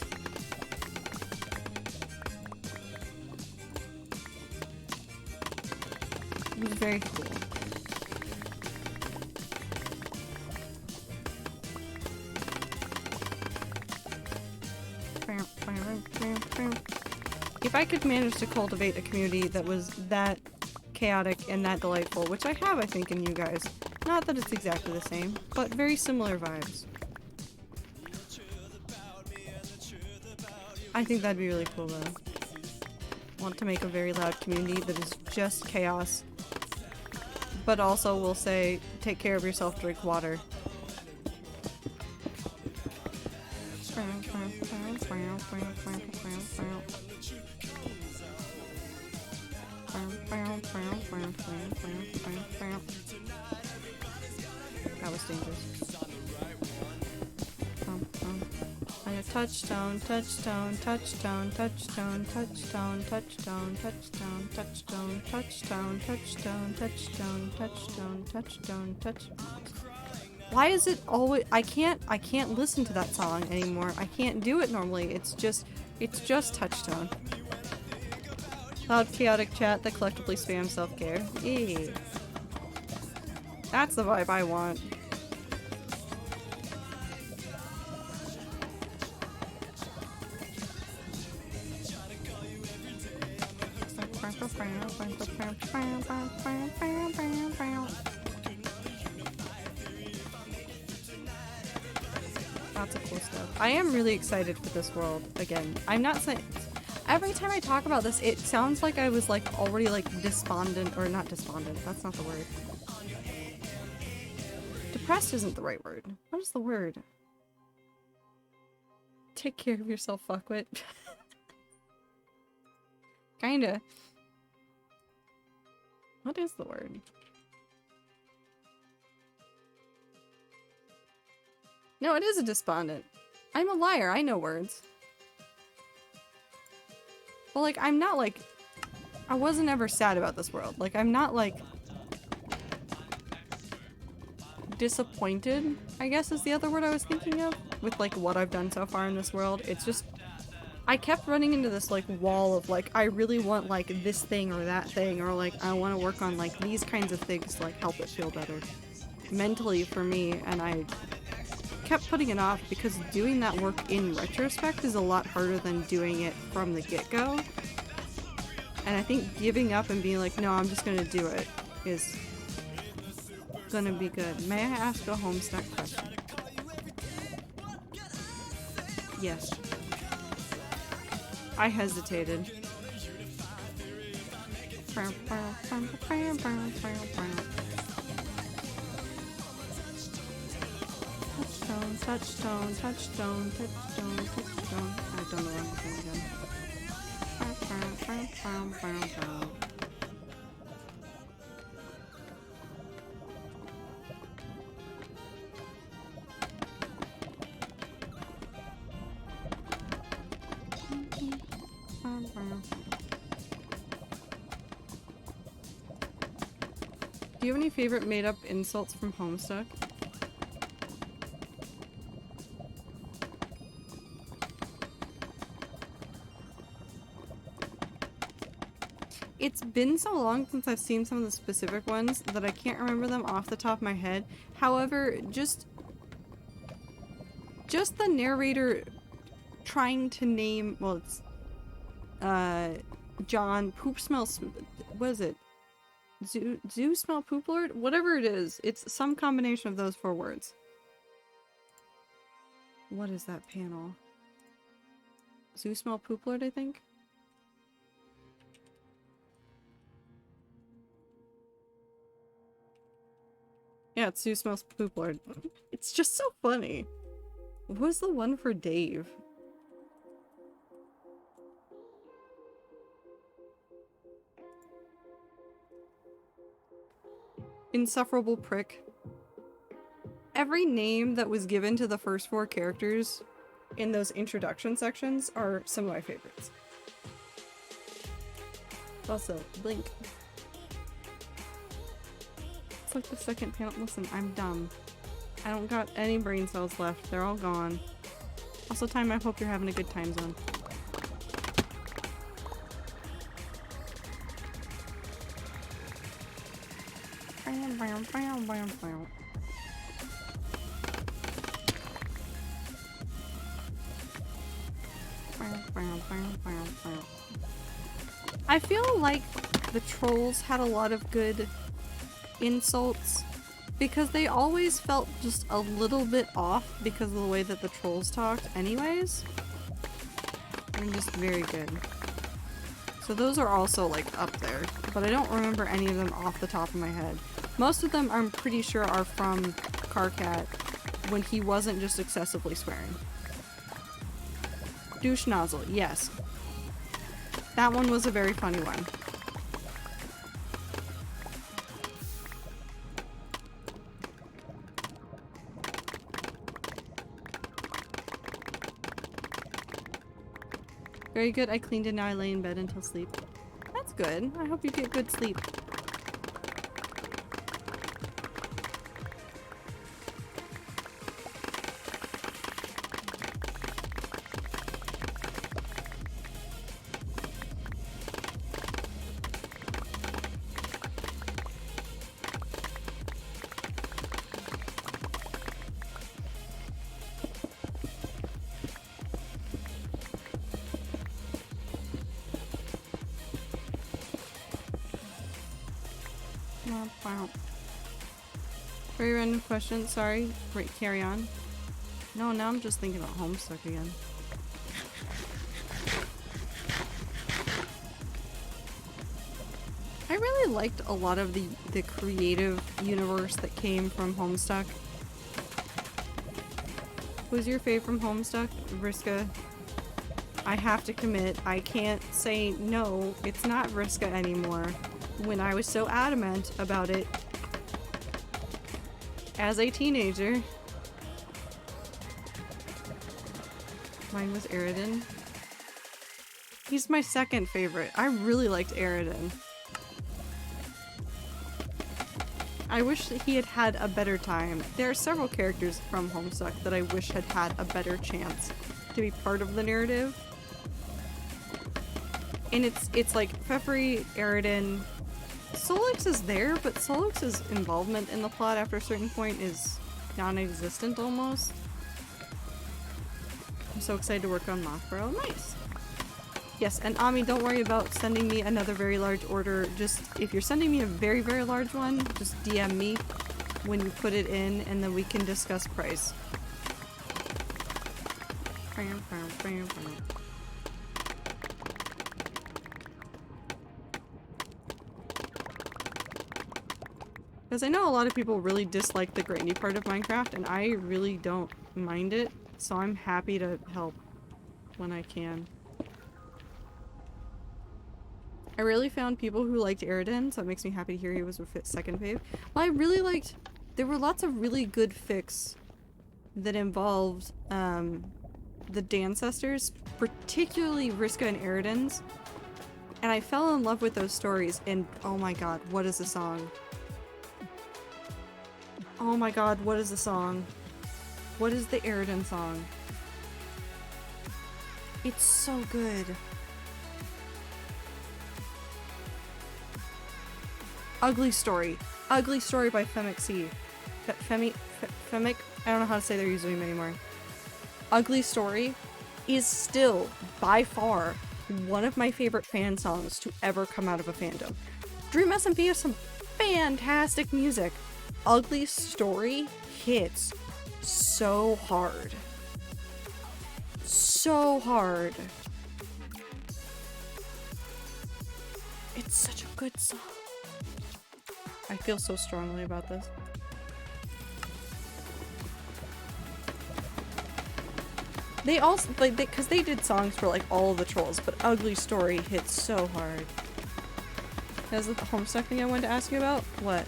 It was very cool. If I could manage to cultivate a community that was that chaotic and that delightful, which I have, I think, in you guys. Not that it's exactly the same, but very similar vibes. I think that'd be really cool, though. Want to make a very loud community that is just chaos, but also will say, take care of yourself, drink water. That was dangerous. Touchstone, touchstone, touchstone, touchstone, touchstone, touchstone, touchstone, touchstone, touchstone, touchstone, touchstone, touchstone, touchstone, touch. Why is it always- I can't listen to that song anymore. I can't do it normally. It's just touchtone. Loud chaotic chat that collectively spam self-care. Eee. That's the vibe I want. Lots of cool stuff. I am really excited for this world again. I'm not saying every time I talk about this, it sounds like I was like already like despondent, or not despondent. That's not the word. Depressed isn't the right word. What is the word? Take care of yourself, fuckwit. Kinda. What is the word? No, it is a despondent. I'm a liar. I know words. Well, like, I'm not like... I wasn't ever sad about this world. Like, I'm not like... disappointed, I guess is the other word I was thinking of. With like what I've done so far in this world. It's just... I kept running into this like wall of like, I really want like this thing or that thing. Or like, I want to work on like these kinds of things to like help it feel better. Mentally for me, and I... kept putting it off because doing that work in retrospect is a lot harder than doing it from the get-go. And I think giving up and being like, no, I'm just gonna do it is gonna be good. May I ask a Homestuck question? Yes. I hesitated. Touchstone, touchstone, touchstone, touchstone. I've done the wrong thing again. Do you have any favorite made-up insults from Homestuck? It's been so long since I've seen some of the specific ones that I can't remember them off the top of my head. However, just the narrator trying to name, well, it's John Poop Smells, what is it? Zoo Smell Poop Lord? Whatever it is, it's some combination of those four words. What is that panel? Zoo Smell Poop Lord, I think? Yeah, it's Zoo Smells Poop Lord. It's just so funny. What was the one for Dave? Insufferable prick. Every name that was given to the first four characters in those introduction sections are some of my favorites. Also, Blink. It's like the second panel. Listen, I'm dumb. I don't got any brain cells left. They're all gone. Also, Time, I hope you're having a good time zone. I feel like the trolls had a lot of good insults because they always felt just a little bit off because of the way that the trolls talked anyways. They're just very good. So those are also like up there, but I don't remember any of them off the top of my head. Most of them I'm pretty sure are from Carcat when he wasn't just excessively swearing. Douche nozzle, yes. That one was a very funny one. Very good. I cleaned and now I lay in bed until sleep. That's good. I hope you get good sleep. Very random question. Sorry. Wait, carry on. No, now I'm just thinking about Homestuck again. I really liked a lot of the creative universe that came from Homestuck. Who's your fave from Homestuck? Vriska. I have to commit. I can't say no, it's not Vriska anymore. When I was so adamant about it as a teenager. Mine was Aridin. He's my second favorite. I really liked Aridin. I wish that he had had a better time. There are several characters from Homestuck that I wish had had a better chance to be part of the narrative. And it's like Pfeffry, Aridin, Solix is there, but Solix's involvement in the plot after a certain point is non-existent almost. I'm so excited to work on Mothbro. Nice! Yes, and Ami, don't worry about sending me another very large order. Just, if you're sending me a very, very large one, just DM me when you put it in, and then we can discuss price. Because I know a lot of people really dislike the grindy part of Minecraft, and I really don't mind it, so I'm happy to help when I can. I really found people who liked Aridin, so it makes me happy to hear he was a second fave. Well, I really liked... There were lots of really good fics that involved the Dancestors, particularly Vriska and Aridin's. And I fell in love with those stories, and oh my god, what is the song? Oh my god, what is the song? What is the Aridin song? It's so good. Ugly Story. Ugly Story by Femic C. Femic? I don't know how to say their username anymore. Ugly Story is still, by far, one of my favorite fan songs to ever come out of a fandom. Dream SMP has some fantastic music. Ugly Story hits so hard. So hard. It's such a good song. I feel so strongly about this. They also, like, because they did songs for, like, all of the trolls, but Ugly Story hits so hard. That's the Homestuck thing I wanted to ask you about? What?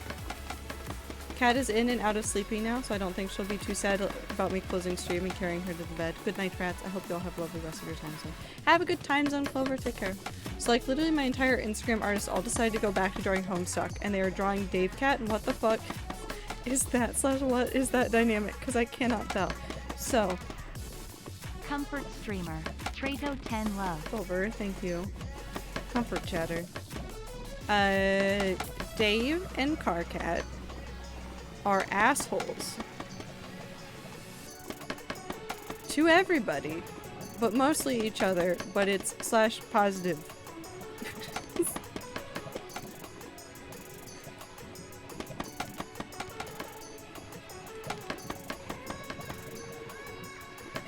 Kat is in and out of sleeping now, so I don't think she'll be too sad about me closing stream and carrying her to the bed. Good night, rats. I hope you all have a lovely rest of your time zone. Have a good time zone, Clover. Take care. So, like, literally my entire Instagram artists all decided to go back to drawing Homestuck, and they were drawing Dave Cat, and what the fuck is that / what is that dynamic? Because I cannot tell. So. Comfort streamer. Trato 10 love. Clover, thank you. Comfort chatter. Dave and Carcat are assholes to everybody, but mostly each other, but it's / positive.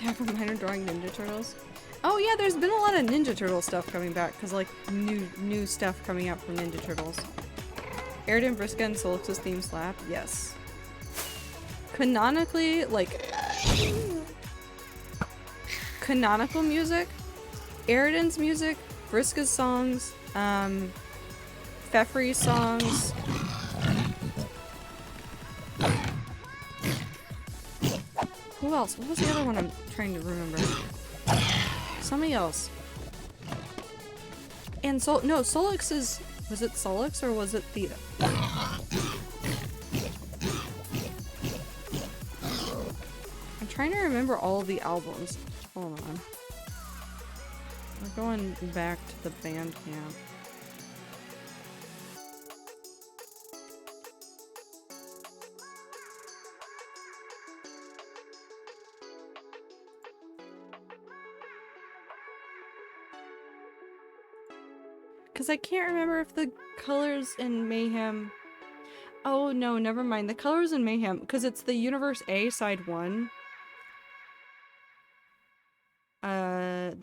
Have a minor drawing Ninja Turtles. Oh yeah, there's been a lot of Ninja Turtle stuff coming back, because like new stuff coming out from Ninja Turtles. Aridin, Vriska, and Solix's theme slap? Yes. Canonically, like, canonical music, Aridin's music, Vriska's songs, Pfeffry's songs. Who else? What was the other one I'm trying to remember? Somebody else. And no, Solix's, was it Solix or was it the... I'm trying to remember all of the albums. Hold on. We're going back to the band camp. Because I can't remember if the colors in Mayhem... Oh no, never mind. The Colors in Mayhem, because it's the Universe A side 1.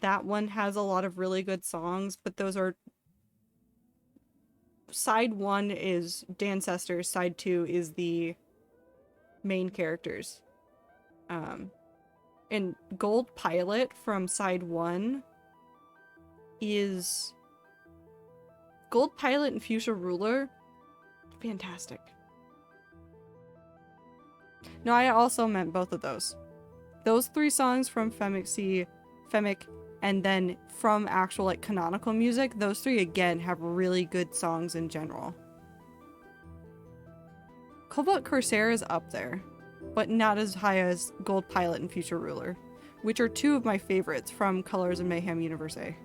That one has a lot of really good songs, but those are... Side 1 is Dancestors, side 2 is the main characters. And Gold Pilot from side 1 is... Gold Pilot and Fuchsia Ruler. Fantastic. No, I also meant both of those. Those 3 songs from Femic, and then from actual like canonical music, those 3 again have really good songs in general. Cobalt Corsair is up there, but not as high as Gold Pilot and Future Ruler, which are 2 of my favorites from Colors of Mayhem Universe A.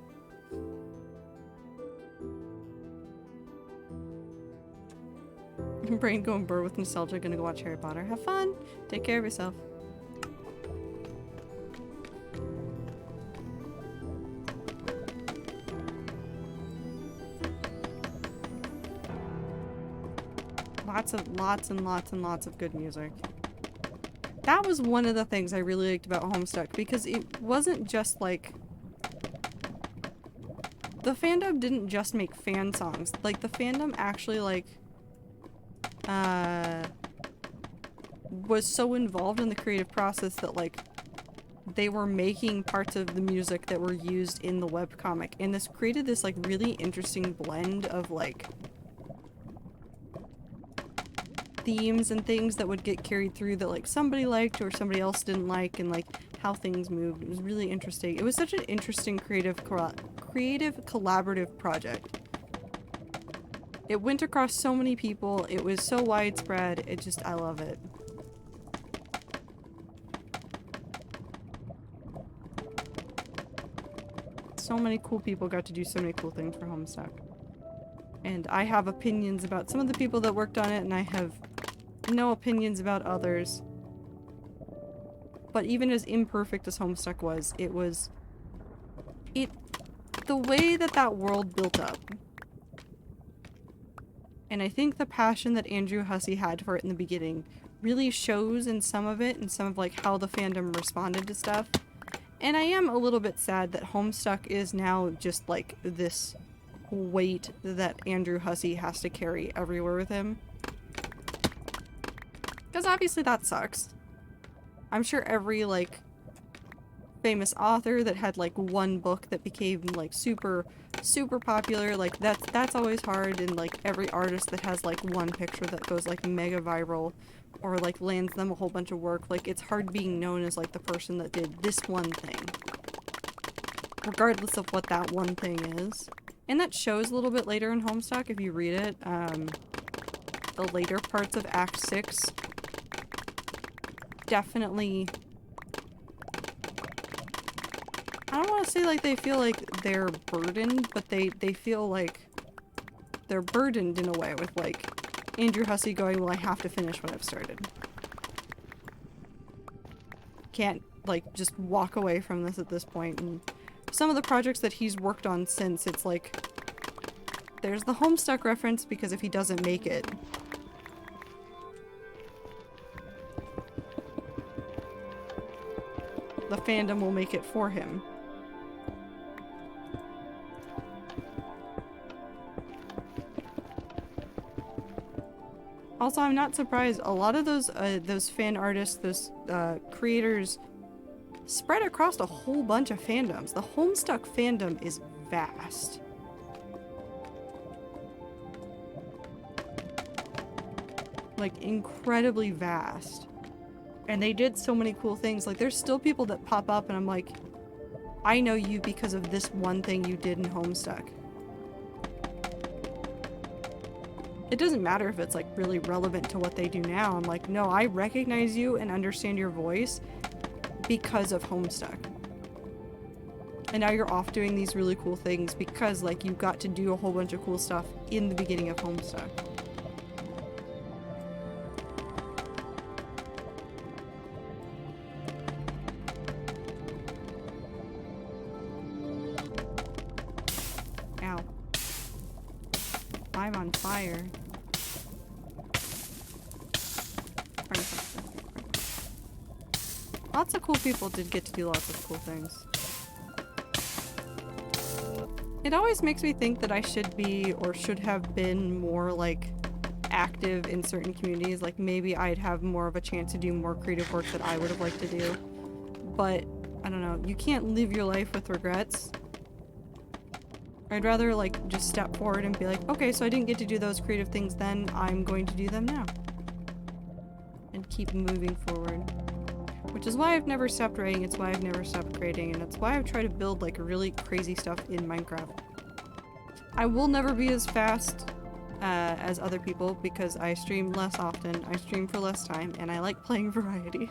Brain going burr with nostalgia, gonna go watch Harry Potter. Have fun! Take care of yourself. Lots of good music. That was one of the things I really liked about Homestuck, because it wasn't just like... The fandom didn't just make fan songs. Like, the fandom actually, like... was so involved in the creative process that, like, they were making parts of the music that were used in the webcomic. And this created this, like, really interesting blend of, like... themes and things that would get carried through that like somebody liked or somebody else didn't like, and like how things moved. It was really interesting. It was such an interesting creative collaborative project. It went across so many people. It was so widespread. I love it. So many cool people got to do so many cool things for Homestuck. And I have opinions about some of the people that worked on it, and I have no opinions about others. But even as imperfect as Homestuck was, the way that that world built up. And I think the passion that Andrew Hussey had for it in the beginning really shows in some of it, and some of like how the fandom responded to stuff. And I am a little bit sad that Homestuck is now just like this weight that Andrew Hussey has to carry everywhere with him. Because obviously that sucks. I'm sure every like famous author that had like one book that became like super popular, like that's always hard, and like every artist that has like one picture that goes like mega viral or like lands them a whole bunch of work, like it's hard being known as like the person that did this one thing, regardless of what that one thing is. And that shows a little bit later in Homestuck if you read it. The later parts of Act 6 definitely... I don't want to say like they feel like they're burdened, but they feel like they're burdened in a way with like Andrew Hussey going, well, I have to finish what I've started. Can't like just walk away from this at this point. And some of the projects that he's worked on since, it's like there's the Homestuck reference, because if he doesn't make it, the fandom will make it for him. Also, I'm not surprised. A lot of those fan artists, those creators, spread across a whole bunch of fandoms. The Homestuck fandom is vast. Like, incredibly vast. And they did so many cool things. Like, there's still people that pop up and I'm like, I know you because of this one thing you did in Homestuck. It doesn't matter if it's like really relevant to what they do now. I'm like, no, I recognize you and understand your voice because of Homestuck. And now you're off doing these really cool things because like you got to do a whole bunch of cool stuff in the beginning of Homestuck. Ow. I'm on fire. Lots of cool people did get to do lots of cool things. It always makes me think that I should be or should have been more like active in certain communities. Like maybe I'd have more of a chance to do more creative work that I would have liked to do. But I don't know, you can't live your life with regrets. I'd rather like just step forward and be like, okay, so I didn't get to do those creative things then, I'm going to do them now. And keep moving forward. Which is why I've never stopped writing, it's why I've never stopped creating, and it's why I've tried to build like really crazy stuff in Minecraft. I will never be as fast as other people because I stream less often, I stream for less time, and I like playing variety.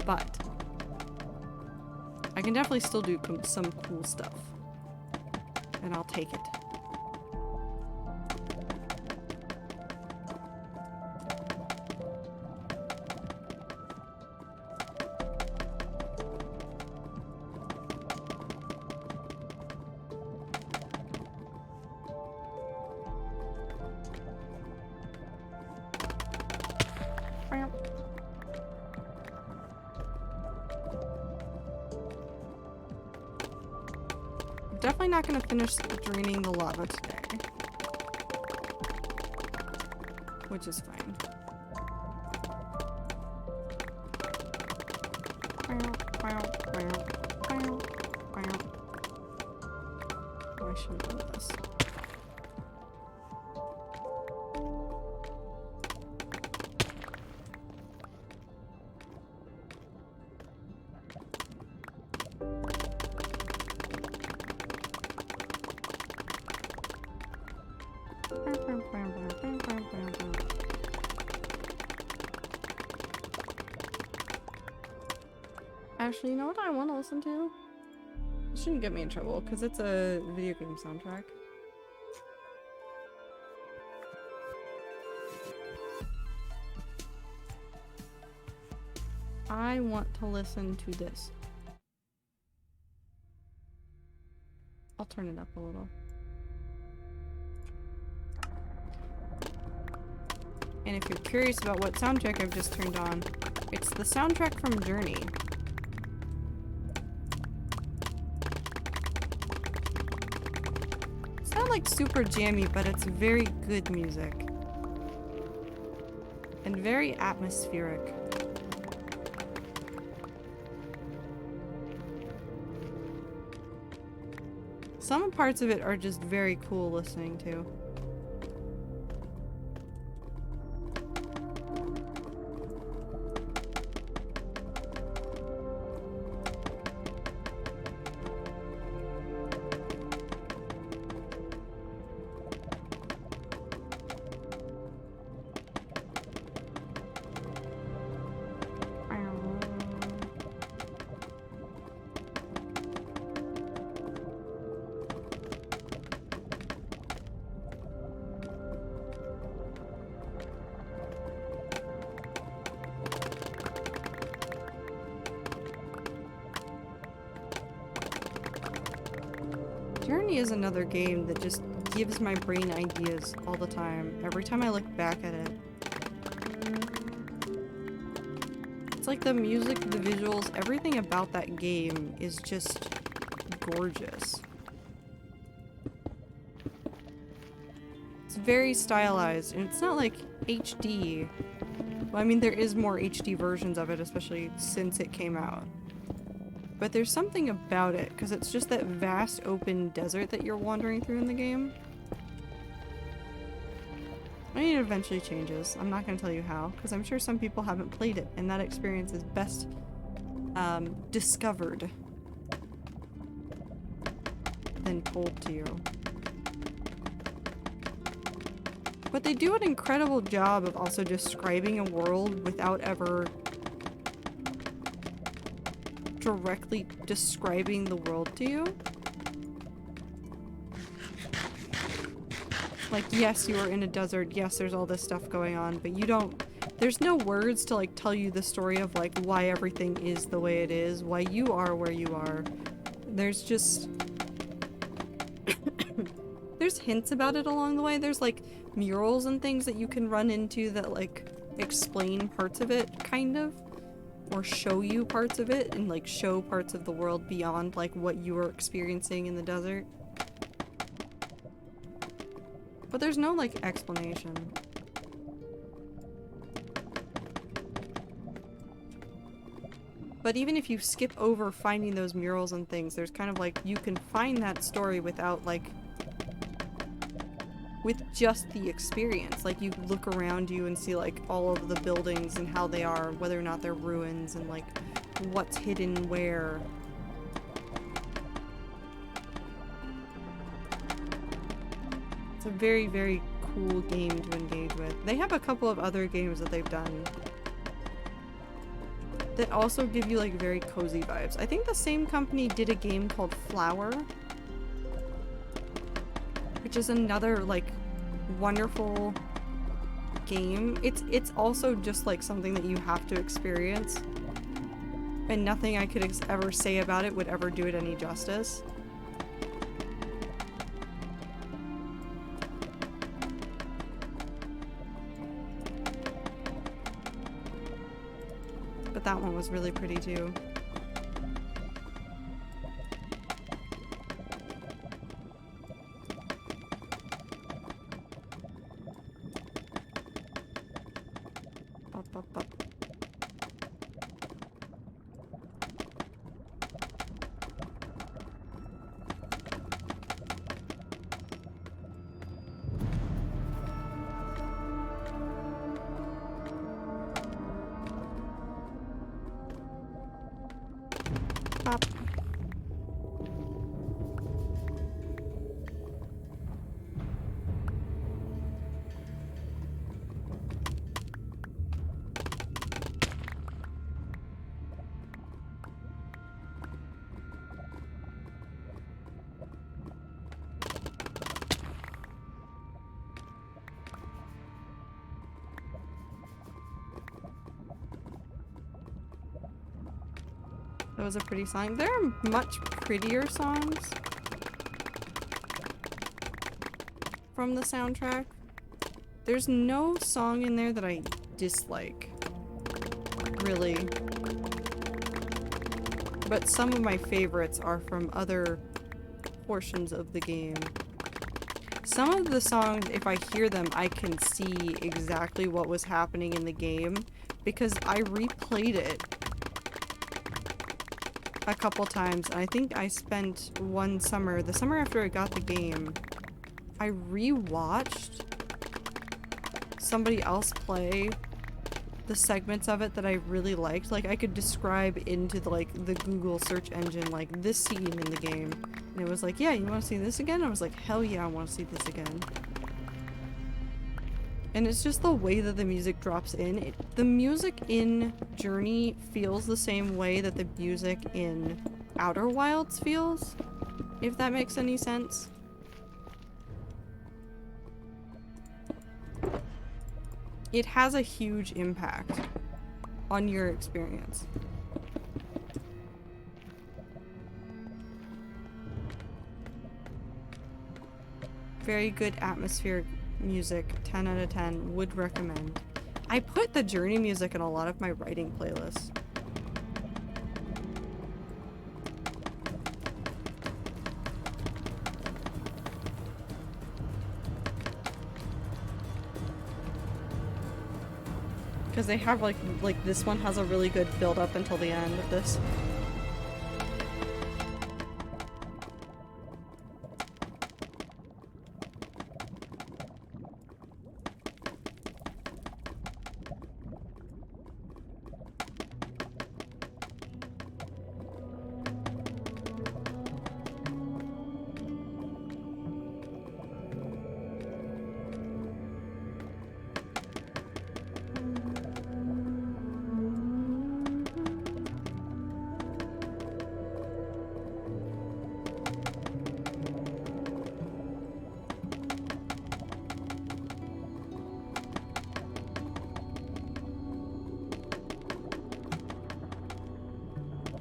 But I can definitely still do some cool stuff. And I'll take it. Definitely not gonna finish draining the lava today. Which is fine. Oh, I shouldn't do this. Actually, you know what I want to listen to? It shouldn't get me in trouble, because it's a video game soundtrack. I want to listen to this. I'll turn it up a little. And if you're curious about what soundtrack I've just turned on, it's the soundtrack from Journey. It's not like super jammy, but it's very good music. And very atmospheric. Some parts of it are just very cool listening to. Journey is another game that just gives my brain ideas all the time, every time I look back at it. It's like the music, the visuals, everything about that game is just gorgeous. It's very stylized, and it's not like HD. Well, I mean, there is more HD versions of it, especially since it came out. But there's something about it, because it's just that vast open desert that you're wandering through in the game. I mean, it eventually changes. I'm not going to tell you how, because I'm sure some people haven't played it, and that experience is best discovered than told to you. But they do an incredible job of also describing a world without ever directly describing the world to you. Like, yes, you are in a desert, yes, there's all this stuff going on, but you don't, there's no words to like tell you the story of like why everything is the way it is, why you are where you are. There's just there's hints about it along the way. There's like murals and things that you can run into that like explain parts of it, kind of. or show you parts of it and like show parts of the world beyond like what you were experiencing in the desert. But there's no like explanation. But even if you skip over finding those murals and things, there's kind of like, you can find that story without like, with just the experience. Like you look around you and see like all of the buildings and how they are, whether or not they're ruins, and like what's hidden where. It's a very, very cool game to engage with. They have a couple of other games that they've done that also give you like very cozy vibes. I think the same company did a game called Flower, which is another like wonderful game. It's also just like something that you have to experience, and nothing I could ever say about it would ever do it any justice. But that one was really pretty too. Up, up, up. Up. That was a pretty song. There are much prettier songs from the soundtrack. There's no song in there that I dislike, really. But some of my favorites are from other portions of the game. Some of the songs, if I hear them, I can see exactly what was happening in the game because I replayed it a couple times, and I think I spent one summer, the summer after I got the game, I re-watched somebody else play the segments of it that I really liked. Like I could describe into the Google search engine like this scene in the game, and it was like, yeah, you want to see this again? I was like, hell yeah, I want to see this again. And it's just the way that the music drops in. The music in Journey feels the same way that the music in Outer Wilds feels, if that makes any sense. It has a huge impact on your experience. Very good atmospheric music, 10 out of 10, would recommend. I put the Journey music in a lot of my writing playlists. Because they have like this one has a really good build up until the end of this.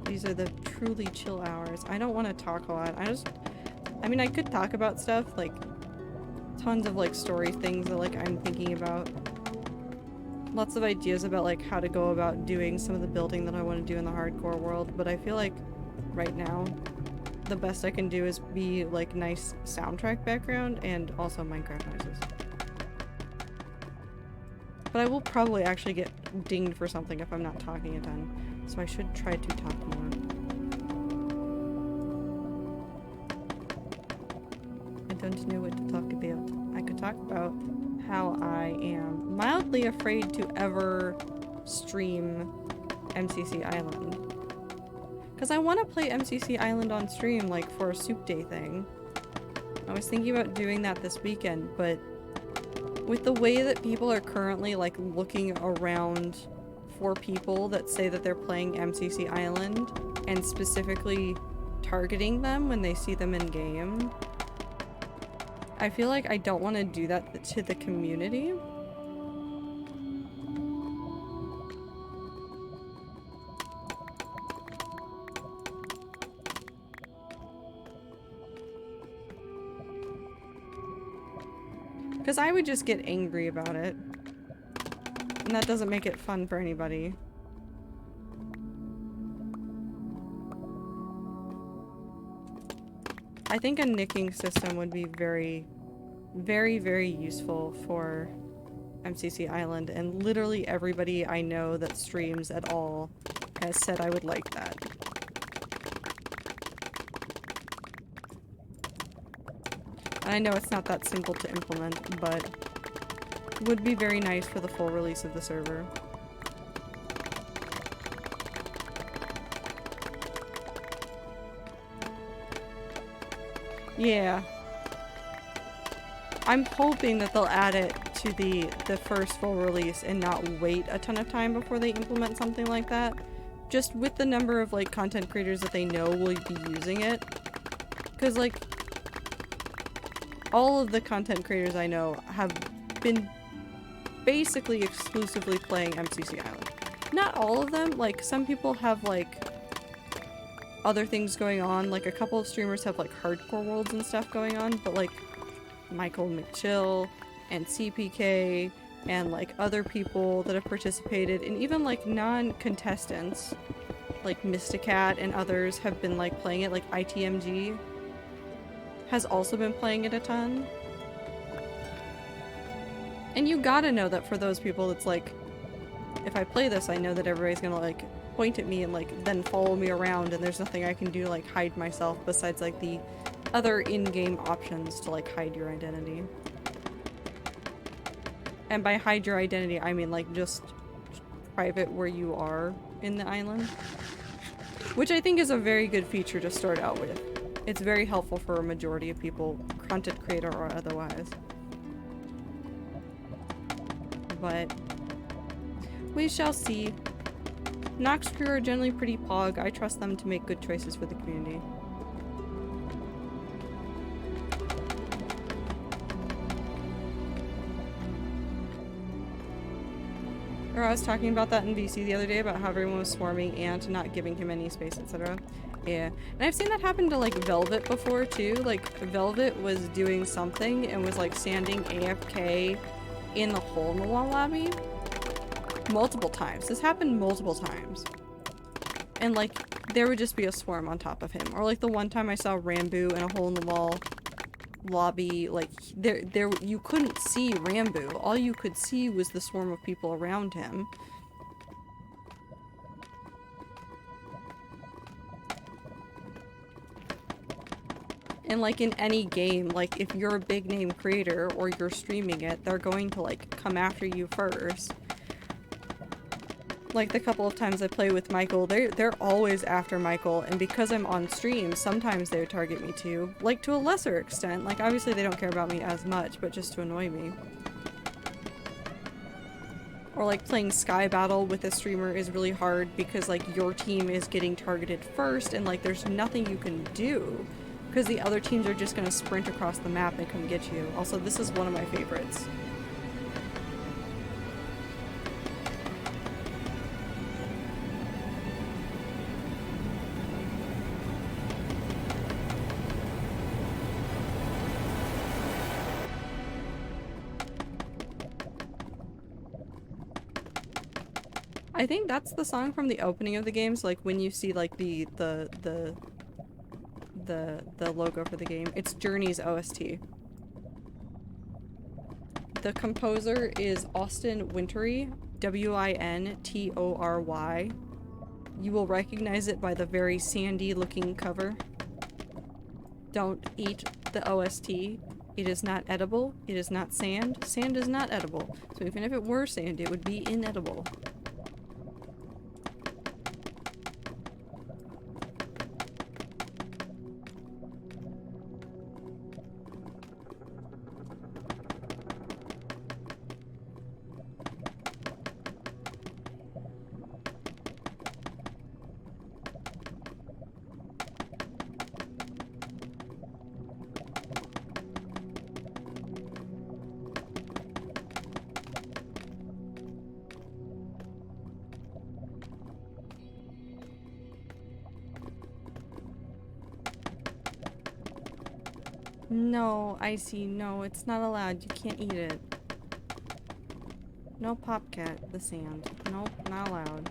These are the truly chill hours. I don't want to talk a lot. I mean, I could talk about stuff, like, tons of, like, story things that, like, I'm thinking about. lots of ideas about like how to go about doing some of the building that I want to do in the hardcore world, but I feel like right now the best I can do is be like nice soundtrack background and also Minecraft noises. But I will probably actually get dinged for something if I'm not talking a ton, so I should try to talk more. I don't know what to talk about. I could talk about how I am mildly afraid to ever stream MCC Island. Because I want to play MCC Island on stream, like, for a soup day thing. I was thinking about doing that this weekend, but with the way that people are currently, like, looking around for people that say that they're playing MCC Island, and specifically targeting them when they see them in game, I feel like I don't want to do that to the community. Because I would just get angry about it. And that doesn't make it fun for anybody. I think a nicking system would be very, very, very useful for MCC Island, and literally everybody I know that streams at all has said I would like that. And I know it's not that simple to implement, but would be very nice for the full release of the server. Yeah. I'm hoping that they'll add it to the first full release and not wait a ton of time before they implement something like that. Just with the number of, like, content creators that they know will be using it. Because, like, all of the content creators I know have been basically exclusively playing MCC Island. Not all of them, like, some people have, like, other things going on. Like, a couple of streamers have, like, hardcore worlds and stuff going on, but, like, Michael McChill and CPK and, like, other people that have participated, and even, like, non-contestants, like Mysticat and others have been, like, playing it. Like, ITMG has also been playing it a ton. And you gotta know that for those people, it's like, if I play this, I know that everybody's gonna, like, point at me and, like, then follow me around, and there's nothing I can do to, like, hide myself besides, like, the other in-game options to, like, hide your identity. And by hide your identity, I mean, like, just private where you are in the island. Which I think is a very good feature to start out with. It's very helpful for a majority of people, content creator or otherwise. But we shall see. Nox crew are generally pretty pog. I trust them to make good choices for the community. Or I was talking about that in VC the other day about how everyone was swarming and not giving him any space, etc. Yeah. And I've seen that happen to, like, Velvet before too. Like, Velvet was doing something and was, like, standing AFK in the hole in the wall lobby multiple times. This happened multiple times. And, like, there would just be a swarm on top of him. Or, like, the one time I saw Rambo in a hole in the wall lobby, like, there you couldn't see Rambo. All you could see was the swarm of people around him. And, like, in any game, like, if you're a big name creator or you're streaming it, they're going to, like, come after you first. Like, the couple of times I play with Michael, they're always after Michael, and because I'm on stream, sometimes they target me too. Like, to a lesser extent. Like, obviously they don't care about me as much, but just to annoy me. Or, like, playing Sky Battle with a streamer is really hard because, like, your team is getting targeted first, and, like, there's nothing you can do. Because the other teams are just gonna sprint across the map and come get you. Also, this is one of my favorites. I think that's the song from the opening of the games, like when you see like the logo for the game. It's Journey's OST. The composer is Austin Wintory, Wintory. You will recognize it by the very sandy looking cover. Don't eat the OST. It is not edible. It is not sand. Sand is not edible. So even if it were sand, it would be inedible. No, Icy, no, it's not allowed. You can't eat it. No Popcat, the sand. Nope, not allowed.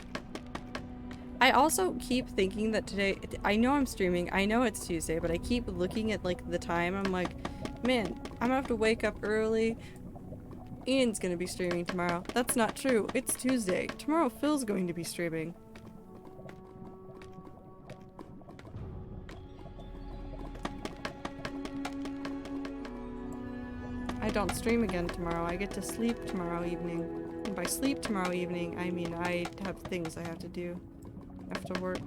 I also keep thinking that today, I know I'm streaming, I know it's Tuesday, but I keep looking at like the time. I'm like, man, I'm gonna have to wake up early. Ian's gonna be streaming tomorrow. That's not true. It's Tuesday. Tomorrow Phil's going to be streaming. I don't stream again tomorrow. I get to sleep tomorrow evening. And by sleep tomorrow evening, I mean I have things I have to do after work.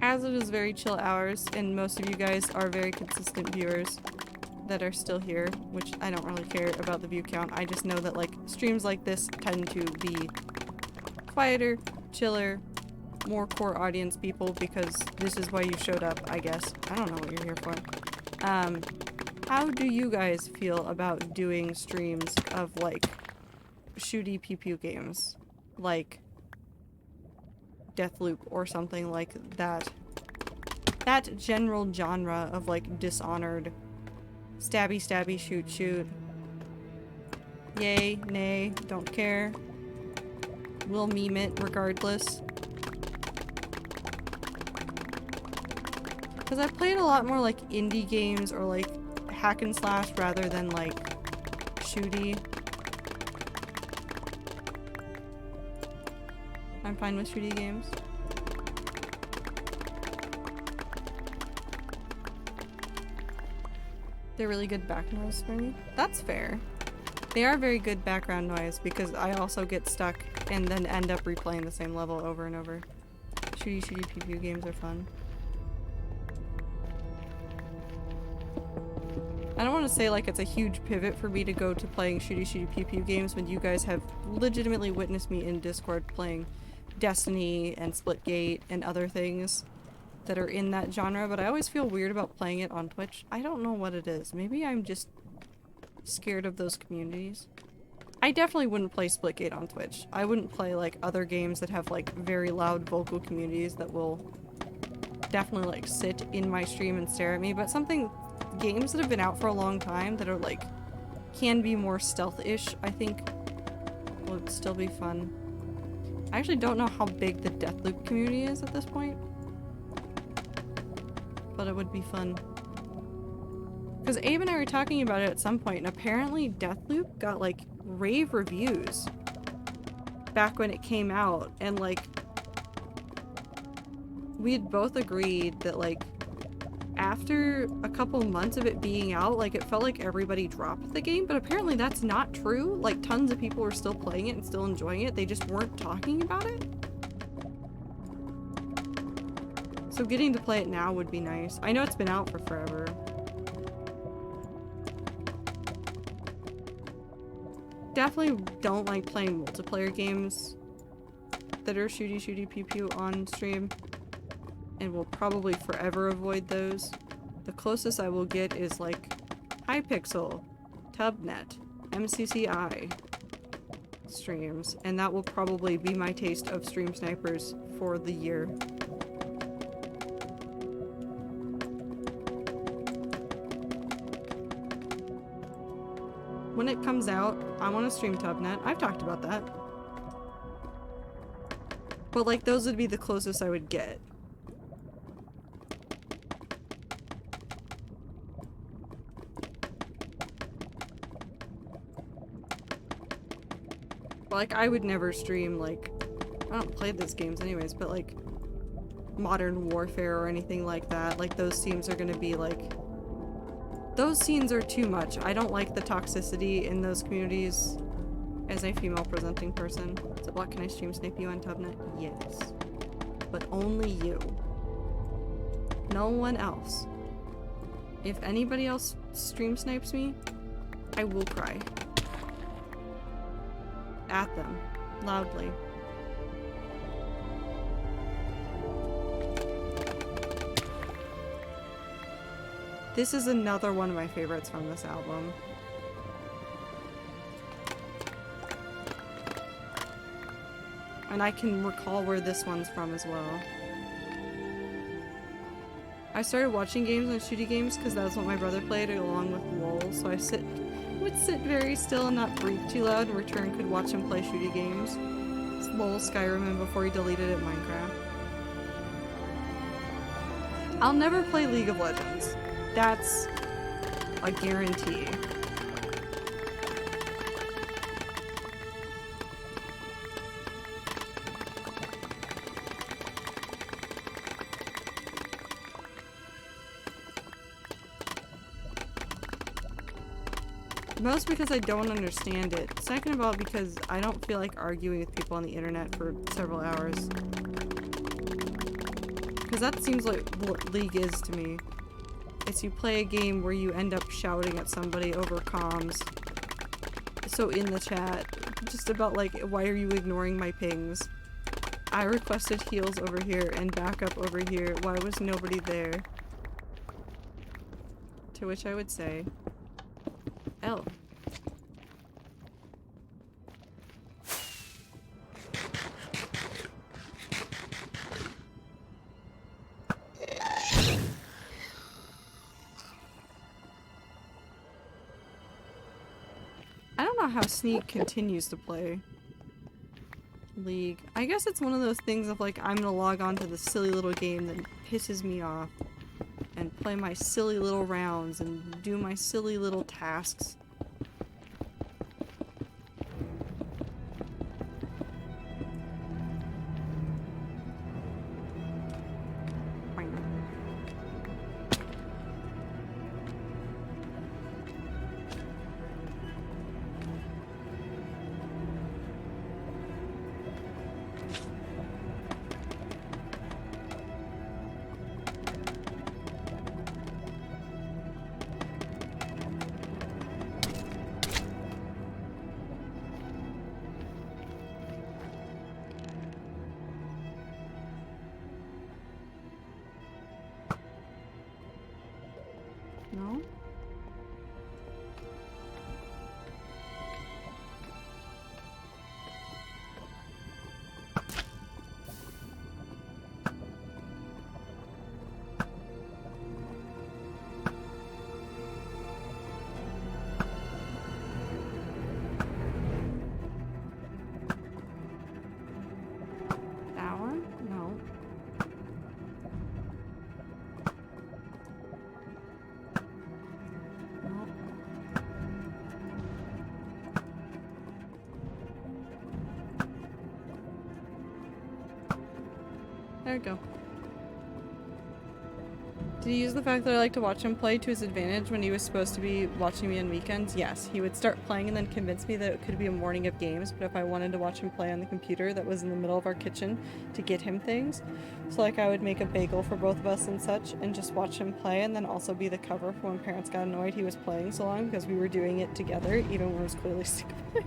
As it is very chill hours, and most of you guys are very consistent viewers that are still here, which I don't really care about the view count. I just know that like streams like this tend to be quieter, chiller, more core audience people because this is why you showed up, I guess. I don't know what you're here for. How do you guys feel about doing streams of like shooty pew pew games? Like Deathloop or something like that. That general genre of like Dishonored. Stabby stabby shoot shoot. Yay, nay, don't care. We'll meme it regardless. Because I've played a lot more like indie games or like hack and slash rather than like shooty. I'm fine with shooty games. They're really good background noise for me. That's fair. They are very good background noise because I also get stuck and then end up replaying the same level over and over. Shooty pew pew games are fun. I don't want to say like it's a huge pivot for me to go to playing shooty pew pew games when you guys have legitimately witnessed me in Discord playing Destiny and Splitgate and other things that are in that genre, but I always feel weird about playing it on Twitch. I don't know what it is. Maybe I'm just scared of those communities. I definitely wouldn't play Splitgate on Twitch. I wouldn't play like other games that have like very loud vocal communities that will definitely like sit in my stream and stare at me, but games that have been out for a long time that are like can be more stealth-ish, I think would still be fun. I actually don't know how big the Deathloop community is at this point, but it would be fun. Because Abe and I were talking about it at some point, and apparently Deathloop got like rave reviews back when it came out, and like we had both agreed that like after a couple months of it being out, like it felt like everybody dropped the game, but apparently that's not true. Like tons of people were still playing it and still enjoying it, they just weren't talking about it. So getting to play it now would be nice. I know it's been out for forever. Definitely don't like playing multiplayer games that are shooty pew pew on stream, and will probably forever avoid those. The closest I will get is like Hypixel, Tubnet, MCCI streams, and that will probably be my taste of stream snipers for the year. When it comes out, I want to stream Tubnet. I've talked about that. But like, those would be the closest I would get. Like, I would never stream, like, I don't play those games anyways, but like, Modern Warfare or anything like that. Like, those scenes are gonna be like, those scenes are too much. I don't like the toxicity in those communities as a female presenting person. So, Block, can I stream snipe you on Tubnet? Yes. But only you. No one else. If anybody else stream snipes me, I will cry. At them. Loudly. This is another one of my favorites from this album. And I can recall where this one's from as well. I started watching games on shooty games because that's what my brother played along with LOL, so I would sit very still and not breathe too loud, and return could watch him play shooty games. It's LOL, Skyrim, and before he deleted it, Minecraft. I'll never play League of Legends. That's a guarantee. Most because I don't understand it. Second of all, because I don't feel like arguing with people on the internet for several hours. Because that seems like what League is to me. It's you play a game where you end up shouting at somebody over comms. So in the chat, just about like, why are you ignoring my pings? I requested heals over here and backup over here. Why was nobody there? To which I would say, L. I don't know how Sneak continues to play League. I guess it's one of those things of like, I'm gonna log on to the silly little game that pisses me off and play my silly little rounds and do my silly little tasks. No? That one? No. No. There we go. Did he use the fact that I like to watch him play to his advantage when he was supposed to be watching me on weekends? Yes. He would start playing and then convince me that it could be a morning of games, but if I wanted to watch him play on the computer that was in the middle of our kitchen to get him things. So like I would make a bagel for both of us and such and just watch him play and then also be the cover for when parents got annoyed he was playing so long because we were doing it together even when I was clearly sick of it.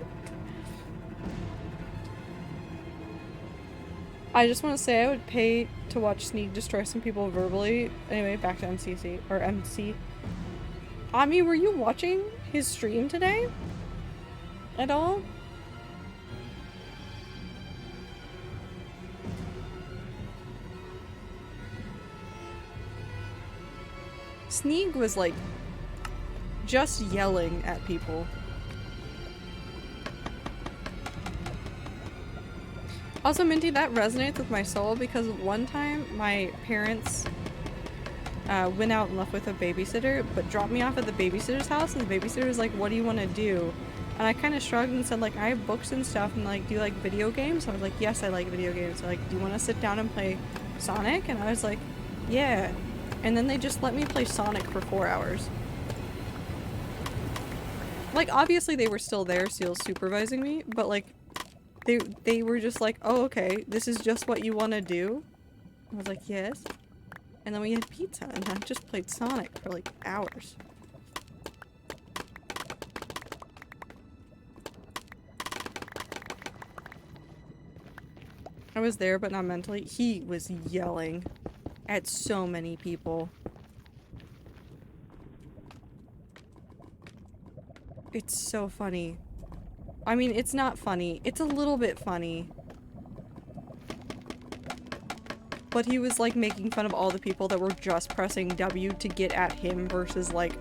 I just want to say I would pay to watch Sneak destroy some people verbally. Anyway, back to MCC, or MC. Ami, were you watching his stream today? at all. Sneeg was like just yelling at people. Also, Minty, that resonates with my soul because one time my parents went out and left with a babysitter, but dropped me off at the babysitter's house, and the babysitter was like, what do you want to do? And I kind of shrugged and said, like, I have books and stuff, and like, do you like video games? I was like, yes, I like video games. They're like, do you want to sit down and play Sonic? And I was like, yeah. And then they just let me play Sonic for 4 hours. Like, obviously they were still there, still supervising me, but like, they were just like, oh, okay, this is just what you want to do? I was like, yes. And then we had pizza, and I just played Sonic for like hours. I was there, but not mentally. He was yelling at so many people. It's so funny. I mean, it's not funny. It's a little bit funny. But he was like making fun of all the people that were just pressing W to get at him versus like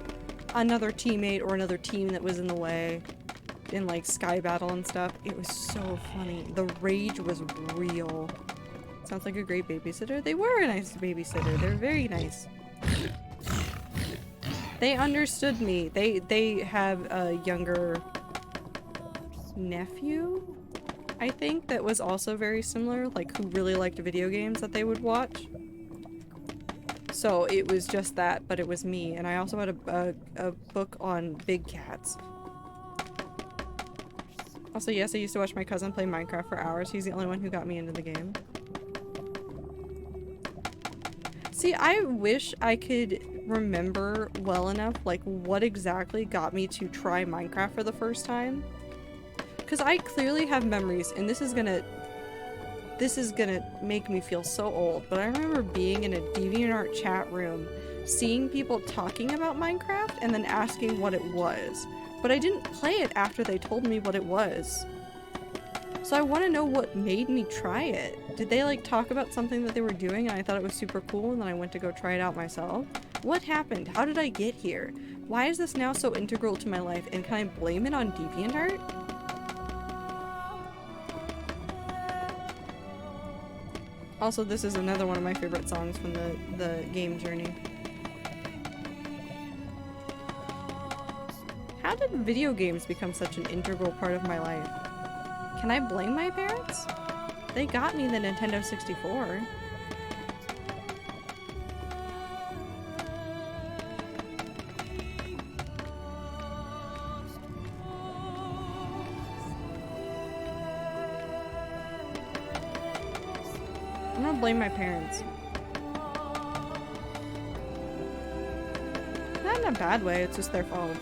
another teammate or another team that was in the way in like Sky Battle and stuff. It was so funny. The rage was real. Sounds like a great babysitter. They were a nice babysitter. They're very nice. They understood me. They have a younger nephew, I think, that was also very similar, like who really liked video games that they would watch. So it was just that, but it was me. And I also had a book on big cats. Also, yes, I used to watch my cousin play Minecraft for hours. He's the only one who got me into the game. See, I wish I could remember well enough, like, what exactly got me to try Minecraft for the first time. Because I clearly have memories, and this is gonna make me feel so old, but I remember being in a DeviantArt chat room, seeing people talking about Minecraft, and then asking what it was. But I didn't play it after they told me what it was. So I want to know what made me try it. Did they like talk about something that they were doing and I thought it was super cool and then I went to go try it out myself? What happened? How did I get here? Why is this now so integral to my life, and can I blame it on DeviantArt? Also, this is another one of my favorite songs from the game Journey. How did video games become such an integral part of my life? Can I blame my parents? They got me the Nintendo 64. I'm gonna blame my parents. Not in a bad way, it's just their fault.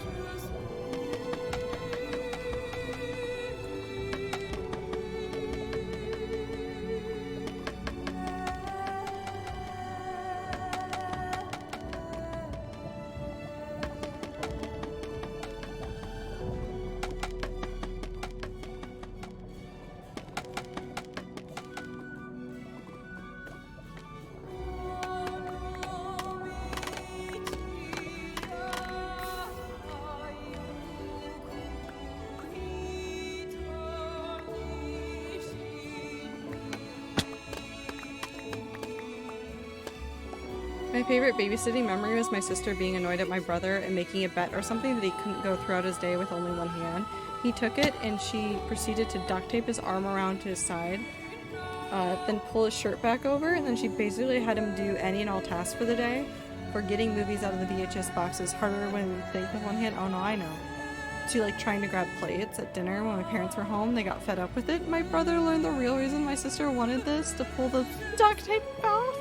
My favorite babysitting memory was my sister being annoyed at my brother and making a bet or something that he couldn't go throughout his day with only one hand. He took it and she proceeded to duct tape his arm around his side, then pull his shirt back over, and then she basically had him do any and all tasks for the day. For getting movies out of the VHS box is harder when you think with one hand. Oh no, I know. To like trying to grab plates at dinner when my parents were home, they got fed up with it. My brother learned the real reason my sister wanted this, to pull the duct tape off.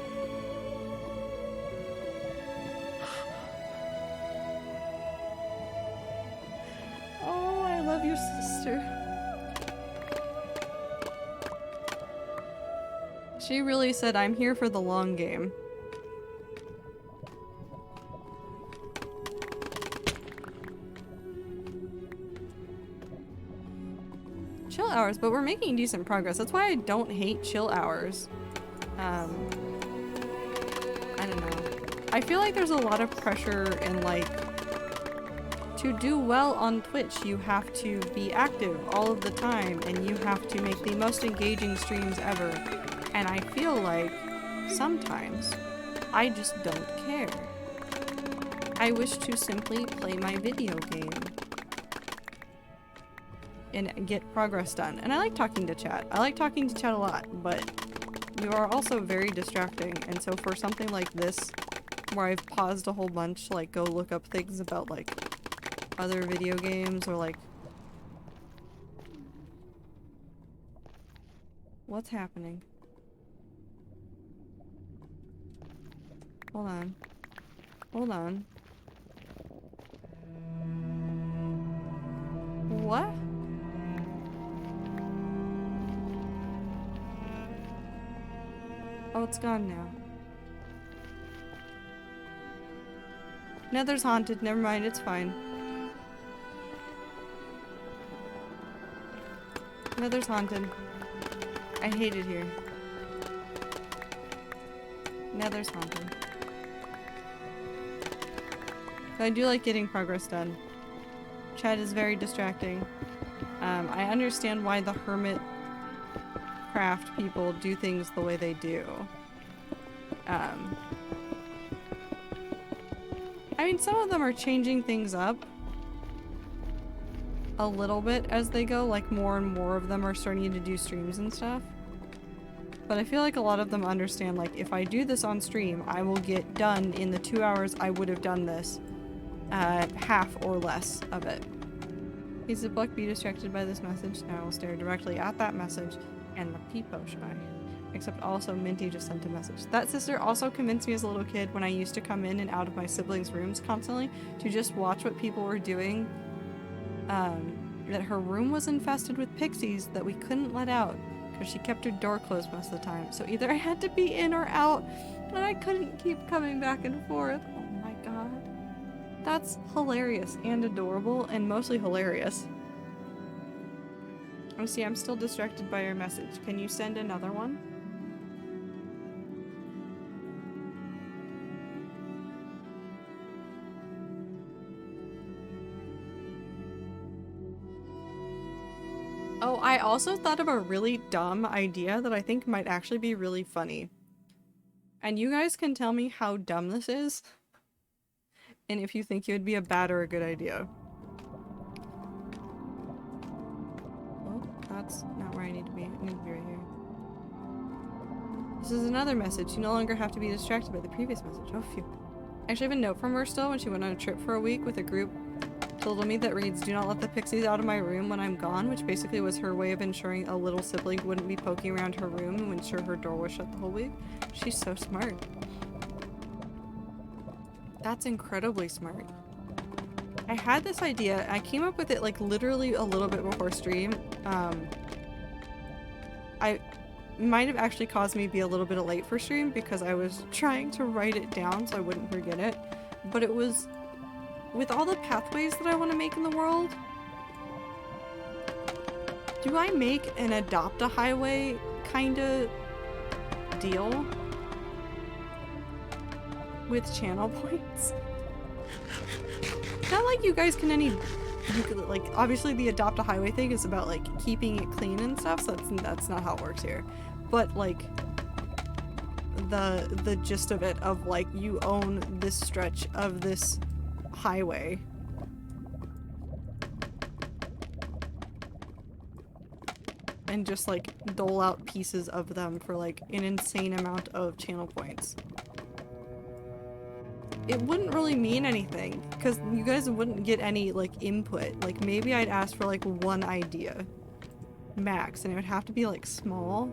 Oh, I love your sister. She really said, I'm here for the long game. hours, but we're making decent progress. That's why I don't hate chill hours. I don't know. I feel like there's a lot of pressure in like, to do well on Twitch, you have to be active all of the time and you have to make the most engaging streams ever. And I feel like sometimes I just don't care. I wish to simply play my video game and get progress done. And I like talking to chat. I like talking to chat a lot, but you are also very distracting. And so for something like this, where I've paused a whole bunch to like go look up things about like other video games or like... What's happening? Hold on. Hold on. What? Oh, it's gone now. Nether's haunted. Never mind, it's fine. Nether's haunted. I hate it here. Nether's haunted. But I do like getting progress done. Chat is very distracting. I understand why the hermit craft people do things the way they do. I mean, some of them are changing things up a little bit as they go, like more and more of them are starting to do streams and stuff. But I feel like a lot of them understand, like, if I do this on stream, I will get done in the 2 hours I would have done this, half or less of it. Is the Buck be distracted by this message? I will stare directly at that message and the peepo shy. Except also Minty just sent a message. That sister also convinced me as a little kid when I used to come in and out of my siblings' rooms constantly to just watch what people were doing. That her room was infested with pixies that we couldn't let out because she kept her door closed most of the time. So either I had to be in or out and I couldn't keep coming back and forth. Oh my god. That's hilarious and adorable and mostly hilarious. Oh, see, I'm still distracted by your message. Can you send another one? Oh, I also thought of a really dumb idea that I think might actually be really funny. And you guys can tell me how dumb this is. And if you think it would be a bad or a good idea. Oh, that's not where I need to be. I need to be right here. This is another message. You no longer have to be distracted by the previous message. Oh, phew. I actually have a note from her still when she went on a trip for a week with a group. Told me that reads, "Do not let the pixies out of my room when I'm gone," which basically was her way of ensuring a little sibling wouldn't be poking around her room and ensure her door was shut the whole week. She's so smart. That's incredibly smart. I had this idea. I came up with it like literally a little bit before stream. I might have actually caused me to be a little bit late for stream because I was trying to write it down so I wouldn't forget it. But it was... with all the pathways that I want to make in the world, do I make an adopt a highway kind of deal with channel points? Not like you guys can like, obviously the adopt a highway thing is about like keeping it clean and stuff, so that's not how it works here. But like the gist of it, of like you own this stretch of this highway and just like dole out pieces of them for like an insane amount of channel points. It wouldn't really mean anything because you guys wouldn't get any like input. Like maybe I'd ask for like one idea max and it would have to be like small.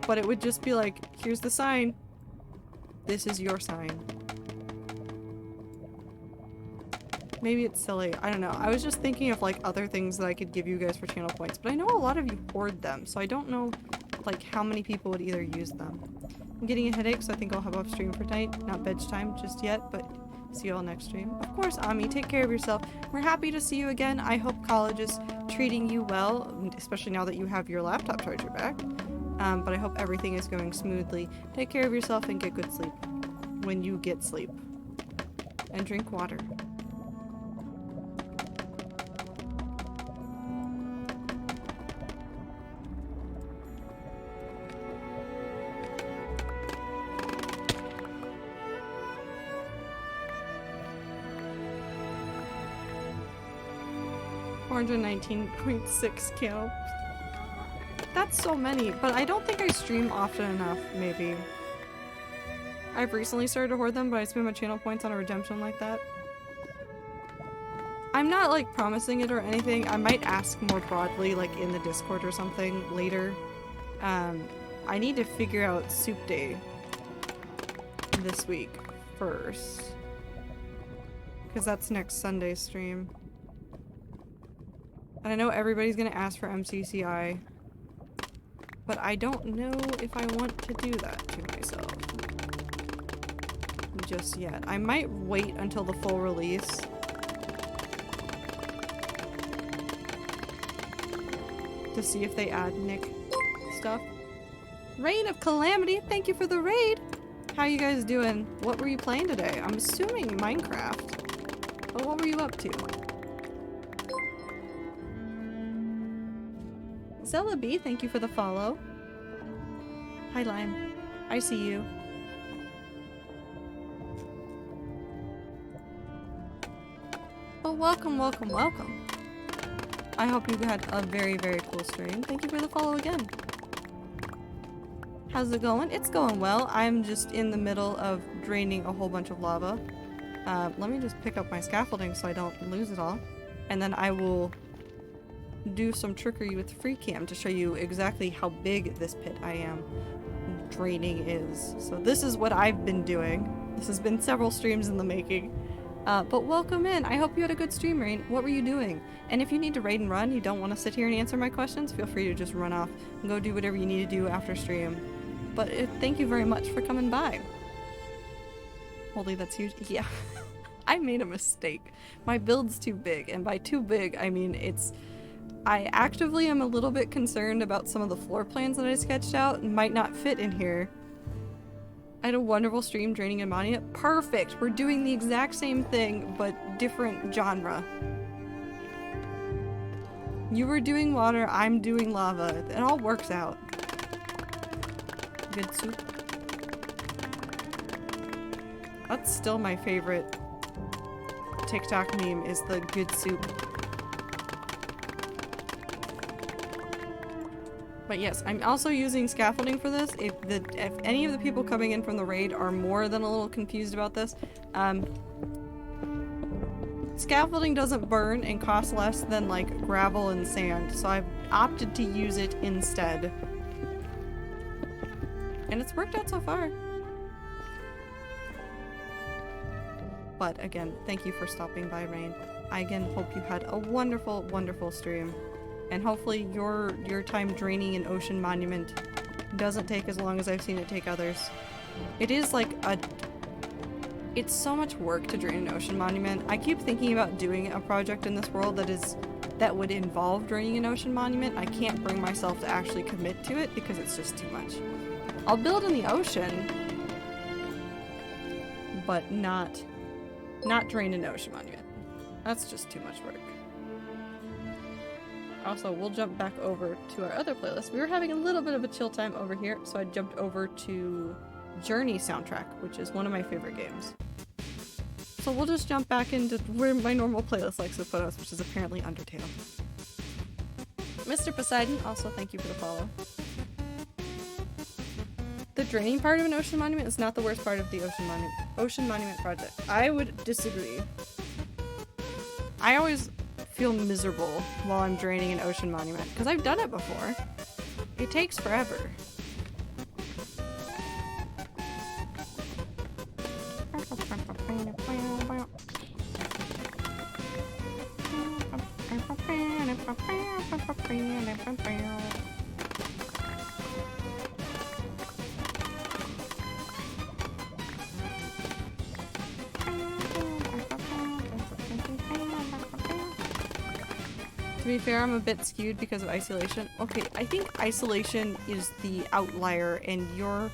But it would just be like, here's the sign. This is your sign. Maybe it's silly. I don't know. I was just thinking of like other things that I could give you guys for channel points, but I know a lot of you hoard them, so I don't know like how many people would either use them. I'm getting a headache, so I think I'll have off stream for tonight. Not bedtime just yet, but see you all next stream. Of course, Ami, take care of yourself. We're happy to see you again. I hope college is treating you well, especially now that you have your laptop charger back. But I hope everything is going smoothly. Take care of yourself and get good sleep. When you get sleep. And drink water. 419.6 kills. That's so many, but I don't think I stream often enough, maybe. I've recently started to hoard them, but I spend my channel points on a redemption like that. I'm not, like, promising it or anything. I might ask more broadly, like, in the Discord or something later. I need to figure out Soup Day this week first. Because that's next Sunday's stream. And I know everybody's gonna ask for MCCI. But I don't know if I want to do that to myself just yet. I might wait until the full release. To see if they add Nick stuff. Reign of Calamity, thank you for the raid! How you guys doing? What were you playing today? I'm assuming Minecraft. But what were you up to? Zella B, thank you for the follow. Hi Lime. I see you. Oh, welcome, welcome, welcome. I hope you had a very, very cool stream. Thank you for the follow again. How's it going? It's going well. I'm just in the middle of draining a whole bunch of lava. Let me just pick up my scaffolding so I don't lose it all. And then I will do some trickery with free cam to show you exactly how big this pit I am draining is. So this is what I've been doing. This has been several streams in the making. But welcome in. I hope you had a good stream, Rain. What were you doing? And if you need to raid and run, you don't want to sit here and answer my questions, feel free to just run off and go do whatever you need to do after stream. But thank you very much for coming by. Holy, that's huge. Yeah. I made a mistake. My build's too big, and by too big, I mean I actively am a little bit concerned about some of the floor plans that I sketched out and might not fit in here. I had a wonderful stream draining ammonia. Perfect! We're doing the exact same thing, but different genre. You were doing water, I'm doing lava. It all works out. Good soup. That's still my favorite TikTok meme, is the good soup. But yes, I'm also using scaffolding for this. If any of the people coming in from the raid are more than a little confused about this, scaffolding doesn't burn and costs less than like gravel and sand, so I've opted to use it instead. And it's worked out so far. But again, thank you for stopping by, Rain. I again hope you had a wonderful, wonderful stream. And hopefully your time draining an ocean monument doesn't take as long as I've seen it take others. It is like it's so much work to drain an ocean monument. I keep thinking about doing a project in this world that would involve draining an ocean monument. I can't bring myself to actually commit to it because it's just too much. I'll build in the ocean, but not drain an ocean monument. That's just too much work. Also, we'll jump back over to our other playlist. We were having a little bit of a chill time over here, so I jumped over to Journey soundtrack, which is one of my favorite games. So we'll just jump back into where my normal playlist likes to put us, which is apparently Undertale. Mr. Poseidon, also thank you for the follow. The draining part of an ocean monument is not the worst part of the ocean monument project. I would disagree. I always feel miserable while I'm draining an ocean monument because I've done it before. It takes forever. To be fair, I'm a bit skewed because of isolation. Okay, I think isolation is the outlier, and you're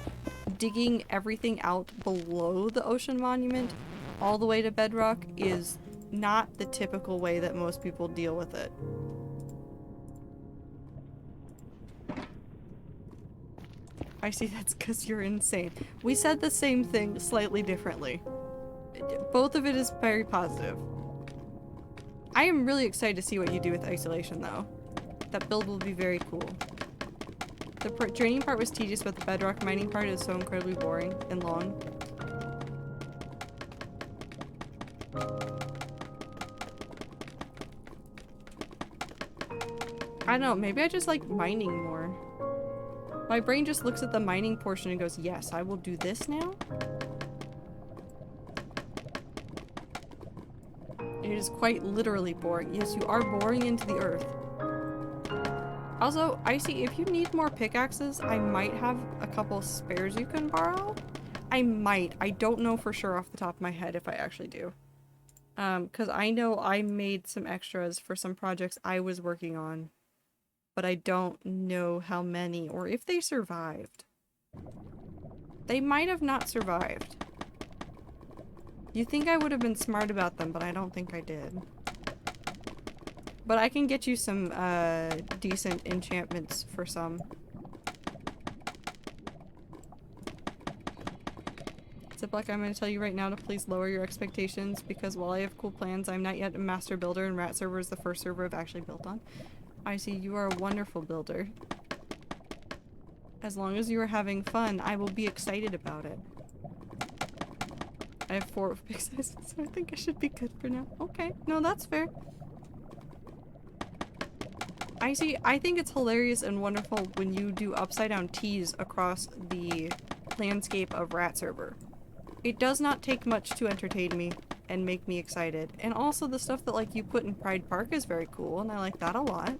digging everything out below the ocean monument all the way to bedrock is not the typical way that most people deal with it. I see, that's because you're insane. We said the same thing slightly differently. Both of it is very positive. I am really excited to see what you do with isolation, though. That build will be very cool. The draining part was tedious, but the bedrock mining part is so incredibly boring and long. I don't know, maybe I just like mining more. My brain just looks at the mining portion and goes, yes, I will do this now? It is quite literally boring. Yes, you are boring into the earth. Also, Icy, if you need more pickaxes, I might have a couple spares you can borrow. I might. I don't know for sure off the top of my head if I actually do. Because I know I made some extras for some projects I was working on. But I don't know how many or if they survived. They might have not survived. You think I would have been smart about them, but I don't think I did. But I can get you some decent enchantments for some. Ziploc, I'm going to tell you right now to please lower your expectations because while I have cool plans, I'm not yet a master builder and Rat Server is the first server I've actually built on. I see you are a wonderful builder. As long as you are having fun, I will be excited about it. I have 4 big sizes, so I think I should be good for now. Okay, no, that's fair. I see, I think it's hilarious and wonderful when you do upside down T's across the landscape of Rat Server. It does not take much to entertain me and make me excited. And also the stuff that like you put in Pride Park is very cool and I like that a lot.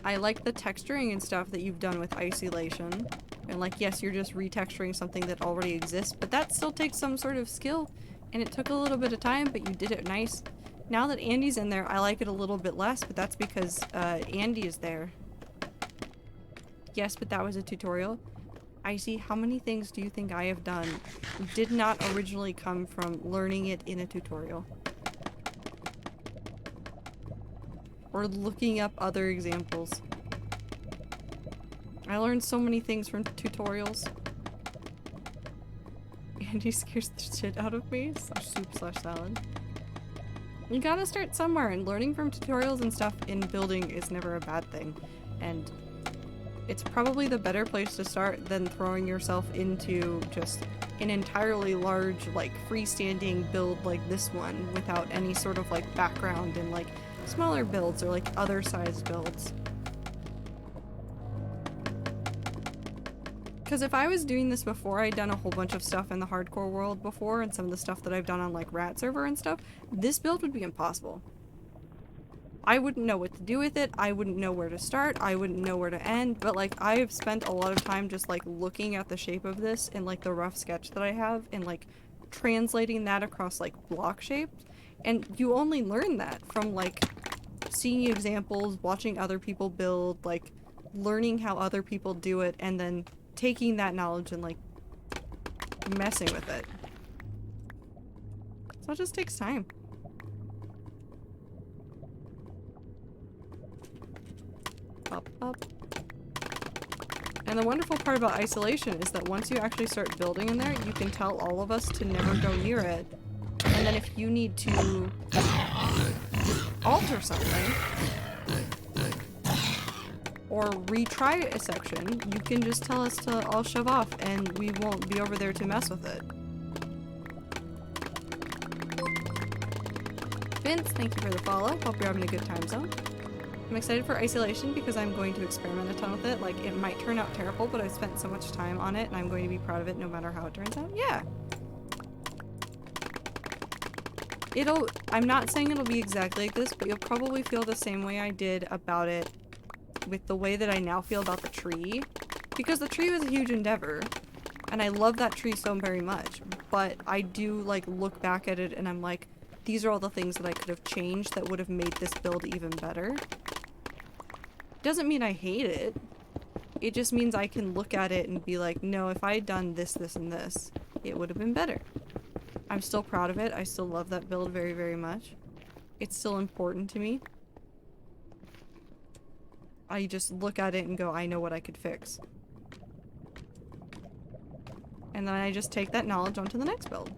I like the texturing and stuff that you've done with isolation. And like, yes, you're just retexturing something that already exists, but that still takes some sort of skill. And it took a little bit of time, but you did it nice. Now that Andy's in there, I like it a little bit less, but that's because Andy is there. Yes, but that was a tutorial. I see, how many things do you think I have done did not originally come from learning it in a tutorial? Or looking up other examples. I learned so many things from tutorials. Andy scares the shit out of me. Soup/salad. You gotta start somewhere, and learning from tutorials and stuff in building is never a bad thing. And it's probably the better place to start than throwing yourself into just an entirely large, like, freestanding build like this one without any sort of, like, background and, like, smaller builds or, like, other sized builds. Because if I was doing this before I'd done a whole bunch of stuff in the hardcore world before and some of the stuff that I've done on, like, Rat Server and stuff, this build would be impossible. I wouldn't know what to do with it, I wouldn't know where to start, I wouldn't know where to end, but like I have spent a lot of time just like looking at the shape of this and like the rough sketch that I have and like translating that across like block shapes, and you only learn that from like seeing examples, watching other people build, like learning how other people do it, and then taking that knowledge and like messing with it. So it just takes time. Up, up. And the wonderful part about isolation is that once you actually start building in there, you can tell all of us to never go near it. And then if you need to alter something or retry a section, you can just tell us to all shove off and we won't be over there to mess with it. Vince, thank you for the follow. Hope you're having a good time zone. I'm excited for isolation because I'm going to experiment a ton with it. Like, it might turn out terrible, but I've spent so much time on it and I'm going to be proud of it no matter how it turns out. Yeah. I'm not saying it'll be exactly like this, but you'll probably feel the same way I did about it with the way that I now feel about the tree. Because the tree was a huge endeavor, and I love that tree so very much. but I do like look back at it and I'm like, these are all the things that I could have changed that would have made this build even better. Doesn't mean I hate it. It just means I can look at it and be like, no, if I had done this, this, and this, it would have been better. I'm still proud of it. I still love that build very, very much. It's still important to me. I just look at it and go, I know what I could fix. And then I just take that knowledge onto the next build.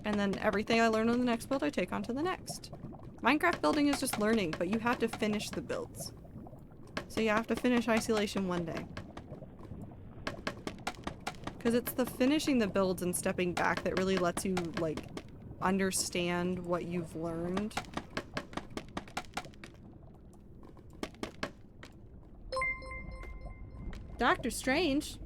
And then everything I learn on the next build, I take onto the next. Minecraft building is just learning, but you have to finish the builds. So you have to finish Isolation one day. Because it's the finishing the builds and stepping back that really lets you, like, understand what you've learned. Doctor Strange?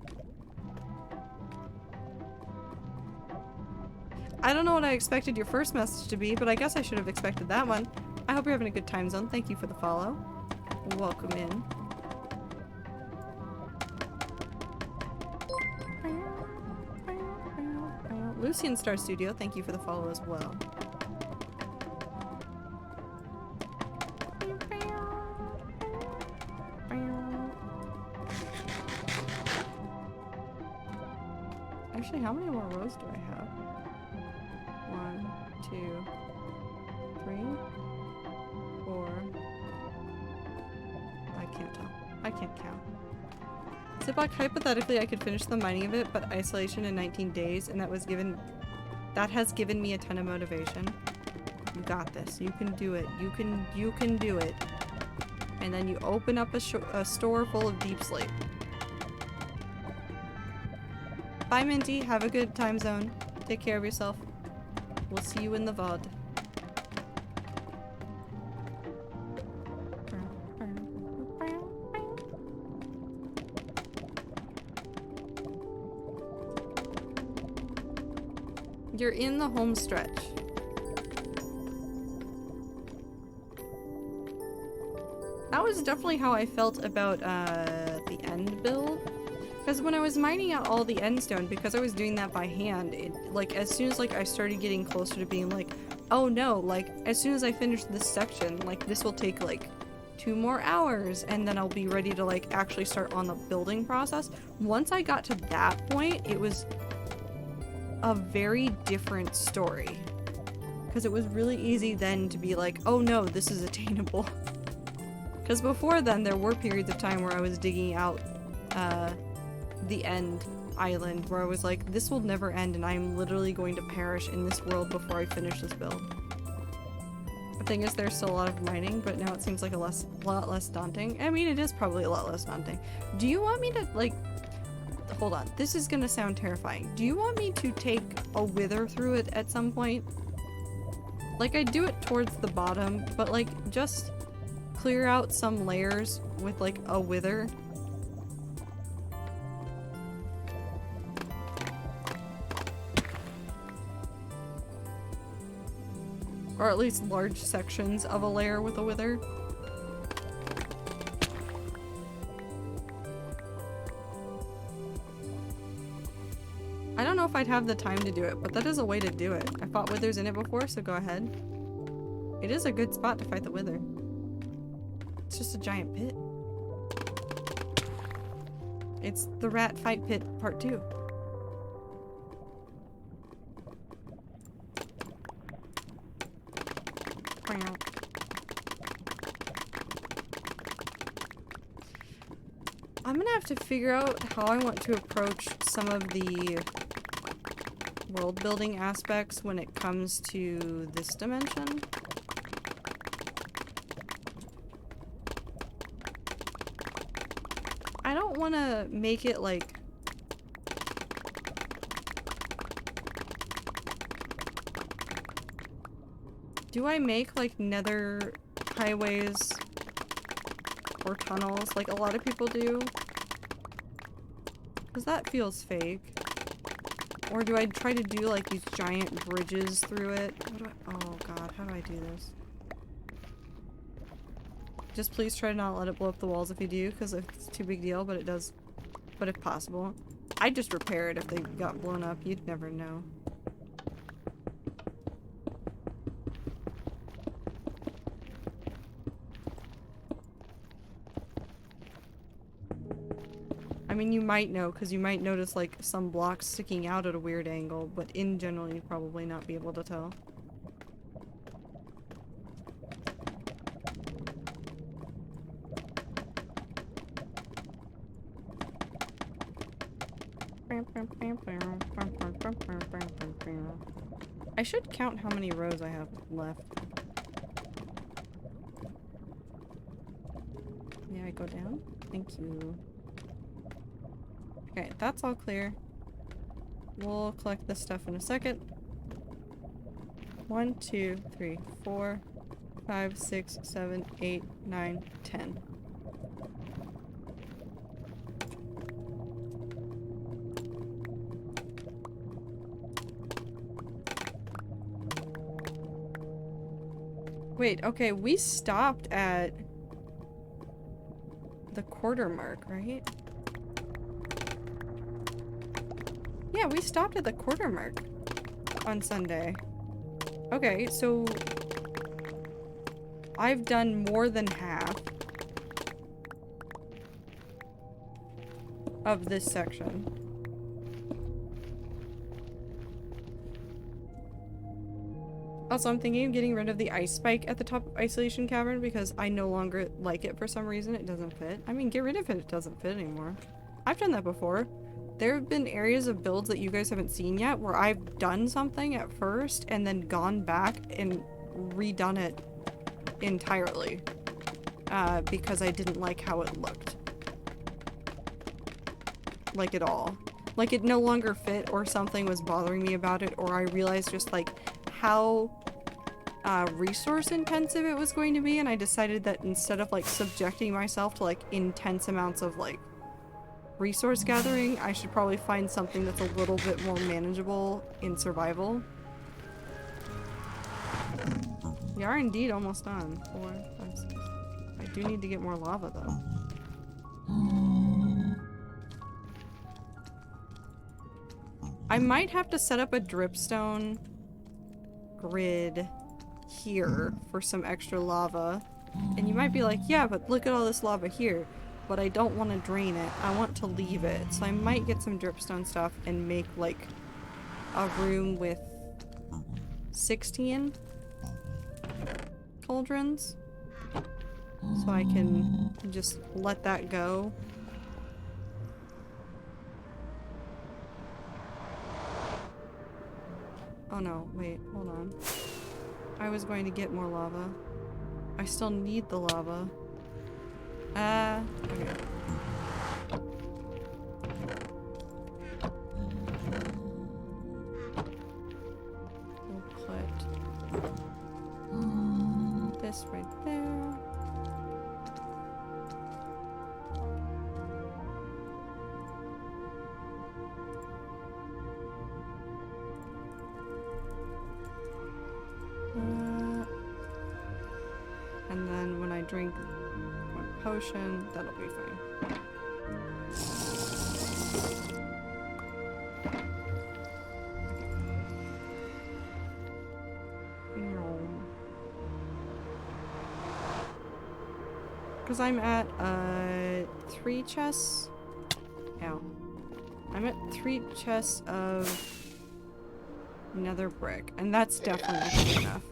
I don't know what I expected your first message to be, but I guess I should have expected that one. I hope you're having a good time zone. Thank you for the follow. Welcome in. Lucian Star Studio, thank you for the follow as well. Actually, how many more rows do I have? 1, 2, 3, 4. I can't tell. I can't count. Ziploc, hypothetically I could finish the mining of it, but isolation in 19 days, and that has given me a ton of motivation. You got this. You can do it. You can do it. And then you open up a store full of deep sleep. Bye, Minty. Have a good time zone. Take care of yourself. We'll see you in the VOD. You're in the home stretch. That was definitely how I felt about the end build. Because when I was mining out all the end stone, because I was doing that by hand, it, like, as soon as, like, I started getting closer to being like, oh no, like, as soon as I finish this section, like, this will take, like, 2 more hours, and then I'll be ready to, like, actually start on the building process. Once I got to that point, it was a very different story. Because it was really easy then to be like, oh no, this is attainable. Because before then, there were periods of time where I was digging out, the end island where I was like, this will never end and I'm literally going to perish in this world before I finish this build. The thing is, there's still a lot of mining, but now it seems like a lot less daunting. I mean, it is probably a lot less daunting. Do you want me to, like, hold on, this is gonna sound terrifying. Do you want me to take a wither through it at some point? Like, I do it towards the bottom, but like, just clear out some layers with like a wither. Or at least large sections of a layer with a wither. I don't know if I'd have the time to do it, but that is a way to do it. I fought withers in it before, so go ahead. It is a good spot to fight the wither. It's just a giant pit. It's the rat fight pit part 2. I'm gonna have to figure out how I want to approach some of the world building aspects when it comes to this dimension. I don't want to make it like do I make like nether highways or tunnels like a lot of people do? Because that feels fake. Or do I try to do like these giant bridges through it? Oh god, how do I do this? Just please try to not let it blow up the walls if you do, because it's too big deal, but it does. But if possible. I'd just repair it if they got blown up. You'd never know. I mean, you might know, because you might notice, like, some blocks sticking out at a weird angle, but in general, you'd probably not be able to tell. I should count how many rows I have left. May I go down? Thank you. Okay, that's all clear. We'll collect this stuff in a second. 1, 2, 3, 4, 5, 6, 7, 8, 9, 10. Wait, okay, we stopped at the quarter mark, right? Yeah, we stopped at the quarter mark on Sunday. Okay, so I've done more than half of this section. Also, I'm thinking of getting rid of the ice spike at the top of Isolation Cavern because I no longer like it for some reason. It doesn't fit. I mean, get rid of it. It doesn't fit anymore. I've done that before. There have been areas of builds that you guys haven't seen yet where I've done something at first and then gone back and redone it entirely because I didn't like how it looked. Like at all. Like it no longer fit or something was bothering me about it, or I realized just like how resource intensive it was going to be, and I decided that instead of like subjecting myself to like intense amounts of like resource gathering, I should probably find something that's a little bit more manageable in survival. We are indeed almost done. 4, 5, 6. I do need to get more lava though. I might have to set up a dripstone grid here for some extra lava. And you might be like, yeah, but look at all this lava here. But I don't want to drain it. I want to leave it. So I might get some dripstone stuff and make like a room with 16 cauldrons. So I can just let that go. Oh no, wait, hold on. I was going to get more lava. I still need the lava. Okay. We'll put this right there. And then when I drink one potion, that'll be fine. Because I'm at 3 chests. Ow. I'm at 3 chests of nether brick, and that's definitely not good enough.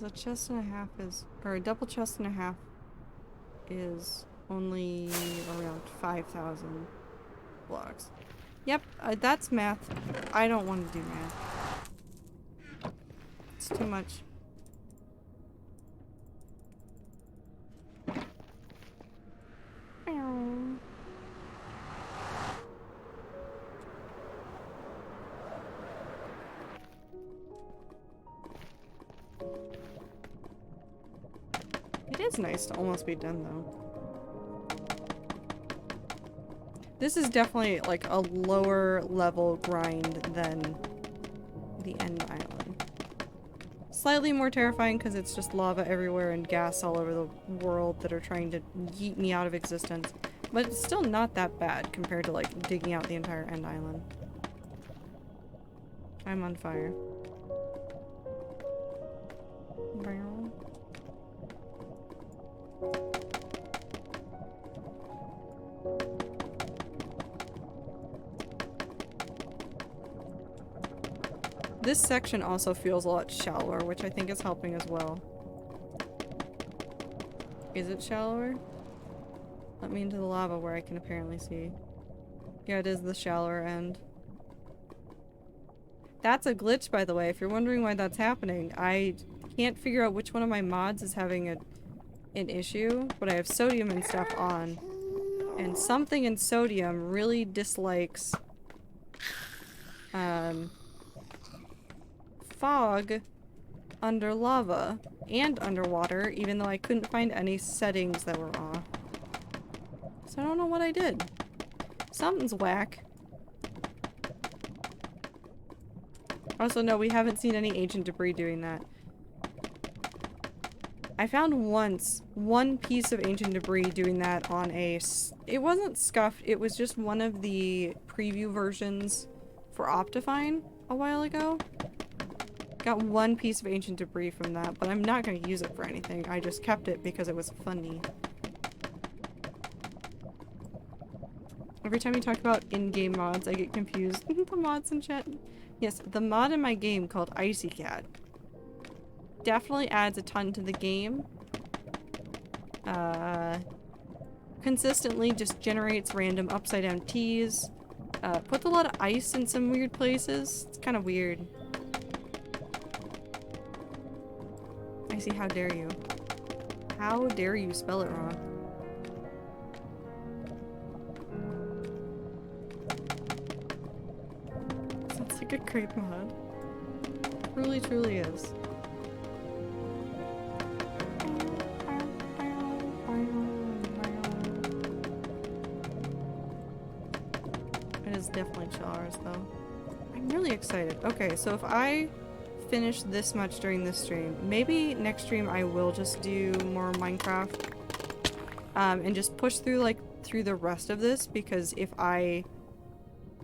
A chest and a half is, or a double chest and a half is only around 5,000 blocks. Yep, that's math. I don't want to do math. It's too much. nice to almost be done though. This is definitely like a lower level grind than the end island. Slightly more terrifying because it's just lava everywhere and gas all over the world that are trying to yeet me out of existence. But it's still not that bad compared to like digging out the entire end island. I'm on fire. This section also feels a lot shallower, which I think is helping as well. Is it shallower? Let me into the lava where I can apparently see. Yeah, it is the shallower end. That's a glitch, by the way, if you're wondering why that's happening. I can't figure out which one of my mods is having an issue, but I have sodium and stuff on. And something in sodium really dislikes fog under lava and underwater, even though I couldn't find any settings that were off. So I don't know what I did. Something's whack. Also, no, we haven't seen any ancient debris doing that. I found once one piece of ancient debris doing that on a... It wasn't scuffed, it was just one of the preview versions for Optifine a while ago. Got one piece of ancient debris from that, but I'm not going to use it for anything. I just kept it because it was funny. Every time you talk about in-game mods, I get confused. The mods in chat. Yes, the mod in my game called Icy Cat definitely adds a ton to the game. Consistently just generates random upside down teas. Puts a lot of ice in some weird places. It's kind of weird. Icy, how dare you? How dare you spell it wrong? Sounds like a great mod. Truly, truly is. It is definitely Chars though. I'm really excited. Okay, so if I finish this much during this stream, maybe next stream I will just do more Minecraft and just push through through the rest of this, because if I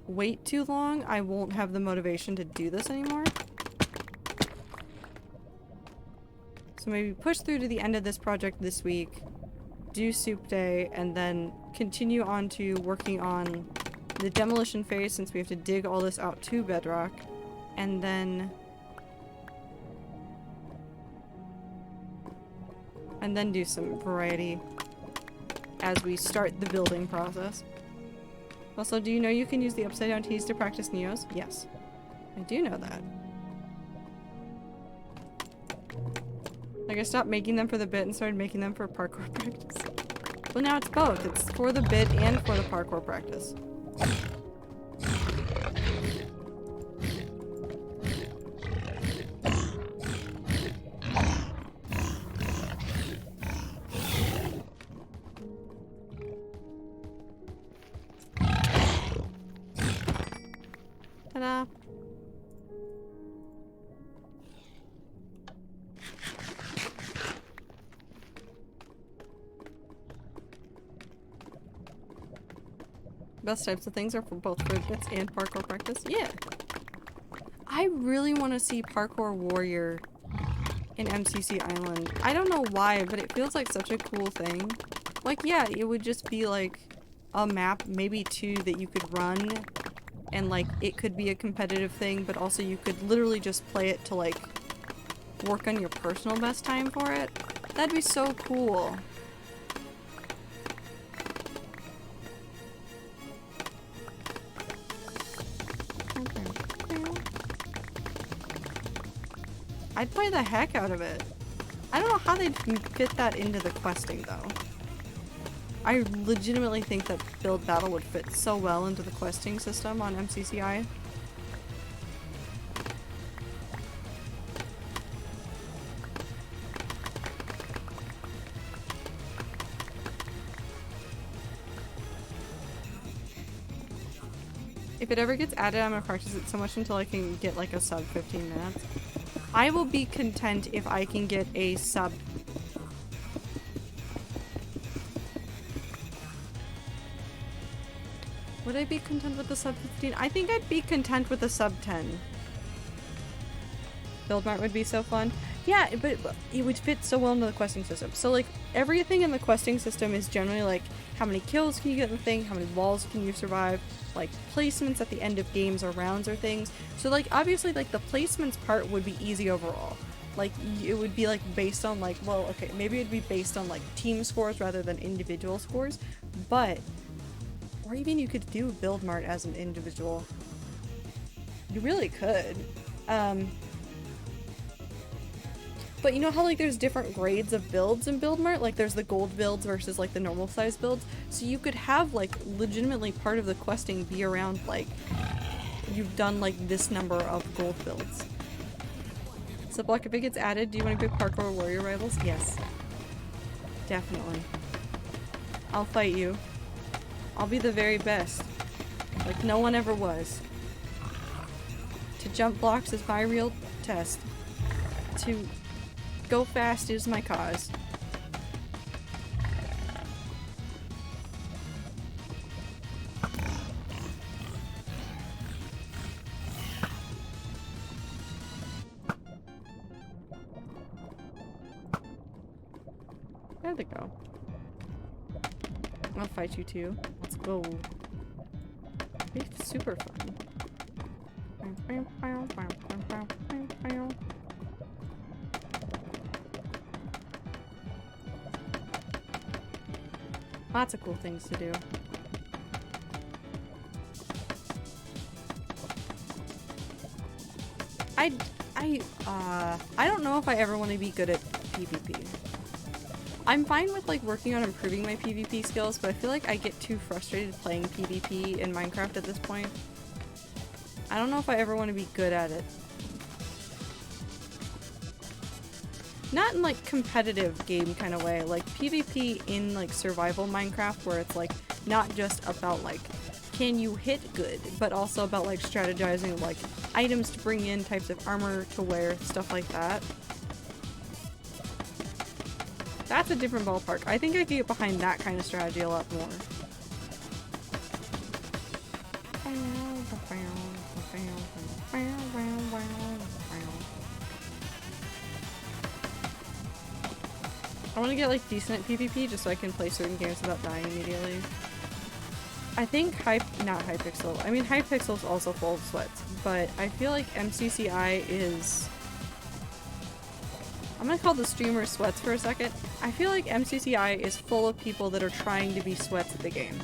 wait too long I won't have the motivation to do this anymore. So maybe push through to the end of this project this week, do soup day, and then continue on to working on the demolition phase, since we have to dig all this out to bedrock, and then do some variety as we start the building process. Also, do you know you can use the upside down teas to practice Neos? Yes, I do know that. Like, I stopped making them for the bit and started making them for parkour practice. Well, now it's both. It's for the bit and for the parkour practice. Ta-da! Best types of things are for both bits and parkour practice. Yeah! I really want to see Parkour Warrior in MCC Island. I don't know why, but it feels like such a cool thing. Like, yeah, it would just be like a map, maybe two, that you could run, and like it could be a competitive thing, but also you could literally just play it to like work on your personal best time for it. That'd be so cool. I'd play the heck out of it. I don't know how they'd fit that into the questing though. I legitimately think that build battle would fit so well into the questing system on MCCI. If it ever gets added, I'm gonna practice it so much until I can get like a sub 15 minutes. I will be content if I can get a sub. Would I be content with the sub 15? I think I'd be content with the sub 10. Build Mart would be so fun. Yeah, but it would fit so well into the questing system. So like everything in the questing system is generally like how many kills can you get in the thing, how many walls can you survive, like placements at the end of games or rounds or things. So like obviously like the placements part would be easy overall. Like it would be like based on like, well, okay, maybe it'd be based on like team scores rather than individual scores, but or even you could do Build Mart as an individual. You really could. But you know how like there's different grades of builds in Build Mart? Like there's the gold builds versus like the normal size builds. So you could have like legitimately part of the questing be around like you've done like this number of gold builds. So Block, if it gets added, do you want to pick Parkour Warrior Rivals? Yes. Definitely. I'll fight you. I'll be the very best. Like no one ever was. To jump blocks is my real test. To go fast is my cause. There they go. I'll fight you too. Let's go. It's super fun. Lots of cool things to do. I don't know if I ever want to be good at PvP. I'm fine with like working on improving my PvP skills, but I feel like I get too frustrated playing PvP in Minecraft at this point. I don't know if I ever want to be good at it. Not in like competitive game kind of way, like PvP in like survival Minecraft where it's like not just about like can you hit good, but also about like strategizing like items to bring in, types of armor to wear, stuff like that. That's a different ballpark. I think I could get behind that kind of strategy a lot more. I want to get like decent at PvP just so I can play certain games without dying immediately. I think not Hypixel. I mean Hypixel is also full of sweats, but I feel like MCCI is. I'm gonna call the streamers sweats for a second. I feel like MCCI is full of people that are trying to be sweats at the game.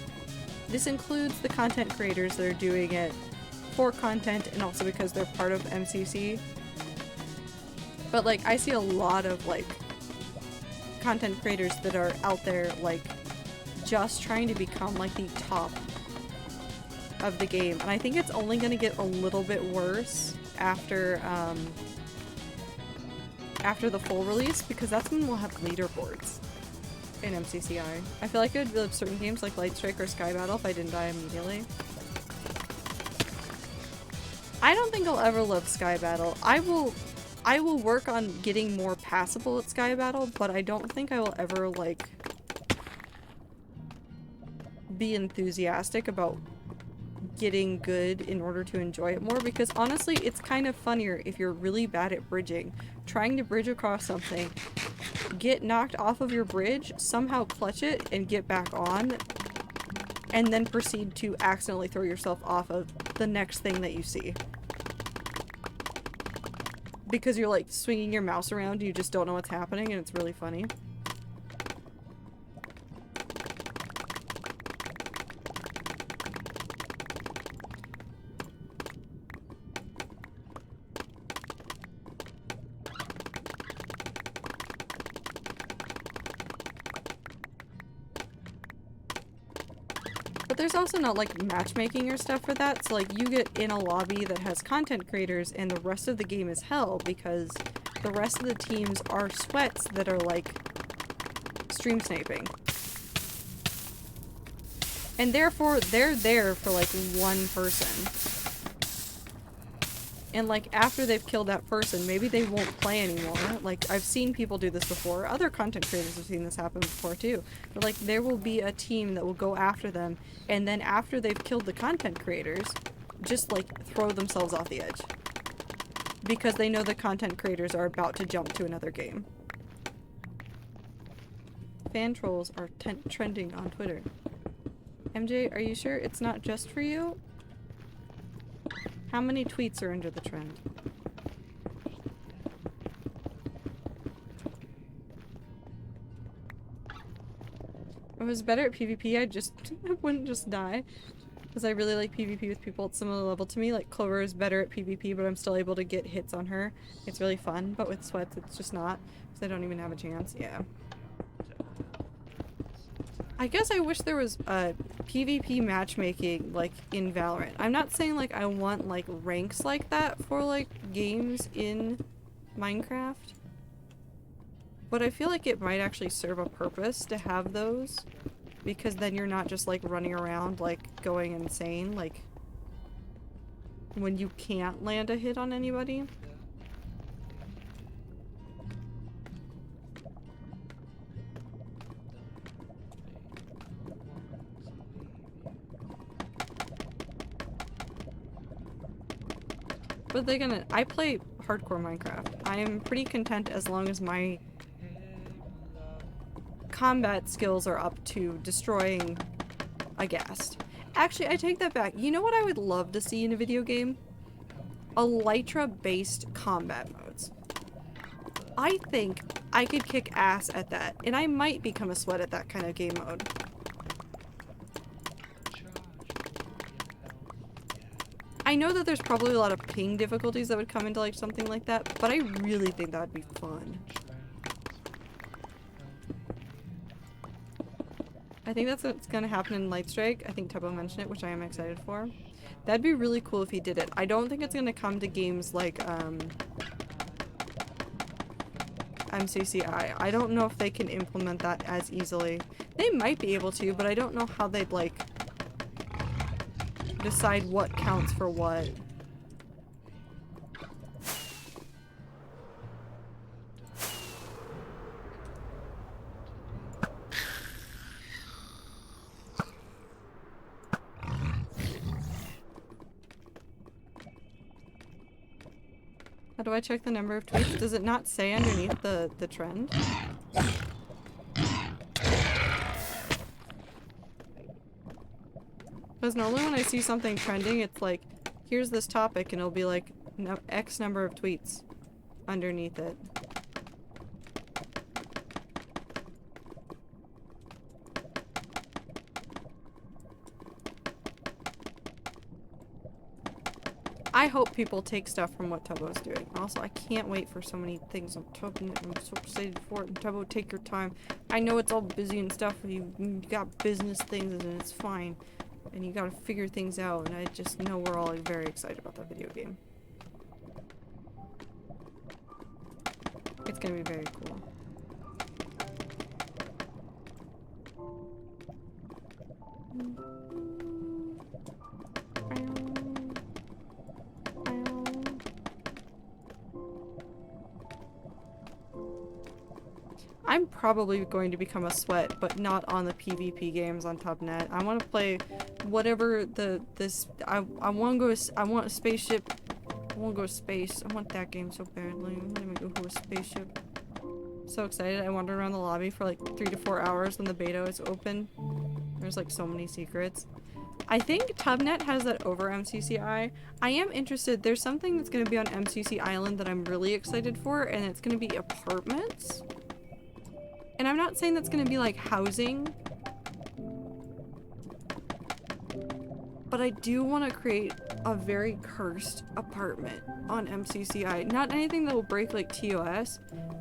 This includes the content creators that are doing it for content and also because they're part of MCC. But like I see a lot of like content creators that are out there like just trying to become like the top of the game, and I think it's only gonna get a little bit worse after the full release, because that's when we'll have leaderboards in MCCI. I feel like I would love certain games like Light Strike or Sky Battle if I didn't die immediately. I don't think I'll ever love Sky Battle. I will work on getting more passable at Sky Battle, but I don't think I will ever like be enthusiastic about getting good in order to enjoy it more, because honestly it's kind of funnier if you're really bad at bridging, trying to bridge across something, get knocked off of your bridge, somehow clutch it and get back on, and then proceed to accidentally throw yourself off of the next thing that you see. Because you're like swinging your mouse around and you just don't know what's happening, and it's really funny. But there's also not like matchmaking or stuff for that, so like you get in a lobby that has content creators and the rest of the game is hell because the rest of the teams are sweats that are like stream sniping. And therefore, they're there for, like, one person. And, like, after they've killed that person, maybe they won't play anymore. Like, I've seen people do this before. Other content creators have seen this happen before, too. But, like, there will be a team that will go after them, and then after they've killed the content creators, just, like, throw themselves off the edge. Because they know the content creators are about to jump to another game. Fan trolls are trending on Twitter. MJ, are you sure it's not just for you? How many tweets are under the trend? If I was better at PvP, I wouldn't just die. Because I really like PvP with people at similar level to me. Like, Clover is better at PvP, but I'm still able to get hits on her. It's really fun, but with Sweats, it's just not. Because I don't even have a chance. Yeah. I guess I wish there was PvP matchmaking, like, in Valorant. I'm not saying, like, I want, like, ranks like that for, like, games in Minecraft. But I feel like it might actually serve a purpose to have those. Because then you're not just, like, running around, like, going insane, like, when you can't land a hit on anybody. But they're gonna- I play hardcore Minecraft. I am pretty content as long as my combat skills are up to destroying a ghast. Actually, I take that back. You know what I would love to see in a video game? Elytra-based combat modes. I think I could kick ass at that, and I might become a sweat at that kind of game mode. I know that there's probably a lot of ping difficulties that would come into like something like that, but I really think that would be fun. I think that's what's gonna happen in Lightstrike. I think Tubbo mentioned it, which I am excited for. That'd be really cool if he did it. I don't think it's gonna come to games like MCCI. I don't know if they can implement that as easily. They might be able to, but I don't know how they'd like decide what counts for what. How do I check the number of tweets? Does it not say underneath the trend? Because normally when I see something trending, it's like, here's this topic, and it'll be like, no, X number of tweets underneath it. I hope people take stuff from what Tubbo's doing. Also, I can't wait for so many things on Tubbo. I'm so excited for it. And Tubbo, take your time. I know it's all busy and stuff. You got business things and it's fine. And you gotta figure things out. And I just know we're all like, very excited about that video game. It's gonna be very cool. I'm probably going to become a sweat, but not on the PvP games on Tubnet. I want to play whatever I want to go. I want a spaceship. I want to go to space. I want that game so badly. I'm gonna go to a spaceship. So excited! I wandered around the lobby for like 3 to 4 hours when the beta is open. There's like so many secrets. I think Tubnet has that over MCCI. I am interested. There's something that's going to be on MCC Island that I'm really excited for, and it's going to be apartments. And I'm not saying that's going to be like housing, but I do want to create a very cursed apartment on MCCI. Not anything that will break like TOS,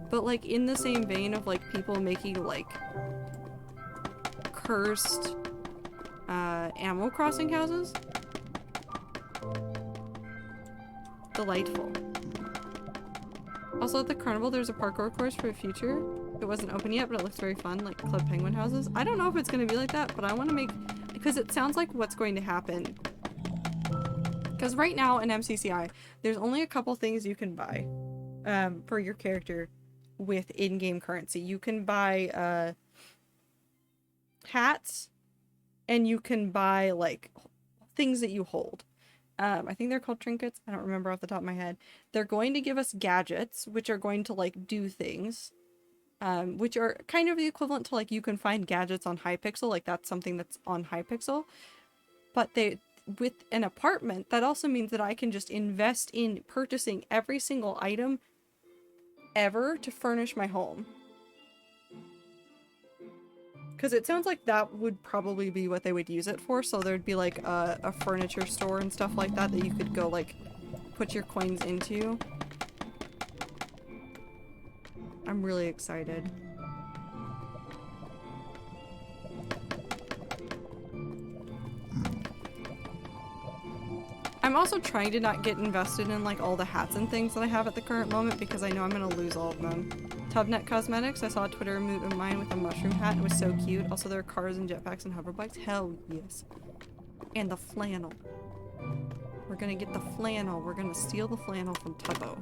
but like in the same vein of like people making like cursed Animal Crossing houses. Delightful. Also at the carnival there's a parkour course for the future. It wasn't open yet, but it looks very fun, like Club Penguin houses. I don't know if it's gonna be like that, but I want to make because it sounds like what's going to happen. Because right now in MCCI, there's only a couple things you can buy for your character with in-game currency. You can buy hats, and you can buy like things that you hold. I think they're called trinkets. I don't remember off the top of my head. They're going to give us gadgets, which are going to like do things, which are kind of the equivalent to like you can find gadgets on Hypixel. Like that's something that's on Hypixel. But with an apartment, that also means that I can just invest in purchasing every single item ever to furnish my home. Because it sounds like that would probably be what they would use it for, so there'd be like a furniture store and stuff like that that you could go like put your coins into. I'm really excited. I'm also trying to not get invested in like all the hats and things that I have at the current moment because I know I'm gonna lose all of them. Tubnet Cosmetics, I saw a Twitter emote of mine with a mushroom hat. It was so cute. Also, there are cars and jetpacks and hover bikes. Hell yes. And the flannel. We're gonna get the flannel. We're gonna steal the flannel from Tubbo.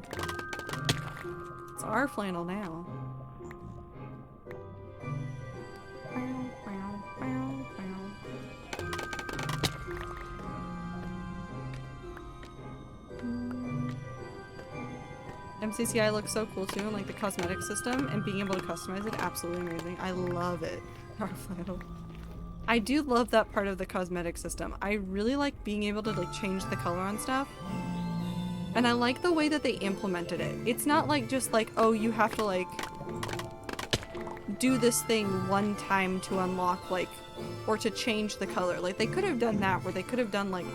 It's our flannel now. MCCI looks so cool too, and like the cosmetic system and being able to customize it, absolutely amazing. I love it. Our flannel. I do love that part of the cosmetic system. I really like being able to like change the color on stuff. And I like the way that they implemented it. It's not like just like, oh, you have to like do this thing one time to unlock like, or to change the color. Like they could have done that where they could have done like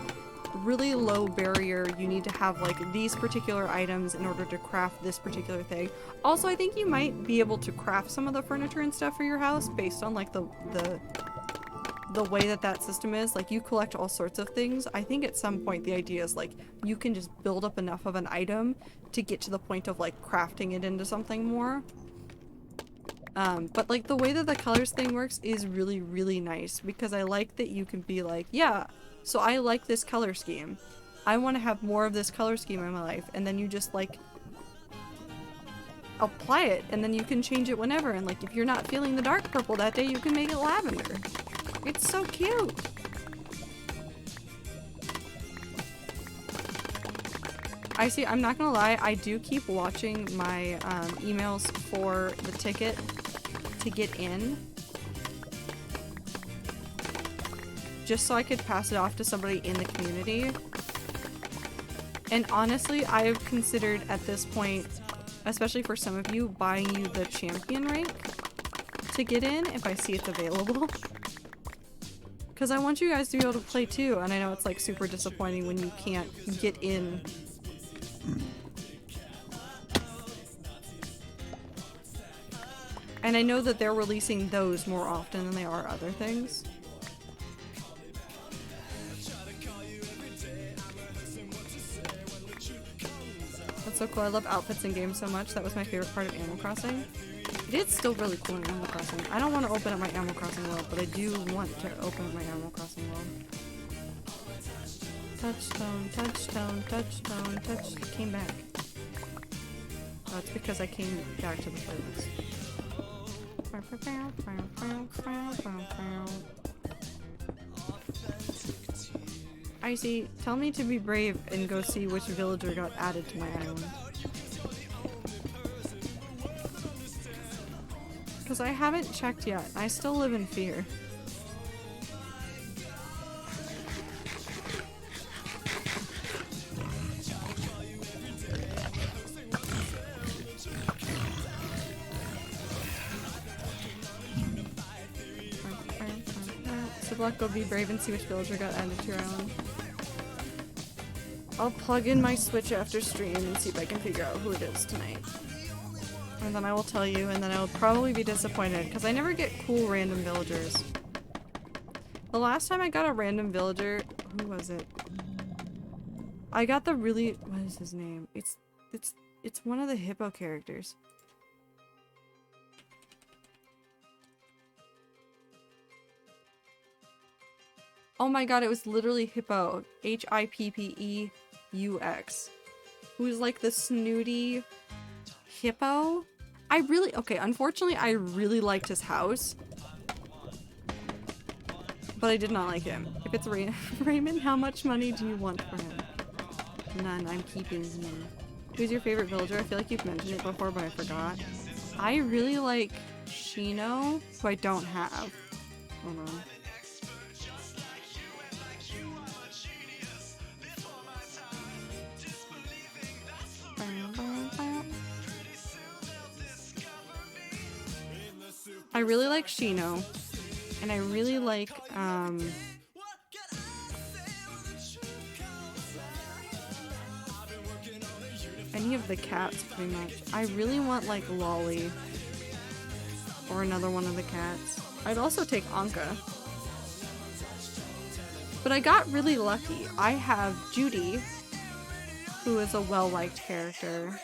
really low barrier, you need to have like these particular items in order to craft this particular thing. Also, I think you might be able to craft some of the furniture and stuff for your house based on like the way that system is. Like you collect all sorts of things. I think at some point the idea is like you can just build up enough of an item to get to the point of like crafting it into something more. But like the way that the colors thing works is really, really nice because I like that you can be like, yeah, so I like this color scheme. I want to have more of this color scheme in my life. And then you just like apply it and then you can change it whenever. And like if you're not feeling the dark purple that day, you can make it lavender. It's so cute. I'm not gonna lie, I do keep watching my emails for the ticket to get in. Just so I could pass it off to somebody in the community. And honestly, I've considered at this point, especially for some of you, buying you the champion rank to get in if I see it's available. Because I want you guys to be able to play too, and I know it's like super disappointing when you can't get in. And I know that they're releasing those more often than they are other things. That's so cool. I love outfits in games so much. That was my favorite part of Animal Crossing. It is still really cool in Animal Crossing. I don't want to open up my Animal Crossing world, but I do want to open up my Animal Crossing world. Touchstone, touchstone, touchstone, touch. It came back. Oh, it's because I came back to the playlist. Icy, tell me to be brave and go see which villager got added to my island. Because I haven't checked yet. I still live in fear. Block, go be brave and see which villager got added to your island. I'll plug in my Switch after stream and see if I can figure out who it is tonight. And then I will tell you, and then I will probably be disappointed because I never get cool random villagers. The last time I got a random villager, who was it? I got the really, what is his name? It's one of the hippo characters. Oh my god, it was literally Hippo. Hippeux. Who's like the snooty hippo. Okay, unfortunately, I really liked his house. But I did not like him. If it's Raymond, how much money do you want for him? None, I'm keeping him. Who's your favorite villager? I feel like you've mentioned it before, but I forgot. I really like Shino, who I don't have. Hold on. I really like Shino, and I really like, any of the cats, pretty much. I really want, like, Lolly, or another one of the cats. I'd also take Anka. But I got really lucky. I have Judy, who is a well-liked character.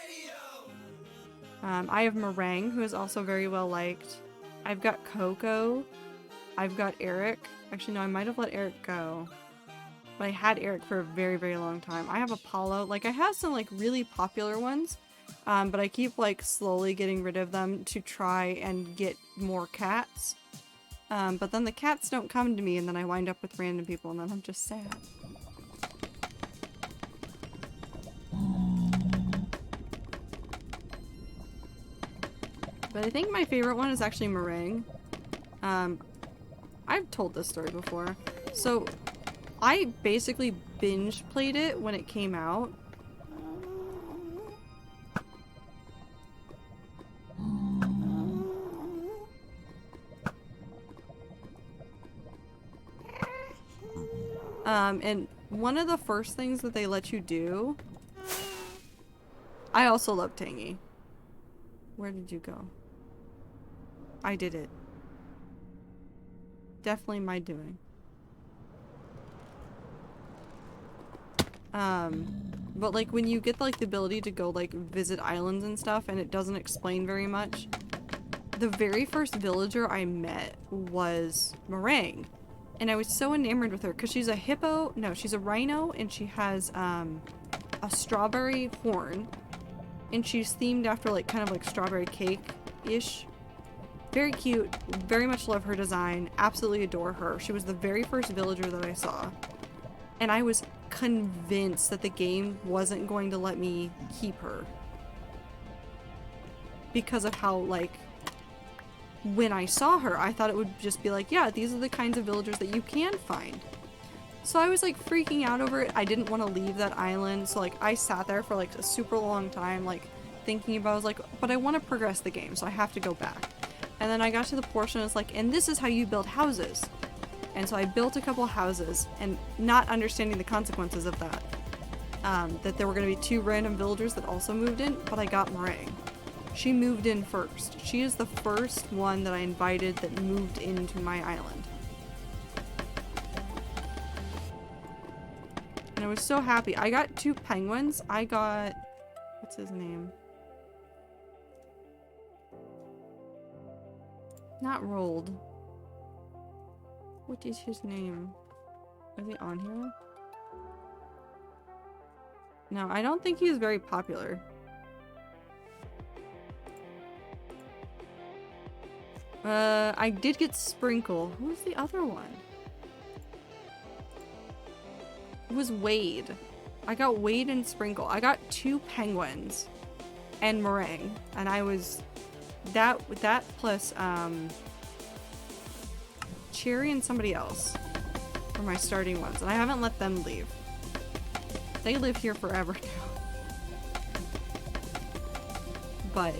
I have Meringue, who is also very well-liked. I've got Coco. I've got Eric. Actually, no, I might have let Eric go. But I had Eric for a very, very long time. I have Apollo. Like, I have some, like, really popular ones. But I keep, like, slowly getting rid of them to try and get more cats. But then the cats don't come to me, and then I wind up with random people, and then I'm just sad. But I think my favorite one is actually Meringue. I've told this story before. So, I basically binge played it when it came out. And one of the first things that they let you do... I also love Tangy. Where did you go? I did it. Definitely my doing. But like when you get like the ability to go like visit islands and stuff and it doesn't explain very much, the very first villager I met was Meringue. And I was so enamored with her because she's a hippo, no, she's a rhino and she has a strawberry horn. And she's themed after like kind of like strawberry cake-ish. Very cute, very much love her design, absolutely adore her. She was the very first villager that I saw. And I was convinced that the game wasn't going to let me keep her. Because of how, like, when I saw her, I thought it would just be like, yeah, these are the kinds of villagers that you can find. So I was, like, freaking out over it. I didn't want to leave that island, so, like, I sat there for, like, a super long time, like, thinking about, I was like, but I want to progress the game, so I have to go back. And then I got to the portion, it's like, and this is how you build houses. And so I built a couple houses, and not understanding the consequences of that. That there were going to be 2 random villagers that also moved in, but I got Meringue. She moved in first. She is the first one that I invited that moved into my island. And I was so happy. I got 2 penguins. I got... what's his name? Not Rolled. What is his name? Is he on here? No, I don't think he's very popular. I did get Sprinkle. Who's the other one? It was Wade. I got Wade and Sprinkle. I got 2 penguins and Meringue. And I was... that plus, Cherry and somebody else were my starting ones. And I haven't let them leave. They live here forever now. But...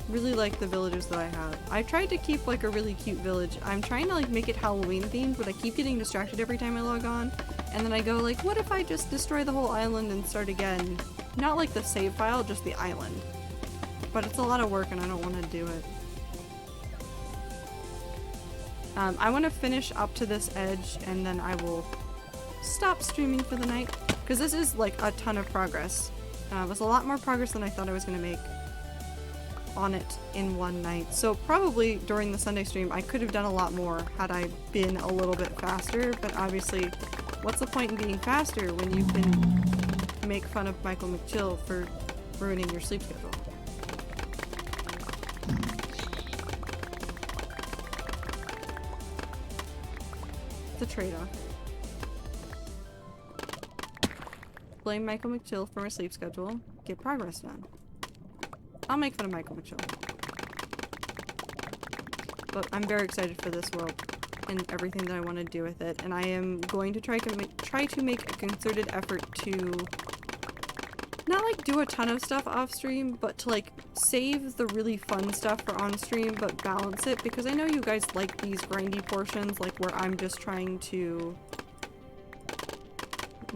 really like the villagers that I have. I tried to keep like a really cute village. I'm trying to like make it Halloween themed, but I keep getting distracted every time I log on. And then I go like, what if I just destroy the whole island and start again? Not like the save file, just the island. But it's a lot of work and I don't want to do it. I want to finish up to this edge and then I will stop streaming for the night. Because this is like a ton of progress. It was a lot more progress than I thought I was going to make. on it in one night. So probably during the Sunday stream I could have done a lot more had I been a little bit faster, but obviously what's the point in being faster when you can make fun of Michael McChill for ruining your sleep schedule? It's a trade-off. Blame Michael McChill for my sleep schedule. Get progress done. I'll make fun of Michael McChill. But I'm very excited for this world and everything that I want to do with it. And I am going to try to make a concerted effort to not like do a ton of stuff off stream, but to like save the really fun stuff for on stream, but balance it, because I know you guys like these grindy portions, like where I'm just trying to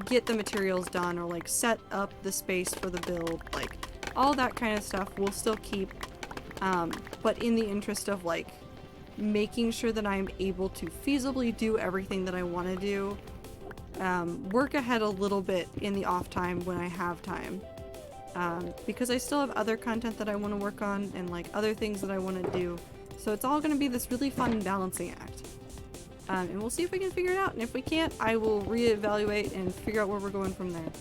get the materials done or like set up the space for the build, like all that kind of stuff we'll still keep, but in the interest of like making sure that I'm able to feasibly do everything that I want to do, work ahead a little bit in the off time when I have time, because I still have other content that I want to work on and like other things that I want to do, so it's all going to be this really fun balancing act. And we'll see if we can figure it out, and if we can't, I will reevaluate and figure out where we're going from there.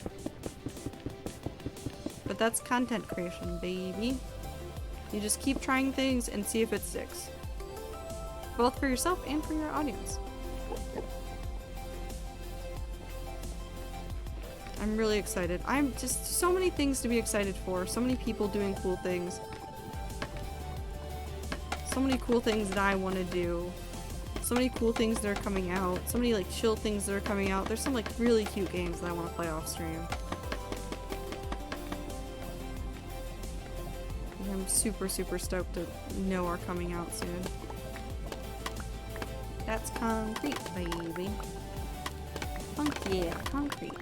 But that's content creation, baby. You just keep trying things and see if it sticks. Both for yourself and for your audience. I'm really excited. I'm just so many things to be excited for. So many people doing cool things. So many cool things that I want to do. So many cool things that are coming out. So many like chill things that are coming out. There's some like really cute games that I want to play off stream. And I'm super stoked to know are coming out soon. That's concrete, baby. Yeah, concrete.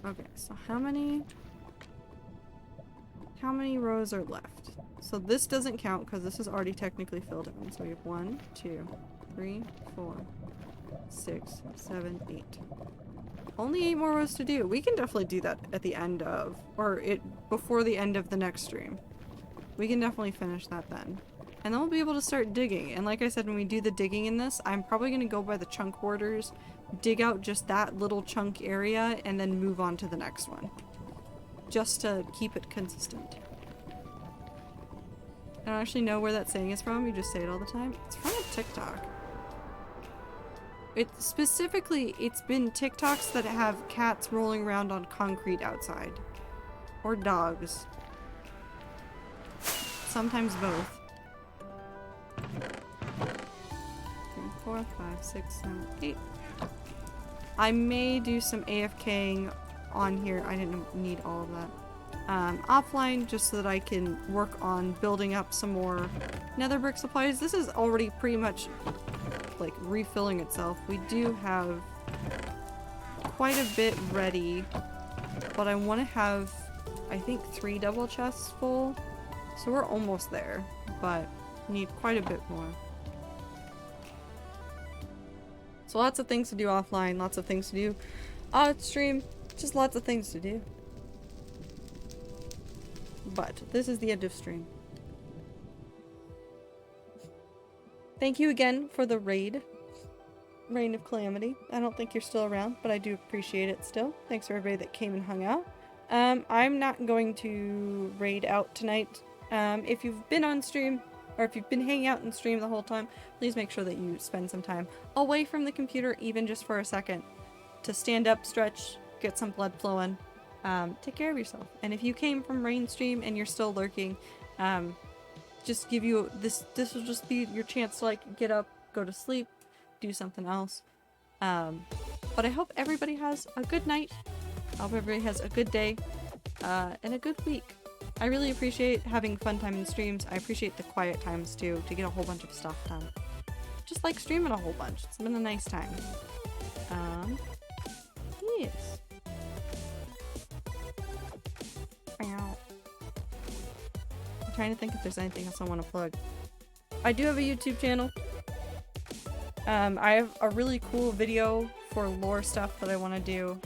Okay, so how many rows are left? So this doesn't count because this is already technically filled in. So we have 1, 2, 3, 4, 6, 7, 8. Only 8 more rows to do. We can definitely do that at the end of, or before the end of the next stream. We can definitely finish that then. And then we'll be able to start digging. And like I said, when we do the digging in this, I'm probably going to go by the chunk borders, dig out just that little chunk area, and then move on to the next one. Just to keep it consistent. I don't actually know where that saying is from, you just say it all the time. It's from a TikTok. It's been TikToks that have cats rolling around on concrete outside. Or dogs. Sometimes both. 3, 4, 5, 6, 7, 8. I may do some AFKing on here. I didn't need all of that. Offline, just so that I can work on building up some more nether brick supplies. This is already pretty much like refilling itself. We do have quite a bit ready, but I want to have, I think, 3 double chests full. So we're almost there, but need quite a bit more. So lots of things to do offline, lots of things to do on stream, just lots of things to do. But this is the end of stream. Thank you again for the raid. Reign of Calamity. I don't think you're still around, but I do appreciate it still. Thanks for everybody that came and hung out. I'm not going to raid out tonight. If you've been on stream, or if you've been hanging out in stream the whole time, please make sure that you spend some time away from the computer, even just for a second, to stand up, stretch, get some blood flowing. Take care of yourself. And if you came from rain stream and you're still lurking, just give you this will just be your chance to like get up, go to sleep, do something else. But I hope everybody has a good night. I hope everybody has a good day and a good week. I really appreciate having fun time in streams. I appreciate the quiet times too, to get a whole bunch of stuff done. Just like streaming a whole bunch. It's been a nice time. Yes. I'm trying to think if there's anything else I want to plug. I do have a YouTube channel. I have a really cool video for lore stuff that I want to do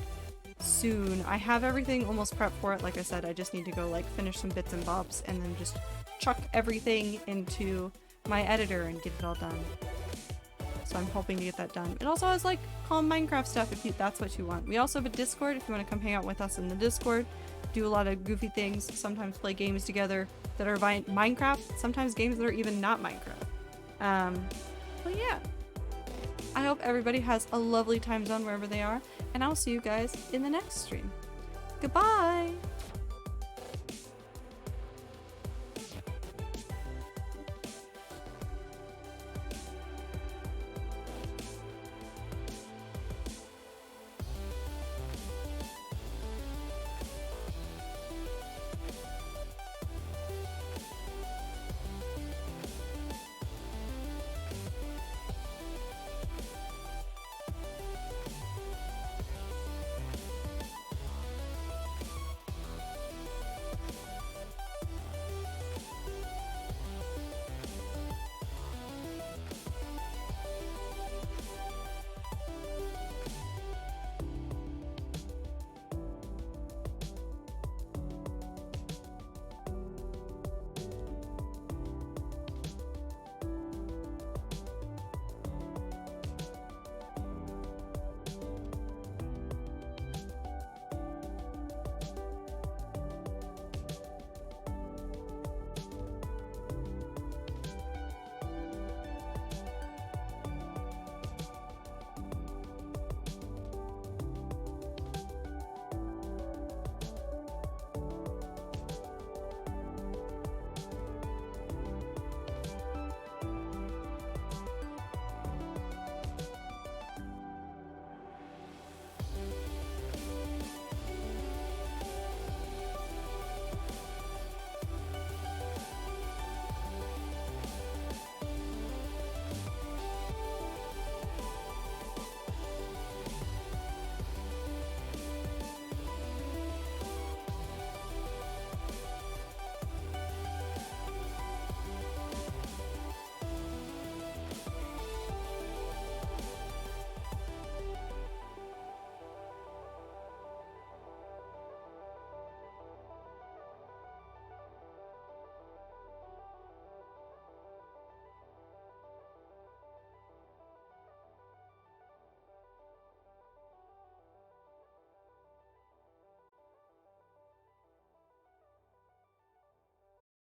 soon. I have everything almost prepped for it. Like I said, I just need to go like finish some bits and bobs and then just chuck everything into my editor and get it all done. So I'm hoping to get that done. It also has like calm Minecraft stuff if that's what you want. We also have a Discord if you want to come hang out with us in the Discord. Do a lot of goofy things, sometimes play games together that are Minecraft, sometimes games that are even not Minecraft. But yeah. I hope everybody has a lovely time zone wherever they are, and I'll see you guys in the next stream. Goodbye!